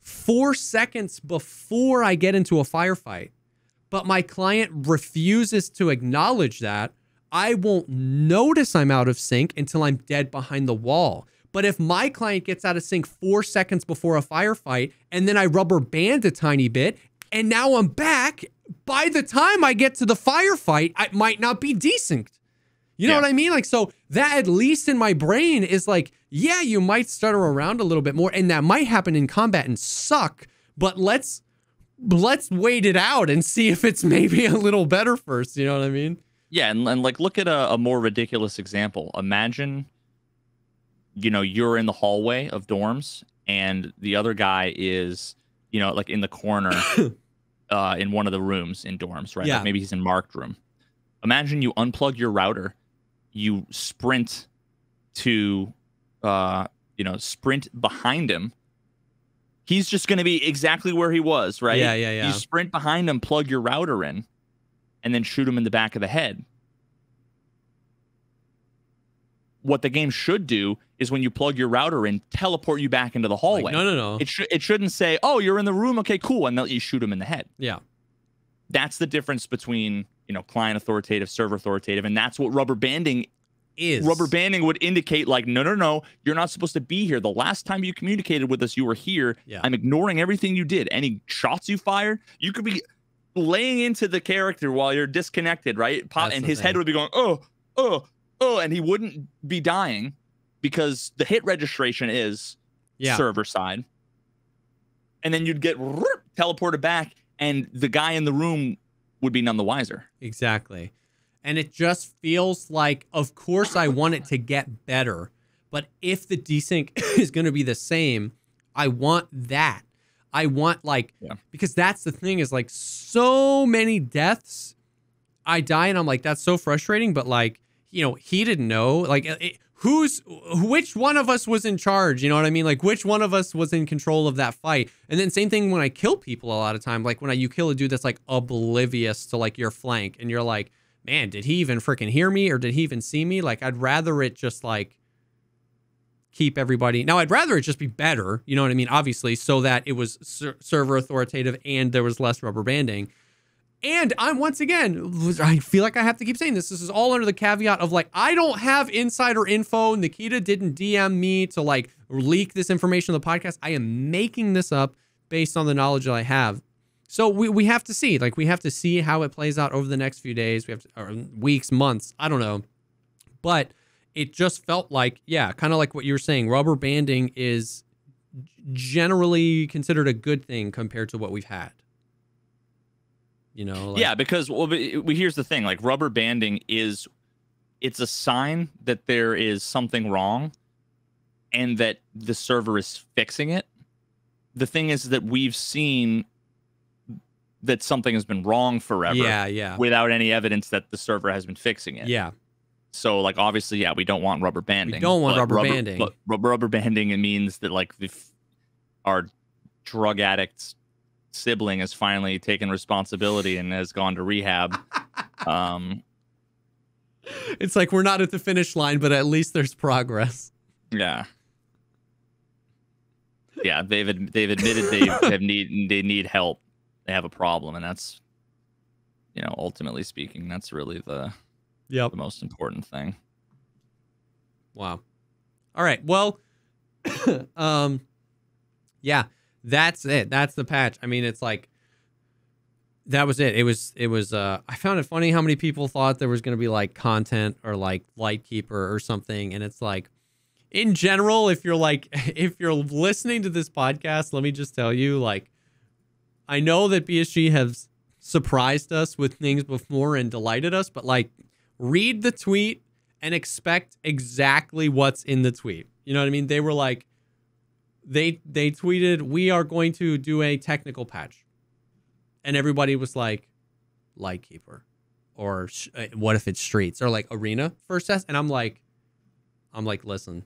S2: 4 seconds before I get into a firefight, but my client refuses to acknowledge that, I won't notice I'm out of sync until I'm dead behind the wall. But if my client gets out of sync 4 seconds before a firefight and then I rubber band a tiny bit and now I'm back, by the time I get to the firefight, I might not be desynced. You know what I mean? Like, so that at least in my brain is like, yeah, you might stutter around a little bit more and that might happen in combat and suck, but let's wait it out and see if it's maybe a little better first. You know what I mean?
S1: Yeah. And like, look at a more ridiculous example. Imagine, you know, you're in the hallway of dorms and the other guy is, you know, like in the corner in one of the rooms in dorms, right?
S2: Yeah.
S1: Like maybe he's in marked room. Imagine you unplug your router, you sprint to, sprint behind him. He's just going to be exactly where he was, right?
S2: Yeah.
S1: You sprint behind him, plug your router in, and then shoot him in the back of the head. What the game should do is when you plug your router in, teleport you back into the hallway.
S2: Like, no.
S1: It shouldn't say, oh, you're in the room. Okay, cool. And then you shoot him in the head.
S2: Yeah.
S1: That's the difference between, you know, client authoritative, server authoritative. And that's what rubber banding
S2: is.
S1: Rubber banding would indicate like, no, you're not supposed to be here. The last time you communicated with us, you were here.
S2: Yeah.
S1: I'm ignoring everything you did. Any shots you fired, you could be laying into the character while you're disconnected, right? And his head would be going, oh, and he wouldn't be dying because the hit registration is server side. And then you'd get teleported back and the guy in the room would be none the wiser.
S2: Exactly. And it just feels like, of course, I want it to get better. But if the desync is going to be the same, I want that. I want because that's the thing is like so many deaths, I die and I'm like, that's so frustrating. But like, you know, he didn't know like which one of us was in charge. You know what I mean? Like which one of us was in control of that fight. And then same thing when I kill people a lot of time, like when you kill a dude that's like oblivious to like your flank and you're like, man, did he even freaking hear me or did he even see me? Like, I'd rather it just like keep everybody. Now, I'd rather it just be better, you know what I mean? Obviously, so that it was server authoritative and there was less rubber banding. And I'm once again, I feel like I have to keep saying this. This is all under the caveat of like, I don't have insider info. Nikita didn't DM me to like leak this information on the podcast. I am making this up based on the knowledge that I have. So we have to see, like, we have to see how it plays out over the next few days. We have to, or weeks, months, I don't know. But it just felt like, yeah, kind of like what you were saying, rubber banding is generally considered a good thing compared to what we've had. You know? Like,
S1: yeah, because here's the thing, like rubber banding it's a sign that there is something wrong and that the server is fixing it. The thing is that we've seen that something has been wrong forever without any evidence that the server has been fixing it.
S2: Yeah.
S1: So, like, obviously, yeah, we don't want rubber banding.
S2: We don't want rubber banding.
S1: But rubber banding, it means that, like, our drug addict sibling has finally taken responsibility and has gone to rehab.
S2: It's like we're not at the finish line, but at least there's progress.
S1: Yeah. Yeah, they've admitted they need help. They have a problem, and that's, you know, ultimately speaking, that's really the most important thing.
S2: Wow. All right. Well, yeah, that's it. That's the patch. I mean, it's like, that was it. It was, I found it funny how many people thought there was going to be like content or like Lightkeeper or something. And it's like, in general, if you're listening to this podcast, let me just tell you, like, I know that BSG has surprised us with things before and delighted us, but like read the tweet and expect exactly what's in the tweet. You know what I mean? They were like, they tweeted, we are going to do a technical patch. And everybody was like, Lightkeeper. Or what if it's Streets? Or like Arena first test? And I'm like, listen.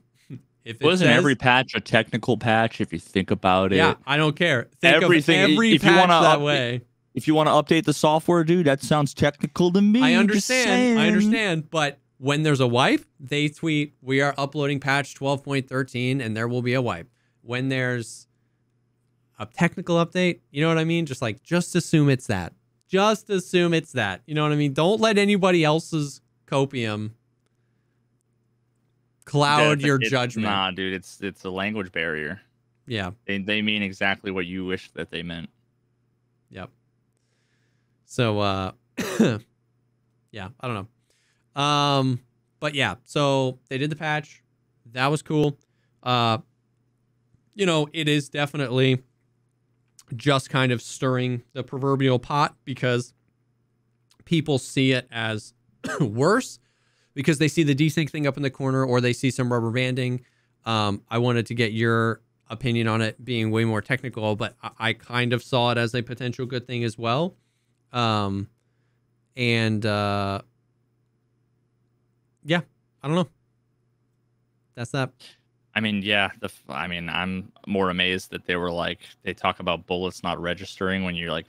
S2: If
S1: Wasn't every patch a technical patch if you think about it?
S2: Yeah, I don't care. Think
S1: everything
S2: of every
S1: if you
S2: patch
S1: want to
S2: that way.
S1: If you want to update the software, dude, that sounds technical to me.
S2: I understand, but when there's a wipe, they tweet, we are uploading patch 12.13 and there will be a wipe. When there's a technical update, you know what I mean? Just assume it's that. Just assume it's that. You know what I mean? Don't let anybody else's copium cloud your judgment.
S1: Nah, dude, it's a language barrier.
S2: Yeah.
S1: They mean exactly what you wish that they meant.
S2: Yep. So yeah, I don't know. But yeah, so they did the patch. That was cool. You know, it is definitely just kind of stirring the proverbial pot because people see it as worse because they see the desync thing up in the corner or they see some rubber banding. I wanted to get your opinion on it being way more technical, but I kind of saw it as a potential good thing as well. Yeah, I don't know. That's that.
S1: I mean, yeah. I'm more amazed that they talk about bullets not registering when you're like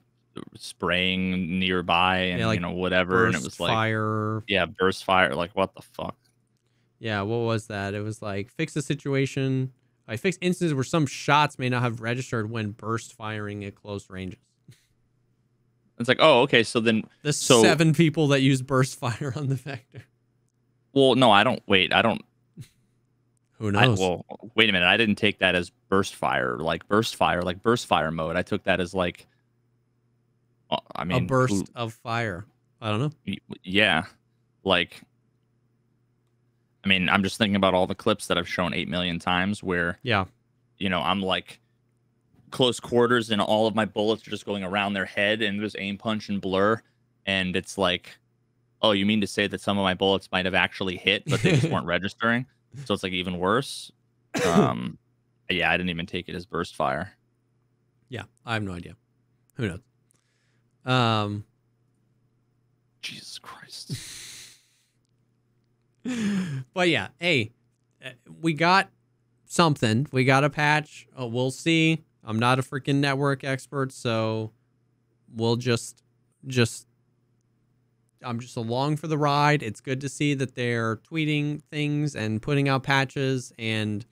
S1: spraying nearby and
S2: like
S1: you know whatever, and it was like
S2: fire.
S1: Yeah, burst fire. Like what the fuck?
S2: Yeah, what was that? It was like fix the situation. I fixed instances where some shots may not have registered when burst firing at close ranges.
S1: It's like, oh, okay. So then
S2: the 7 people that use burst fire on the vector.
S1: Well, no, I don't. Wait, I don't.
S2: Who knows?
S1: Well, wait a minute. I didn't take that as burst fire mode. I took that as like, I mean,
S2: a burst of fire. I don't know.
S1: Yeah, like, I mean, I'm just thinking about all the clips that I've shown 8 million times where,
S2: yeah,
S1: you know, I'm like close quarters and all of my bullets are just going around their head and there's aim, punch, and blur, and it's like, oh, you mean to say that some of my bullets might have actually hit, but they just weren't registering? So it's like even worse. Yeah, I didn't even take it as burst fire.
S2: Yeah, I have no idea. Who knows?
S1: Jesus Christ.
S2: But yeah, hey, we got something. We got a patch. Oh, we'll see. I'm not a freaking network expert, so we'll just I'm just along for the ride. It's good to see that they're tweeting things and putting out patches, and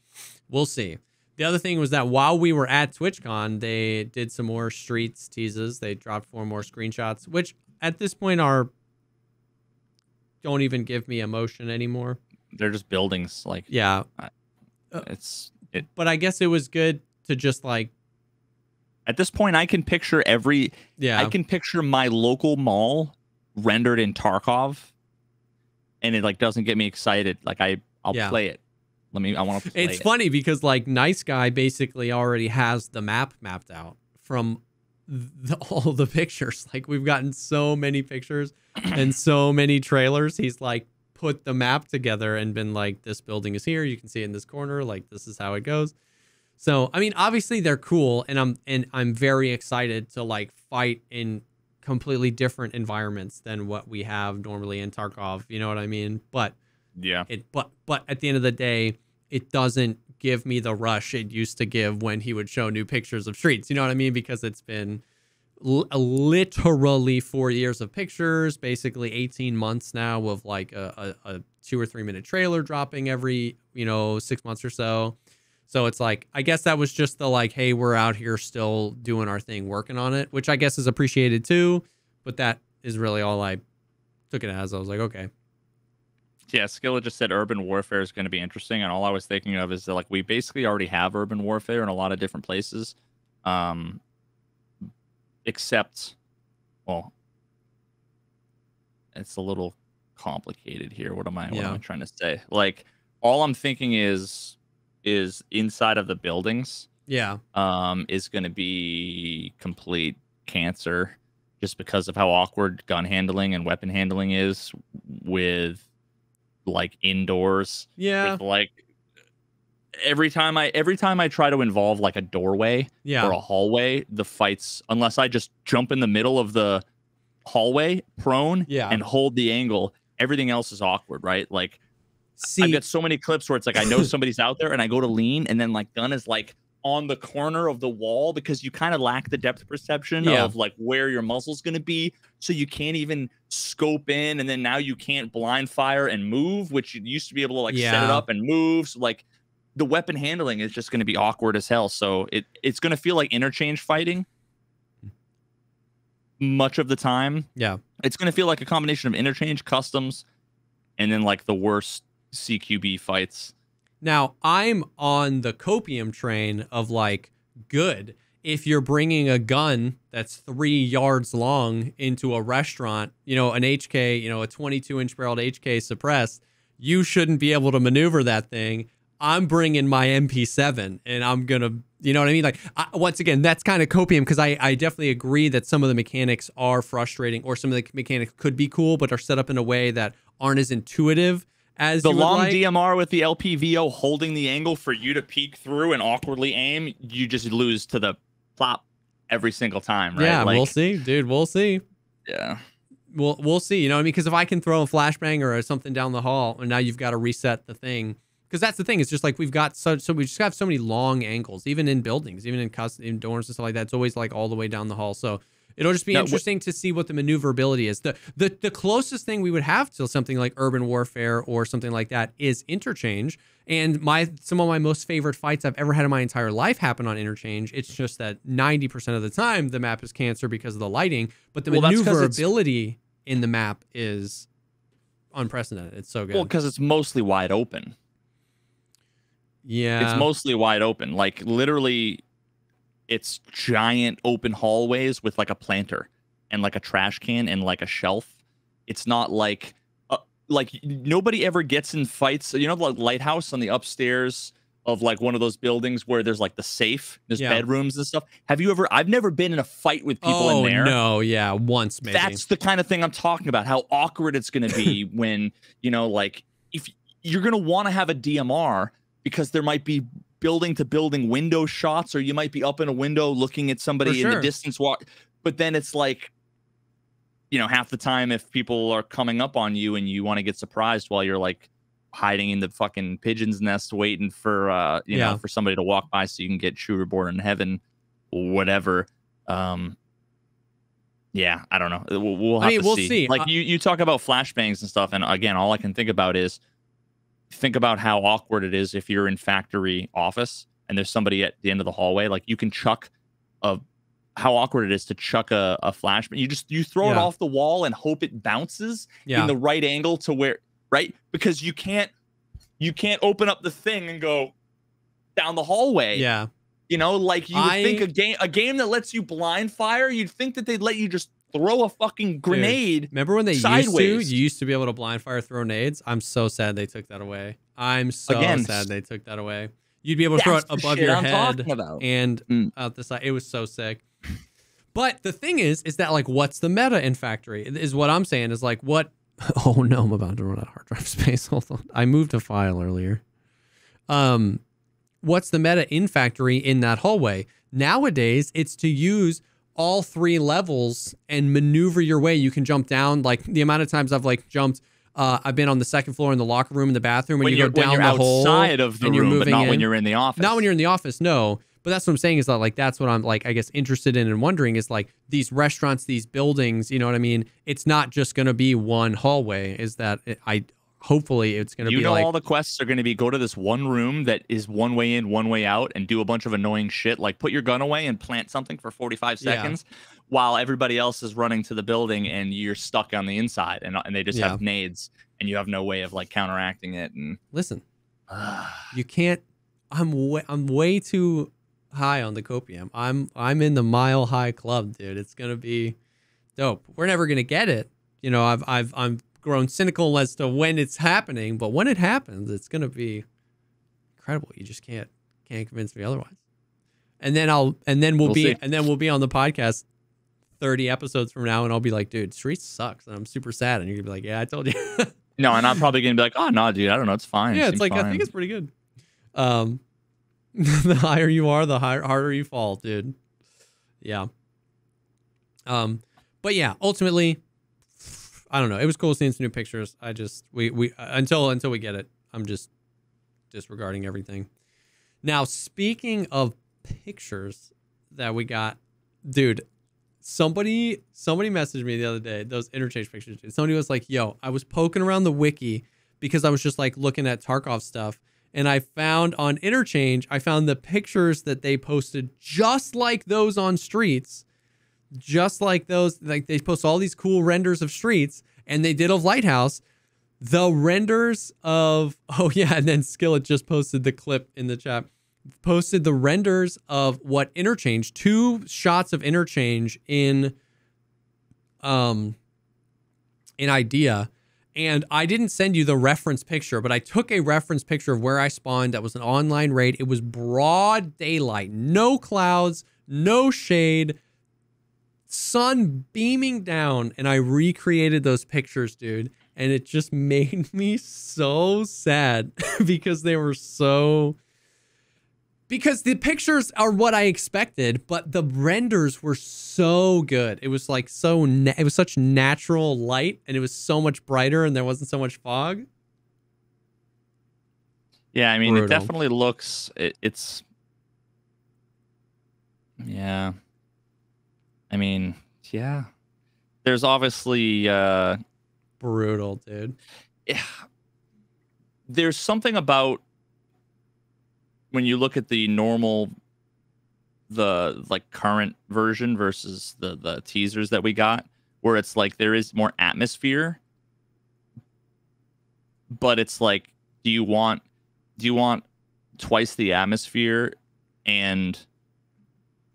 S2: we'll see. The other thing was that while we were at TwitchCon, they did some more Streets teases. They dropped 4 more screenshots, which at this point don't even give me emotion anymore.
S1: They're just buildings, like,
S2: yeah. But I guess it was good to just like.
S1: At this point, I can picture I can picture my local mall rendered in Tarkov, and it like doesn't get me excited. Like I'll play it. I want to play it.
S2: It's funny because like Nice Guy basically already has the map mapped out from all the pictures. Like we've gotten so many pictures and so many trailers. He's like put the map together and been like, this building is here. You can see it in this corner. Like this is how it goes. So I mean, obviously they're cool, and I'm very excited to like fight in completely different environments than what we have normally in Tarkov. You know what I mean? But
S1: yeah,
S2: but at the end of the day, it doesn't give me the rush it used to give when he would show new pictures of Streets. You know what I mean? Because it's been literally 4 years of pictures, basically 18 months now of like a 2 or 3 minute trailer dropping every 6 months or so. So it's like, I guess that was just the like, hey, we're out here still doing our thing, working on it, which I guess is appreciated too. But that is really all I took it as. I was like, okay.
S1: Yeah, Skilla just said urban warfare is going to be interesting. And all I was thinking of is that like we basically already have urban warfare in a lot of different places. Except, well, it's a little complicated here. What am I trying to say? Like, all I'm thinking is inside of the buildings.
S2: Yeah.
S1: Is going to be complete cancer. just because of how awkward gun handling and weapon handling is with like indoors.
S2: Yeah.
S1: With, like every time I try to involve like a doorway or a hallway, the fights, unless I just jump in the middle of the hallway prone and hold the angle, everything else is awkward, right? Like I've got so many clips where it's like I know somebody's out there and I go to lean and then like gun is like on the corner of the wall because you kind of lack the depth perception of like where your muzzle's going to be, so you can't even scope in, and then now you can't blind fire and move, which you used to be able to like set it up and move. So like the weapon handling is just going to be awkward as hell. So it's going to feel like interchange fighting much of the time. Yeah, it's going to feel like a combination of interchange, customs, and then like the worst CQB fights.
S2: Now, I'm on the copium train of like, good. If you're bringing a gun that's 3 yards long into a restaurant, you know, an HK, you know, a 22-inch barreled HK suppressed, you shouldn't be able to maneuver that thing. I'm bringing my MP7 and I'm going to, you know what I mean? Like, once again, that's kind of copium because I definitely agree that some of the mechanics are frustrating, or some of the mechanics could be cool, but are set up in a way that aren't as intuitive as
S1: the long DMR with the LPVO holding the angle for you to peek through and awkwardly aim. You just lose to the plop every single time, right?
S2: Yeah,
S1: like,
S2: we'll see, dude. We'll see.
S1: Yeah.
S2: We'll see. You know what I mean? Because if I can throw a flashbang or something down the hall, and now you've got to reset the thing. Because that's the thing. It's just like we've got so we just have so many long angles, even in buildings, even in custom in dorms and stuff like that. It's always like all the way down the hall. So it'll just be interesting to see what the maneuverability is. The closest thing we would have to something like urban warfare or something like that is interchange. And some of my most favorite fights I've ever had in my entire life happen on interchange. It's just that 90% of the time the map is cancer because of the lighting, but the maneuverability in the map is unprecedented. It's so good.
S1: Well, because it's mostly wide open.
S2: Yeah.
S1: It's mostly wide open. Like literally it's giant open hallways with like a planter and like a trash can and like a shelf. It's not like nobody ever gets in fights. You know, the lighthouse on the upstairs of like one of those buildings where there's like the safe, there's bedrooms and stuff. Have you ever? I've never been in a fight with people in there.
S2: No, yeah, once maybe.
S1: That's the kind of thing I'm talking about. How awkward it's going to be when, you know, like if you're going to want to have a DMR because there might be building to building window shots, or you might be up in a window looking at somebody in the distance walk. But then it's like, you know, half the time if people are coming up on you and you want to get surprised while you're like hiding in the fucking pigeon's nest waiting for you know, for somebody to walk by so you can get shooter born in heaven, whatever. Yeah, I don't know. We'll have to see. Like you talk about flashbangs and stuff, and again, all I can think about is think about how awkward it is if you're in factory office and there's somebody at the end of the hallway. Like you can chuck how awkward it is to chuck a flashbang. You throw it off the wall and hope it bounces in the right angle to where, right? Because you can't open up the thing and go down the hallway. Yeah. You know, like you would think a game that lets you blind fire, you'd think that they'd let you just throw a fucking grenade.
S2: Dude, remember when they used to be able to blind fire throw nades? I'm so sad they took that away. I'm so sad they took that away. You'd be able to throw it above your head and out the side. It was so sick. But the thing is that like, what's the meta in factory is what I'm saying is like, what? Oh no, I'm about to run out of hard drive space. Hold on. I moved a file earlier. What's the meta in factory in that hallway? Nowadays, it's to use all 3 levels and maneuver your way. You can jump down. Like the amount of times I've like jumped, I've been on the 2nd floor in the locker room in the bathroom when you go down the hole
S1: outside of the room, but not when you're in the office.
S2: Not when you're in the office, no. But that's what I'm saying is that like that's what I'm like I guess interested in and wondering is like these restaurants, these buildings, you know what I mean? It's not just going to be one hallway. Is that hopefully it's going to be like,
S1: all the quests are going to be go to this one room that is one way in, one way out, and do a bunch of annoying shit like put your gun away and plant something for 45 seconds while everybody else is running to the building and you're stuck on the inside and they just have nades and you have no way of like counteracting it. And
S2: listen, you can't. I'm way too high on the copium. I'm in the mile high club, dude. It's gonna be dope. We're never gonna get it. You know, I'm grown cynical as to when it's happening, but when it happens, it's gonna be incredible. You just can't convince me otherwise. And then we'll be on the podcast 30 episodes from now and I'll be like, dude, Streets sucks. And I'm super sad. And you're gonna be like, yeah, I told you.
S1: No, and I'm probably gonna be like, oh no, dude, I don't know, it's fine.
S2: Yeah,
S1: It
S2: it's
S1: seems
S2: like,
S1: fine.
S2: I think it's pretty good. The higher you are, the harder you fall, dude. Yeah. But yeah, ultimately, I don't know. It was cool seeing some new pictures. I just we until we get it, I'm just disregarding everything. Now, speaking of pictures that we got, dude, somebody messaged me the other day, those interchange pictures, dude. Somebody was like, yo, I was poking around the wiki because I was just like looking at Tarkov stuff, and I found on interchange, I found the pictures that they posted just like those on Streets. Just like those, like they post all these cool renders of Streets, and they did of Lighthouse. The renders of, oh yeah, and then Skillet just posted the clip in the chat. Posted the renders of what interchange, 2 shots of interchange in idea. And I didn't send you the reference picture, but I took a reference picture of where I spawned. That was an online raid. It was broad daylight, no clouds, no shade, sun beaming down, and I recreated those pictures, dude, and it just made me so sad because they were so, because the pictures are what I expected, but the renders were so good. It was like so it was such natural light, and it was so much brighter, and there wasn't so much fog.
S1: Yeah, I mean,
S2: Brutal.
S1: it definitely looks it's yeah. I mean, yeah. There's obviously
S2: brutal, dude.
S1: Yeah, there's something about when you look at the normal, the like current version versus the teasers that we got, where it's like there is more atmosphere, but it's like, do you want twice the atmosphere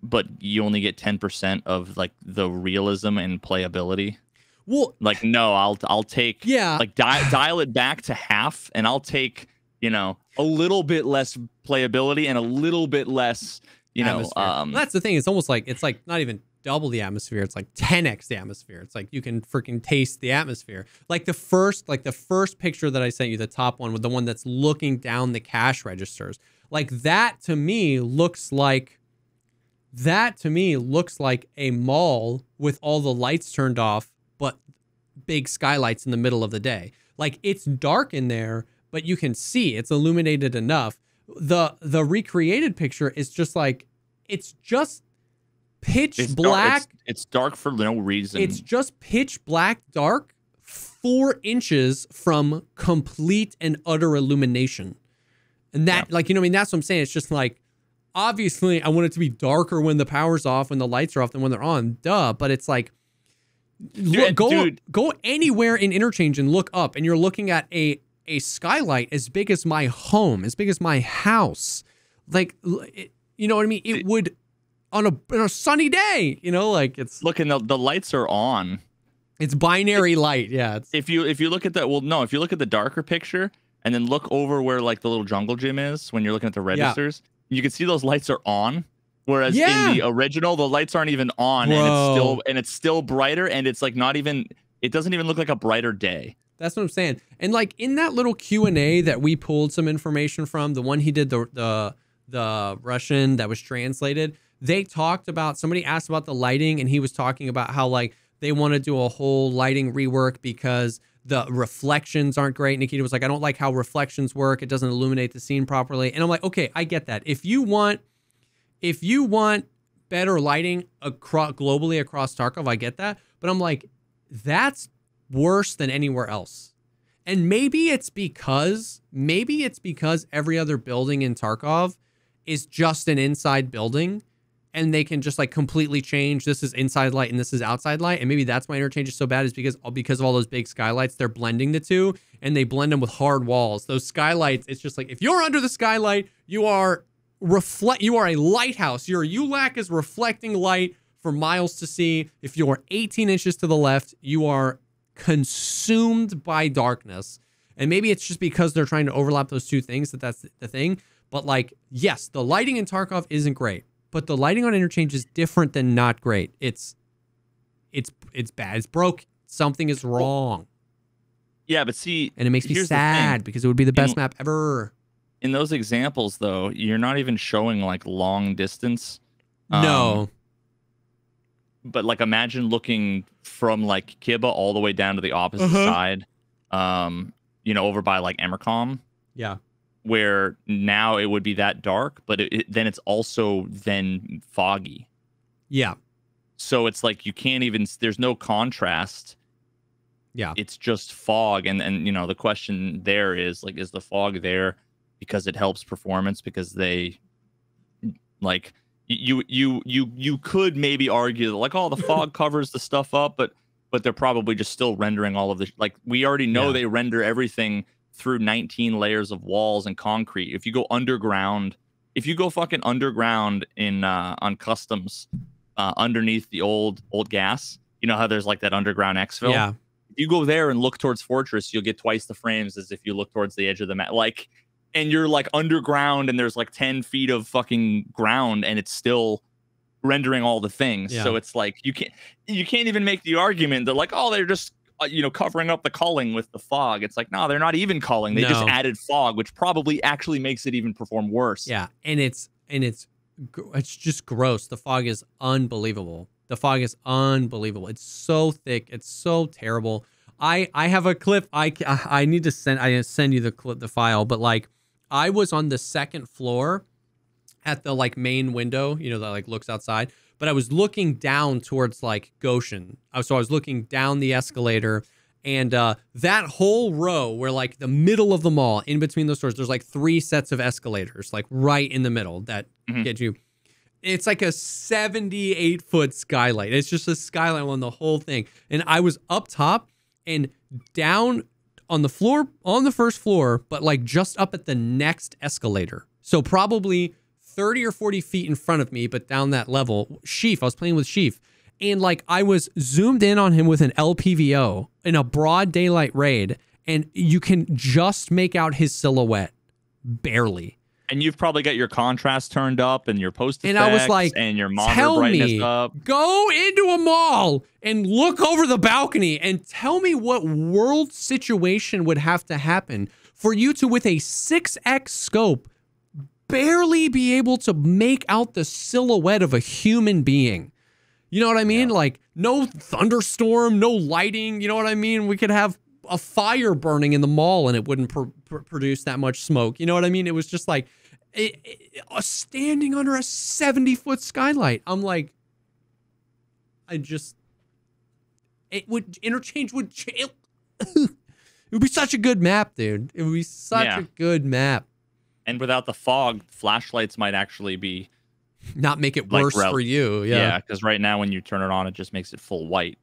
S1: but you only get 10% of like the realism and playability?
S2: Well,
S1: like, no, I'll take,
S2: yeah,
S1: like dial it back to half, and I'll take, you know, a little bit less playability and a little bit less, you know,
S2: well, that's the thing. It's almost like, it's like not even double the atmosphere. It's like 10x the atmosphere. It's like you can freaking taste the atmosphere. Like the first picture that I sent you, the top one with the one that's looking down the cash registers, like that to me looks like a mall with all the lights turned off, but big skylights in the middle of the day. Like it's dark in there, but you can see it's illuminated enough. The recreated picture is just like, it's just pitch black.
S1: It's dark for no reason.
S2: It's just pitch black dark, 4 inches from complete and utter illumination. And that, like, you know what I mean? That's what I'm saying. It's just like, obviously I want it to be darker when the power's off, when the lights are off, than when they're on. Duh. But it's like, go anywhere in interchange and look up, and you're looking at a skylight as big as my home, as big as my house. Like, you know what I mean? It would on a sunny day, you know, like it's
S1: looking, the lights are on.
S2: It's binary light. Yeah.
S1: If you look at that, well, no, if you look at the darker picture and then look over where like the little jungle gym is, when you're looking at the registers, you can see those lights are on. Whereas in the original, the lights aren't even on, and it's still brighter, and it's like not even, it doesn't even look like a brighter day.
S2: That's what I'm saying. And like in that little Q&A that we pulled some information from, the one he did, the Russian that was translated, they talked about, somebody asked about the lighting, and he was talking about how like they want to do a whole lighting rework because the reflections aren't great. Nikita was like, I don't like how reflections work. It doesn't illuminate the scene properly. And I'm like, okay, I get that. If you want better lighting globally across Tarkov, I get that. But I'm like, that's worse than anywhere else. And maybe it's because every other building in Tarkov is just an inside building, and they can just like completely change, this is inside light and this is outside light. And maybe that's why interchange is so bad, is because of all those big skylights, they're blending the two, and they blend them with hard walls. Those skylights, it's just like, if you're under the skylight, you are a lighthouse. Your ULAC is reflecting light for miles to see. If you're 18 inches to the left, you are consumed by darkness. And maybe it's just because they're trying to overlap those two things that's the thing. But like, yes, the lighting in Tarkov isn't great, but the lighting on interchange is different than not great. It's it's bad. It's broke. Something is wrong.
S1: Yeah, but see,
S2: and it makes me sad because it would be the best map ever.
S1: In those examples, though, you're not even showing like long distance.
S2: No.
S1: But like, imagine looking from like Kiba all the way down to the opposite side. You know, over by like Emercom.
S2: Yeah.
S1: Where now it would be that dark, but then it's also then foggy.
S2: Yeah.
S1: So it's like you can't even. There's no contrast.
S2: Yeah.
S1: It's just fog, and you know the question there is like, is the fog there because it helps performance? Because they like you could maybe argue that like, oh, the fog covers the stuff up, but they're probably just still rendering all of the like we already know they render everything through 19 layers of walls and concrete. If you go underground, if you go fucking underground in on customs underneath the old gas, you know how there's like that underground exfil?
S2: Yeah.
S1: If you go there and look towards Fortress, you'll get twice the frames as if you look towards the edge of the map. Like, and you're like underground and there's like 10 feet of fucking ground and it's still rendering all the things.
S2: Yeah.
S1: So it's like you can't even make the argument that like, oh, they're just covering up the culling with the fog. It's like, no, they're not even culling. They just added fog, which probably actually makes it even perform worse.
S2: Yeah, and it's just gross. The fog is unbelievable. The fog is unbelievable. It's so thick. It's so terrible. I have a clip. I need to send you the file. But like, I was on the second floor at the like main window, you know, that like looks outside. But I was looking down towards like Goshen. So I was looking down the escalator, and that whole row where like the middle of the mall, in between those stores, there's like 3 sets of escalators, like right in the middle that get you. It's like a 78-foot skylight. It's just a skylight on the whole thing. And I was up top and down on the floor, on the first floor, but like just up at the next escalator. So probably 30 or 40 feet in front of me, but down that level. Sheaf, I was playing with Sheaf. And like I was zoomed in on him with an LPVO in a broad daylight raid, and you can just make out his silhouette. Barely.
S1: And you've probably got your contrast turned up and your post effects,
S2: and I was like,
S1: and your monitor brightness up.
S2: Go into a mall and look over the balcony and tell me what world situation would have to happen for you to, with a 6x scope, barely be able to make out the silhouette of a human being. You know what I mean? Yeah. Like, no thunderstorm, no lighting. You know what I mean? We could have a fire burning in the mall and it wouldn't produce that much smoke. You know what I mean? It was just like standing under a 70-foot skylight. I'm like, interchange would it would be such a good map, dude. It would be such a good map. And
S1: without the fog, flashlights might actually be
S2: not make it worse for you.
S1: Yeah, because right now when you turn it on, it just makes it full white.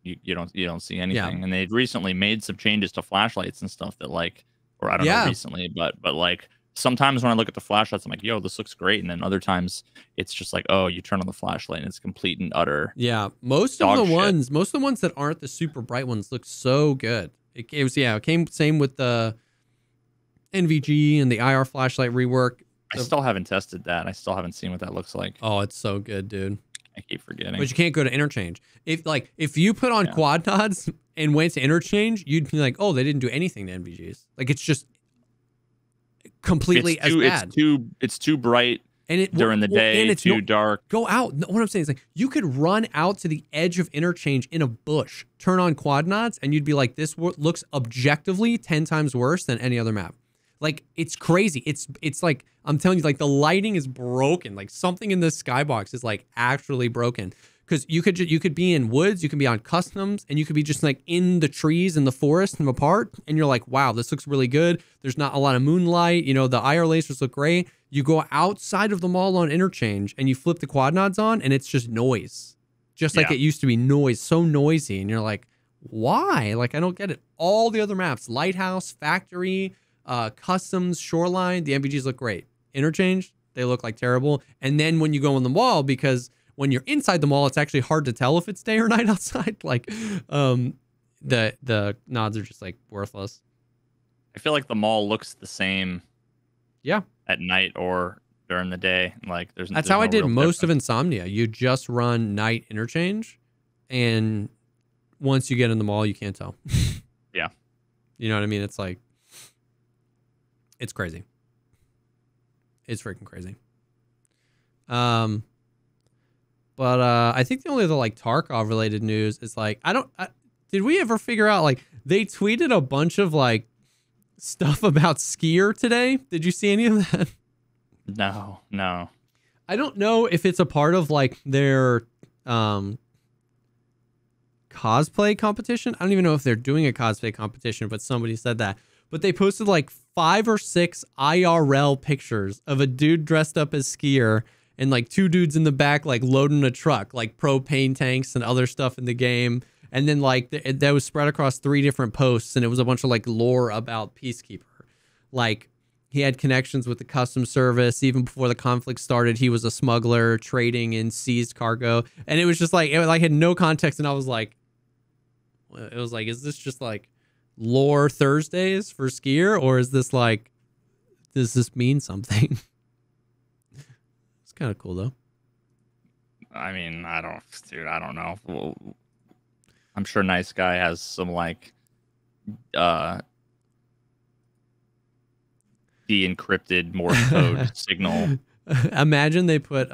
S1: You don't see anything. Yeah. And they've recently made some changes to flashlights and stuff that like, or I don't know recently, but like sometimes when I look at the flashlights, I'm like, yo, this looks great. And then other times it's just like, oh, you turn on the flashlight and it's complete and utter.
S2: Yeah. Most of the ones that aren't the super bright ones look so good. It came same with the NVG and the IR flashlight rework.
S1: I still haven't tested that. I still haven't seen what that looks like.
S2: Oh, it's so good, dude.
S1: I keep forgetting.
S2: But you can't go to interchange. If you put on quad nods and went to interchange, you'd be like, oh, they didn't do anything to NVGs. Like, it's just completely bad.
S1: It's too bright during the day. And it's too dark.
S2: Go out. What I'm saying is like you could run out to the edge of interchange in a bush, turn on quad nods, and you'd be like, this looks objectively 10 times worse than any other map. Like, it's crazy. It's like, I'm telling you, like, the lighting is broken. Like, something in this skybox is, like, actually broken. Because you could be in woods, you can be on customs, and you could be just, like, in the trees in the forest and apart, and you're like, wow, this looks really good. There's not a lot of moonlight. You know, the IR lasers look great. You go outside of the mall on interchange, and you flip the quad nods on, and it's just noise. Just like it used to be noise. So noisy. And you're like, why? Like, I don't get it. All the other maps, Lighthouse, Factory, customs, shoreline, the MVGs look great. Interchange, they look like terrible. And then when you go in the mall, because when you're inside the mall, it's actually hard to tell if it's day or night outside. Like, the nods are just like worthless.
S1: I feel like the mall looks the same.
S2: Yeah.
S1: At night or during the day. Like, that's
S2: how I did most of Insomnia. You just run night interchange, and once you get in the mall, you can't tell.
S1: Yeah.
S2: You know what I mean? It's like, it's crazy. It's freaking crazy. But I think the only other like Tarkov related news is like, did we ever figure out like they tweeted a bunch of like stuff about Skier today? Did you see any of that?
S1: No.
S2: I don't know if it's a part of like their cosplay competition. I don't even know if they're doing a cosplay competition, but somebody said that. But they posted like 5 or 6 IRL pictures of a dude dressed up as Skier and like 2 dudes in the back like loading a truck, like propane tanks and other stuff in the game. And then like that was spread across 3 different posts, and it was a bunch of like lore about Peacekeeper. Like he had connections with the customs service. Even before the conflict started, he was a smuggler trading in seized cargo. And it was just like, it like had no context. And I was like, is this just like lore Thursdays for Skier? Or is this like, does this mean something? It's kind of cool though.
S1: I mean, I don't know. Well, I'm sure Nice Guy has some like de-encrypted Morse code signal.
S2: Imagine they put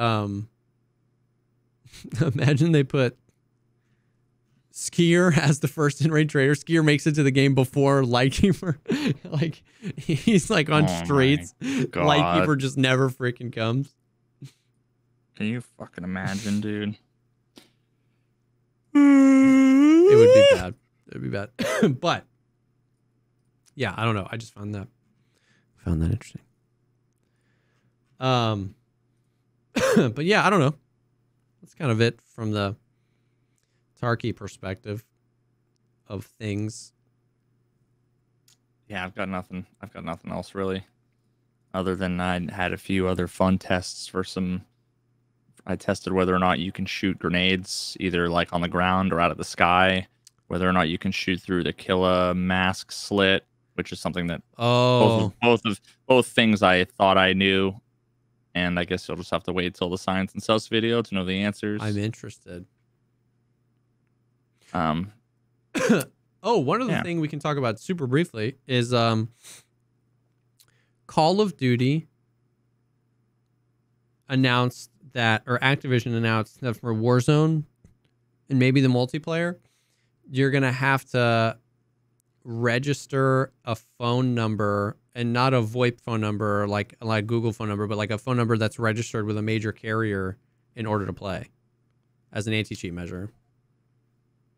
S2: Skier as the first in-raid trader. Skier makes it to the game before Lightkeeper. Like he's like on streets. Lightkeeper just never freaking comes.
S1: Can you fucking imagine, dude?
S2: It would be bad. It would be bad. But yeah, I don't know. I just found that interesting. But yeah, I don't know. That's kind of it from the Tarky perspective of things.
S1: Yeah, I've got nothing else really, other than I had a few other fun tests for some. I tested whether or not you can shoot grenades either like on the ground or out of the sky, whether or not you can shoot through the Killa mask slit, which is something that both things I thought I knew, and I guess you'll just have to wait till the Science and Sus video to know the answers.
S2: I'm interested. One other thing we can talk about super briefly is Call of Duty announced that, or Activision announced that for Warzone and maybe the multiplayer, you're going to have to register a phone number, and not a VoIP phone number like Google phone number, but like a phone number that's registered with a major carrier in order to play as an anti-cheat measure.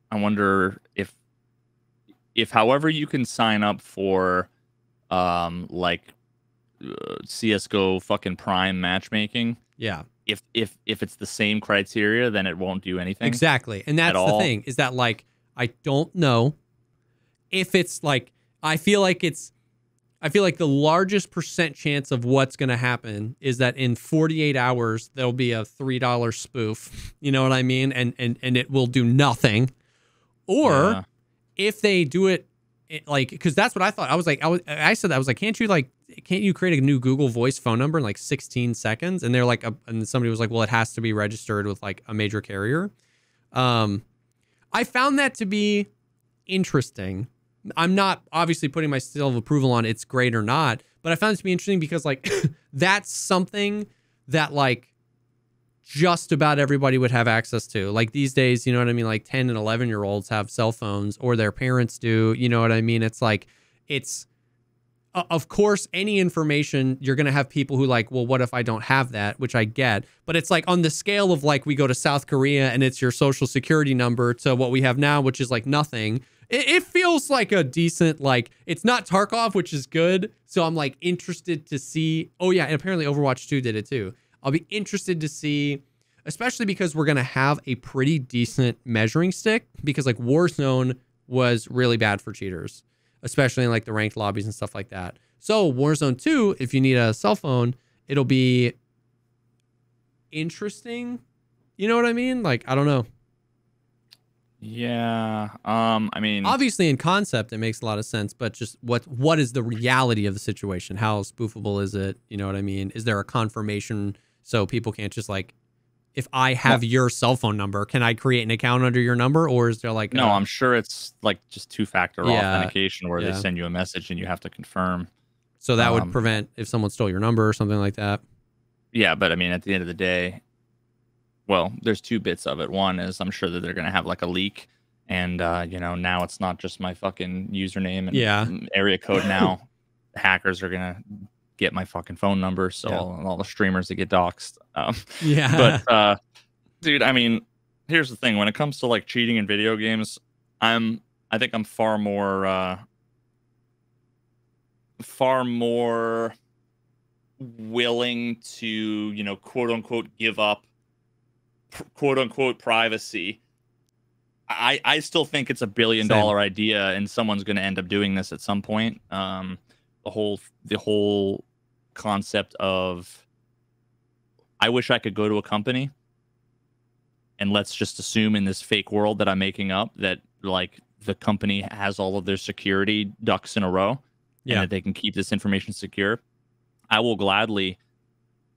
S1: I wonder if however you can sign up for CS:GO fucking Prime matchmaking.
S2: Yeah.
S1: If it's the same criteria, then it won't do anything.
S2: Exactly. And that's the thing, is that like I don't know if it's like I feel like the largest % chance of what's going to happen is that in 48 hours there'll be a $3 spoof. You know what I mean? And it will do nothing. Or if they do it like, because that's what I thought. I said that I was like, can't you create a new Google Voice phone number in like 16 seconds? And they're like, and somebody was like, well, it has to be registered with like a major carrier. I found that to be interesting. I'm not obviously putting my seal of approval on it's great or not, but I found it to be interesting because like that's something that like just about everybody would have access to. Like these days, you know what I mean? Like 10 and 11-year-olds have cell phones, or their parents do. You know what I mean? It's like, of course, any information, you're going to have people who like, well, what if I don't have that? Which I get. But it's like on the scale of like, we go to South Korea and it's your social security number to what we have now, which is like nothing. It feels like a decent, like, it's not Tarkov, which is good. So I'm like interested to see. Oh yeah, and apparently Overwatch 2 did it too. I'll be interested to see, especially because we're going to have a pretty decent measuring stick, because like Warzone was really bad for cheaters, especially in like the ranked lobbies and stuff like that. So Warzone 2, if you need a cell phone, it'll be interesting. You know what I mean? Like, I don't know.
S1: Yeah. I mean,
S2: obviously in concept, it makes a lot of sense, but just what is the reality of the situation? How spoofable is it? You know what I mean? Is there a confirmation so people can't just like if I have your cell phone number, can I create an account under your number, or is there like
S1: no? I'm sure it's like just two-factor
S2: Yeah,
S1: authentication where they
S2: yeah.
S1: send you a message and you have to confirm.
S2: so that would prevent if someone stole your number or something like that?
S1: Yeah, but I mean, at the end of the day, well, there's two bits of it. One is I'm sure that they're gonna have like a leak, and you know, now it's not just my fucking username and
S2: Yeah.
S1: area code. Now hackers are gonna get my fucking phone number, so
S2: Yeah.
S1: all the streamers that get doxxed.
S2: Yeah.
S1: But dude, I mean, here's the thing: when it comes to like cheating in video games, I think I'm far more willing to, you know, quote unquote give up quote unquote privacy. I still think it's $1 billion idea, and someone's going to end up doing this at some point. The whole concept of, I wish I could go to a company and let's just assume in this fake world that I'm making up that like the company has all of their security ducks in a row, and that they can keep this information secure. I will gladly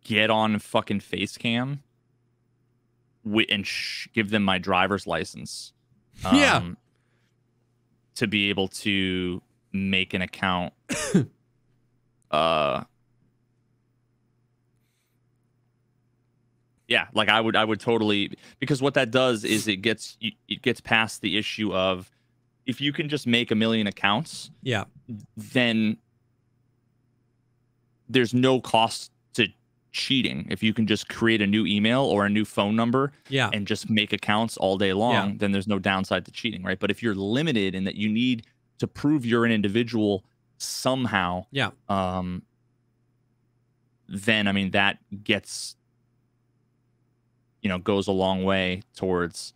S1: get on fucking face cam and give them my driver's license. To be able to make an account. Yeah, like I would totally, because what that does is it gets past the issue of, if you can just make 1 million accounts, then there's no cost to cheating. If you can just create a new email or a new phone number and just make accounts all day long, then there's no downside to cheating, right? But if you're limited in that you need to prove you're an individual somehow, then I mean that gets, you know, goes a long way towards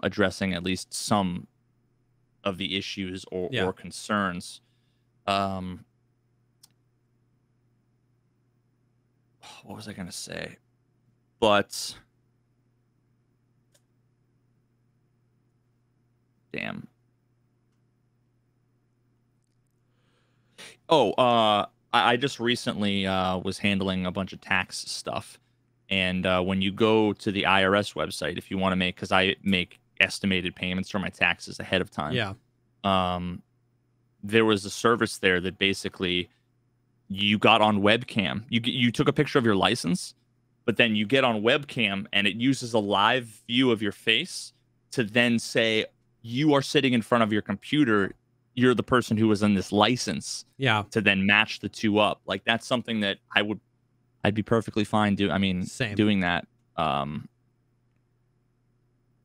S1: addressing at least some of the issues or concerns. What was I going to say? But damn. I just recently was handling a bunch of tax stuff. And when you go to the IRS website, if you want to make, because I make estimated payments for my taxes ahead of time. There was a service there that basically you got on webcam. You took a picture of your license, but then you get on webcam and it uses a live view of your face to then say you are sitting in front of your computer. You're the person who was on this license. To then match the two up. Like that's something that I'd be perfectly fine doing that.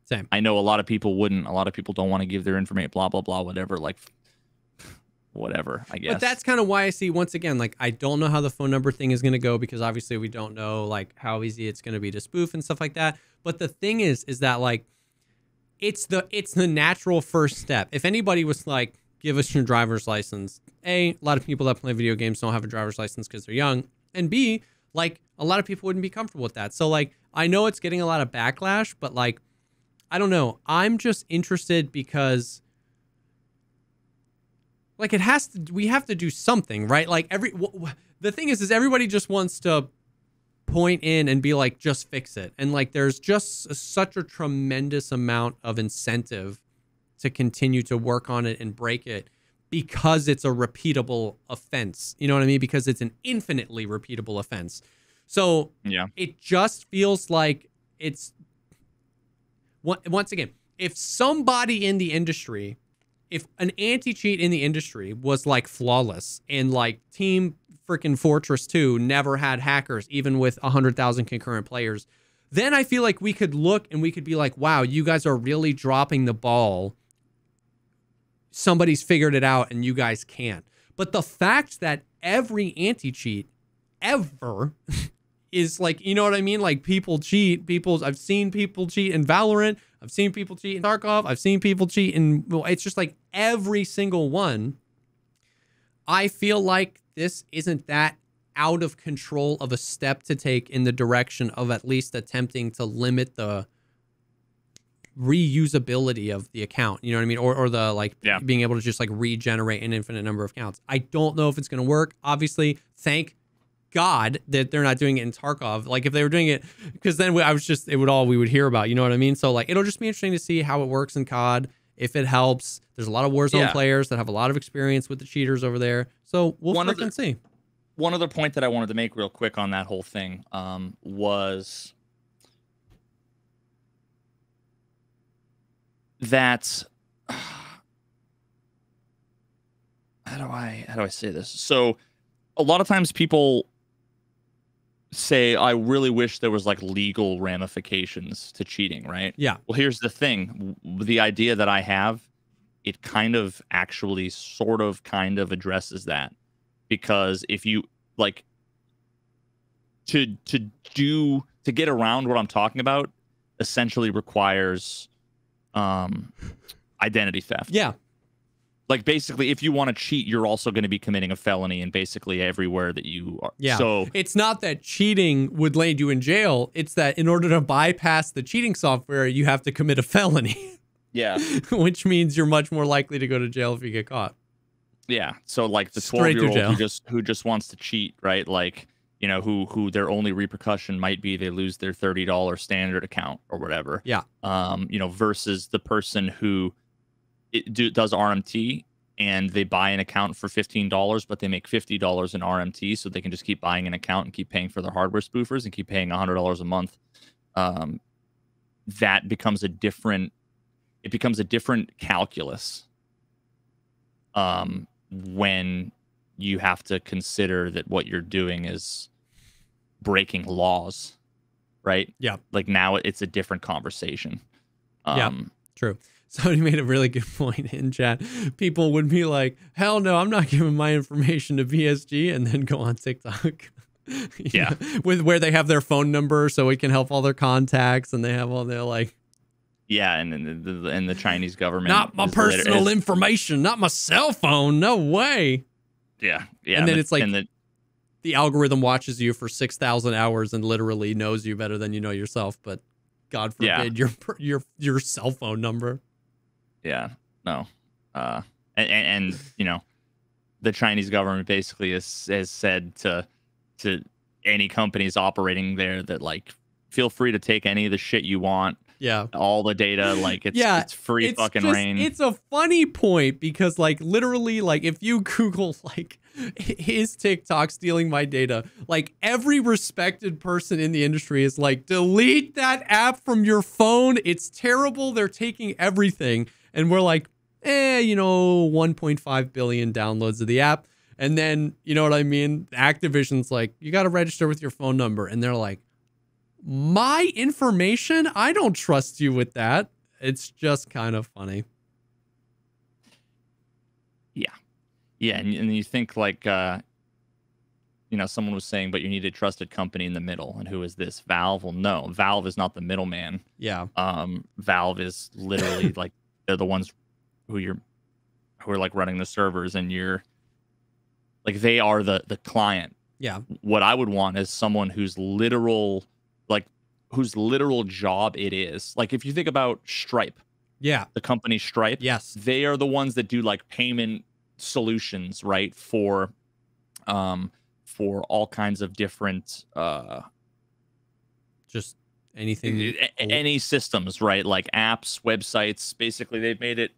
S2: Same.
S1: I know a lot of people wouldn't. A lot of people don't want to give their information, blah, blah, blah, whatever. Like, whatever, I guess.
S2: But that's kind of why I see, once again, like, I don't know how the phone number thing is going to go, because obviously we don't know, like, how easy it's going to be to spoof and stuff like that. But the thing is that, like, it's the natural first step. If anybody was like, give us your driver's license, A, a lot of people that play video games don't have a driver's license because they're young. And B, like, a lot of people wouldn't be comfortable with that. So, like, I know it's getting a lot of backlash, but, like, I don't know. I'm just interested because, like, we have to do something, right? Like, the thing is everybody just wants to point in and be like, just fix it. And, like, there's just such a tremendous amount of incentive to continue to work on it and break it, because it's a repeatable offense. You know what I mean? Because it's an infinitely repeatable offense. So it just feels like it's, once again, if somebody in the industry, if an anti-cheat in the industry was like flawless, and like Team freaking Fortress 2 never had hackers, even with 100,000 concurrent players, then I feel like we could look and we could be like, wow, you guys are really dropping the ball. Somebody's figured it out and you guys can't. But the fact that every anti-cheat ever is like, you know what I mean? Like, people cheat. I've seen people cheat in Valorant. I've seen people cheat in Tarkov. I've seen people cheat in, well, it's just like every single one. I feel like this isn't that out of control of a step to take in the direction of at least attempting to limit the reusability of the account, you know what I mean? Or the, like, being able to just like regenerate an infinite number of accounts. I don't know if it's going to work. Obviously, thank God that they're not doing it in Tarkov. Like if they were doing it, because then it would all we would hear about, you know what I mean? So like, it'll just be interesting to see how it works in COD, if it helps. There's a lot of Warzone players that have a lot of experience with the cheaters over there. So we'll freaking see.
S1: One other point that I wanted to make real quick on that whole thing was that how do I say this? So a lot of times people say, I really wish there was like legal ramifications to cheating, right?
S2: Yeah.
S1: Well, here's the thing. The idea that I have, it kind of actually sort of kind of addresses that. Because if you like to get around what I'm talking about essentially requires identity theft.
S2: Yeah.
S1: Like basically, if you want to cheat, you're also going to be committing a felony in basically everywhere that you are.
S2: Yeah.
S1: So
S2: it's not that cheating would land you in jail. It's that in order to bypass the cheating software, you have to commit a felony.
S1: Yeah.
S2: Which means you're much more likely to go to jail if you get caught.
S1: Yeah. So like the 12-year-old who just wants to cheat, right? Like, you know, who their only repercussion might be they lose their $30 standard account or whatever.
S2: Yeah.
S1: You know, versus the person who does RMT and they buy an account for $15, but they make $50 in RMT, so they can just keep buying an account and keep paying for their hardware spoofers and keep paying $100 a month. That becomes a different calculus. When you have to consider that what you're doing is breaking laws, right?
S2: Yeah.
S1: Like now it's a different conversation.
S2: Yeah, true. Somebody made a really good point in chat. People would be like, hell no, I'm not giving my information to VSG, and then go on TikTok.
S1: Yeah.
S2: With where they have their phone number so it can help all their contacts, and they have all their like.
S1: Yeah, and the Chinese government.
S2: Not my personal information, not my cell phone. No way.
S1: Yeah, yeah.
S2: And then it's like the algorithm watches you for 6,000 hours and literally knows you better than you know yourself. But God forbid your cell phone number.
S1: Yeah, no. And you know, the Chinese government basically has said to any companies operating there that like feel free to take any of the shit you want.
S2: Yeah.
S1: All the data, like it's free fucking reign.
S2: It's a funny point because like literally like if you Google like his TikTok stealing my data, like every respected person in the industry is like, delete that app from your phone. It's terrible. They're taking everything. And we're like, you know, 1.5 billion downloads of the app. And then, you know what I mean? Activision's like, you got to register with your phone number. And they're like, my information? I don't trust you with that. It's just kind of funny. Yeah.
S1: Yeah. And you think like, you know, someone was saying, but you need a trusted company in the middle. And who is this? Valve? Well, no, Valve is not the middleman.
S2: Yeah.
S1: Valve is literally like, they're the ones who are like running the servers, and you're like, they are the client.
S2: Yeah.
S1: What I would want is someone whose literal job it is. Like if you think about Stripe.
S2: Yeah.
S1: The company Stripe.
S2: Yes.
S1: They are the ones that do like payment solutions, right? For all kinds of different
S2: just anything,
S1: any systems, right? Like apps, websites. Basically, they've made it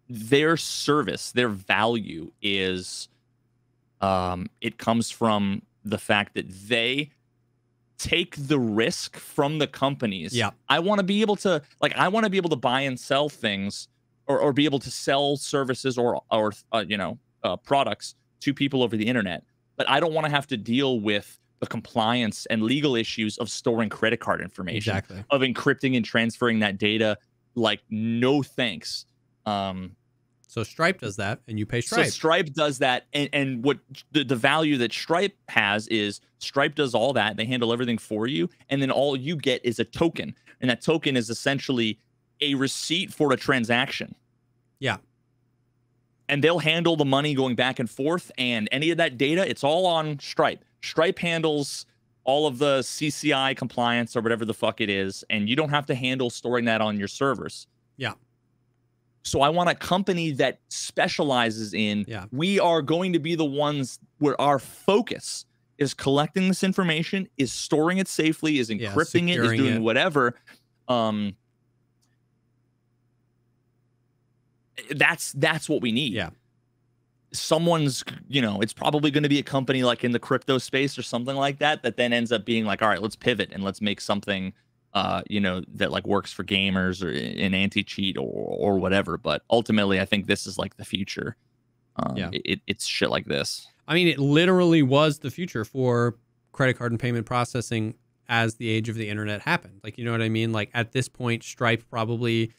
S1: their service, their value is it comes from the fact that they take the risk from the companies.
S2: Yeah.
S1: I want to be able to buy and sell things or be able to sell services or products to people over the internet. But I don't want to have to deal with the compliance and legal issues of storing credit card information,
S2: exactly,
S1: of encrypting and transferring that data. Like, no thanks.
S2: So Stripe does that, and you pay Stripe.
S1: So Stripe does that, and what the value that Stripe has is Stripe does all that. They handle everything for you, and then all you get is a token, and that token is essentially a receipt for a transaction.
S2: Yeah.
S1: And they'll handle the money going back and forth, and any of that data, it's all on Stripe. Stripe handles all of the CCI compliance or whatever the fuck it is, and you don't have to handle storing that on your servers.
S2: Yeah.
S1: So I want a company that specializes in, we are going to be the ones where our focus is collecting this information, is storing it safely, is encrypting it, is doing whatever. That's what we need.
S2: Yeah.
S1: Someone's, it's probably going to be a company like in the crypto space or something like that then ends up being like, all right, let's pivot and let's make something, that like works for gamers or an anti-cheat or whatever. But ultimately, I think this is like the future. It's shit like this.
S2: I mean, it literally was the future for credit card and payment processing as the age of the internet happened. Like, you know what I mean? Like at this point, Stripe probably,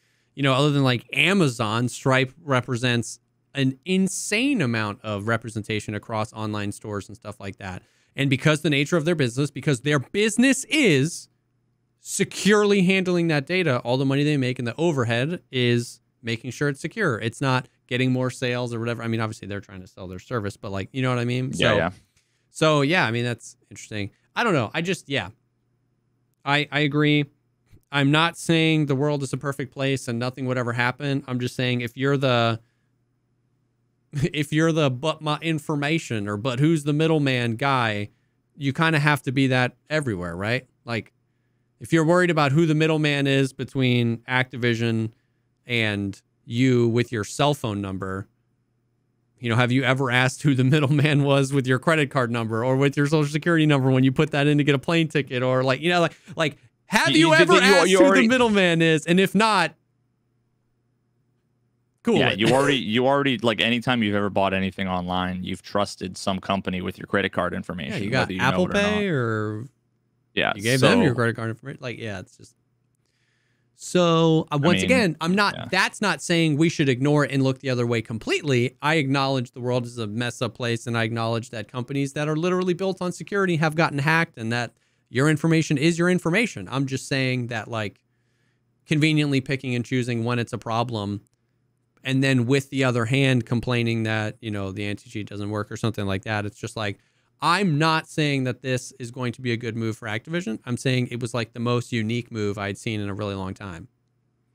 S2: other than like Amazon, Stripe represents an insane amount of representation across online stores and stuff like that. And because the nature of their business, because their business is securely handling that data, all the money they make and the overhead is making sure it's secure. It's not getting more sales or whatever. I mean, obviously they're trying to sell their service, but like, you know what I mean? So yeah, I mean, that's interesting. I don't know. I agree. I'm not saying the world is a perfect place and nothing would ever happen. I'm just saying if you're the but my information or but who's the middleman guy, you kind of have to be that everywhere, right? Like if you're worried about who the middleman is between Activision and you with your cell phone number, have you ever asked who the middleman was with your credit card number or with your social security number when you put that in to get a plane ticket, or like, have you ever asked who the middleman is? And if not, cool.
S1: Yeah, you already like anytime you've ever bought anything online, you've trusted some company with your credit card information.
S2: Yeah, you got Apple Pay or you gave them your credit card information. Like, yeah, it's just. So once again, that's not saying we should ignore it and look the other way completely. I acknowledge the world is a mess up place, and I acknowledge that companies that are literally built on security have gotten hacked and that your information is your information. I'm just saying that, like, conveniently picking and choosing when it's a problem, and then with the other hand complaining that, the anti-cheat doesn't work or something like that. It's just like, I'm not saying that this is going to be a good move for Activision. I'm saying it was like the most unique move I'd seen in a really long time.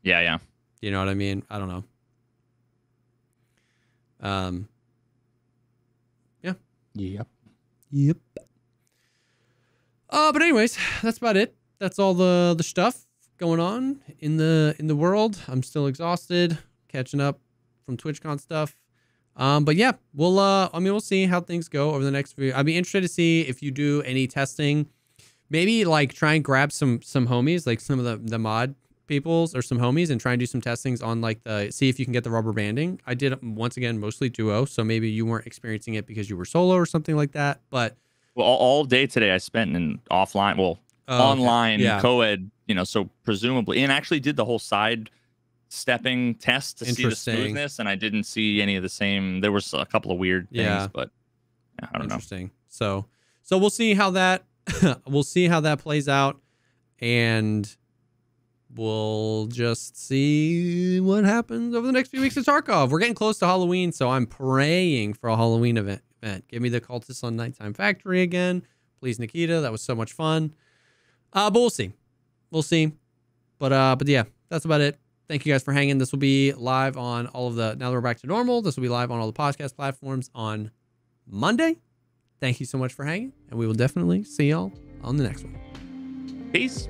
S1: Yeah.
S2: You know what I mean? I don't know. Yeah. Yep. But anyways, that's about it. That's all the stuff going on in the world. I'm still exhausted, catching up from TwitchCon stuff. But yeah, we'll see how things go over the next few. I'd be interested to see if you do any testing, maybe like try and grab some homies, like some of the mod peoples or some homies, and try and do some testings on like see if you can get the rubber banding. I did once again, mostly duo. So maybe you weren't experiencing it because you were solo or something like that. But
S1: all day today I spent in offline, online co-ed, so presumably, and actually did the whole side stepping test to see the smoothness, and I didn't see any of the same. There was a couple of weird things, but I don't know.
S2: Interesting. So we'll see how that plays out, and we'll just see what happens over the next few weeks of Tarkov. We're getting close to Halloween, so I'm praying for a Halloween event. Give me the Cultists on Nighttime Factory again, please, Nikita. That was so much fun. But we'll see. But yeah, that's about it. Thank you guys for hanging. This will be live on all of now that we're back to normal, this will be live on all the podcast platforms on Monday. Thank you so much for hanging, and we will definitely see y'all on the next one.
S1: Peace.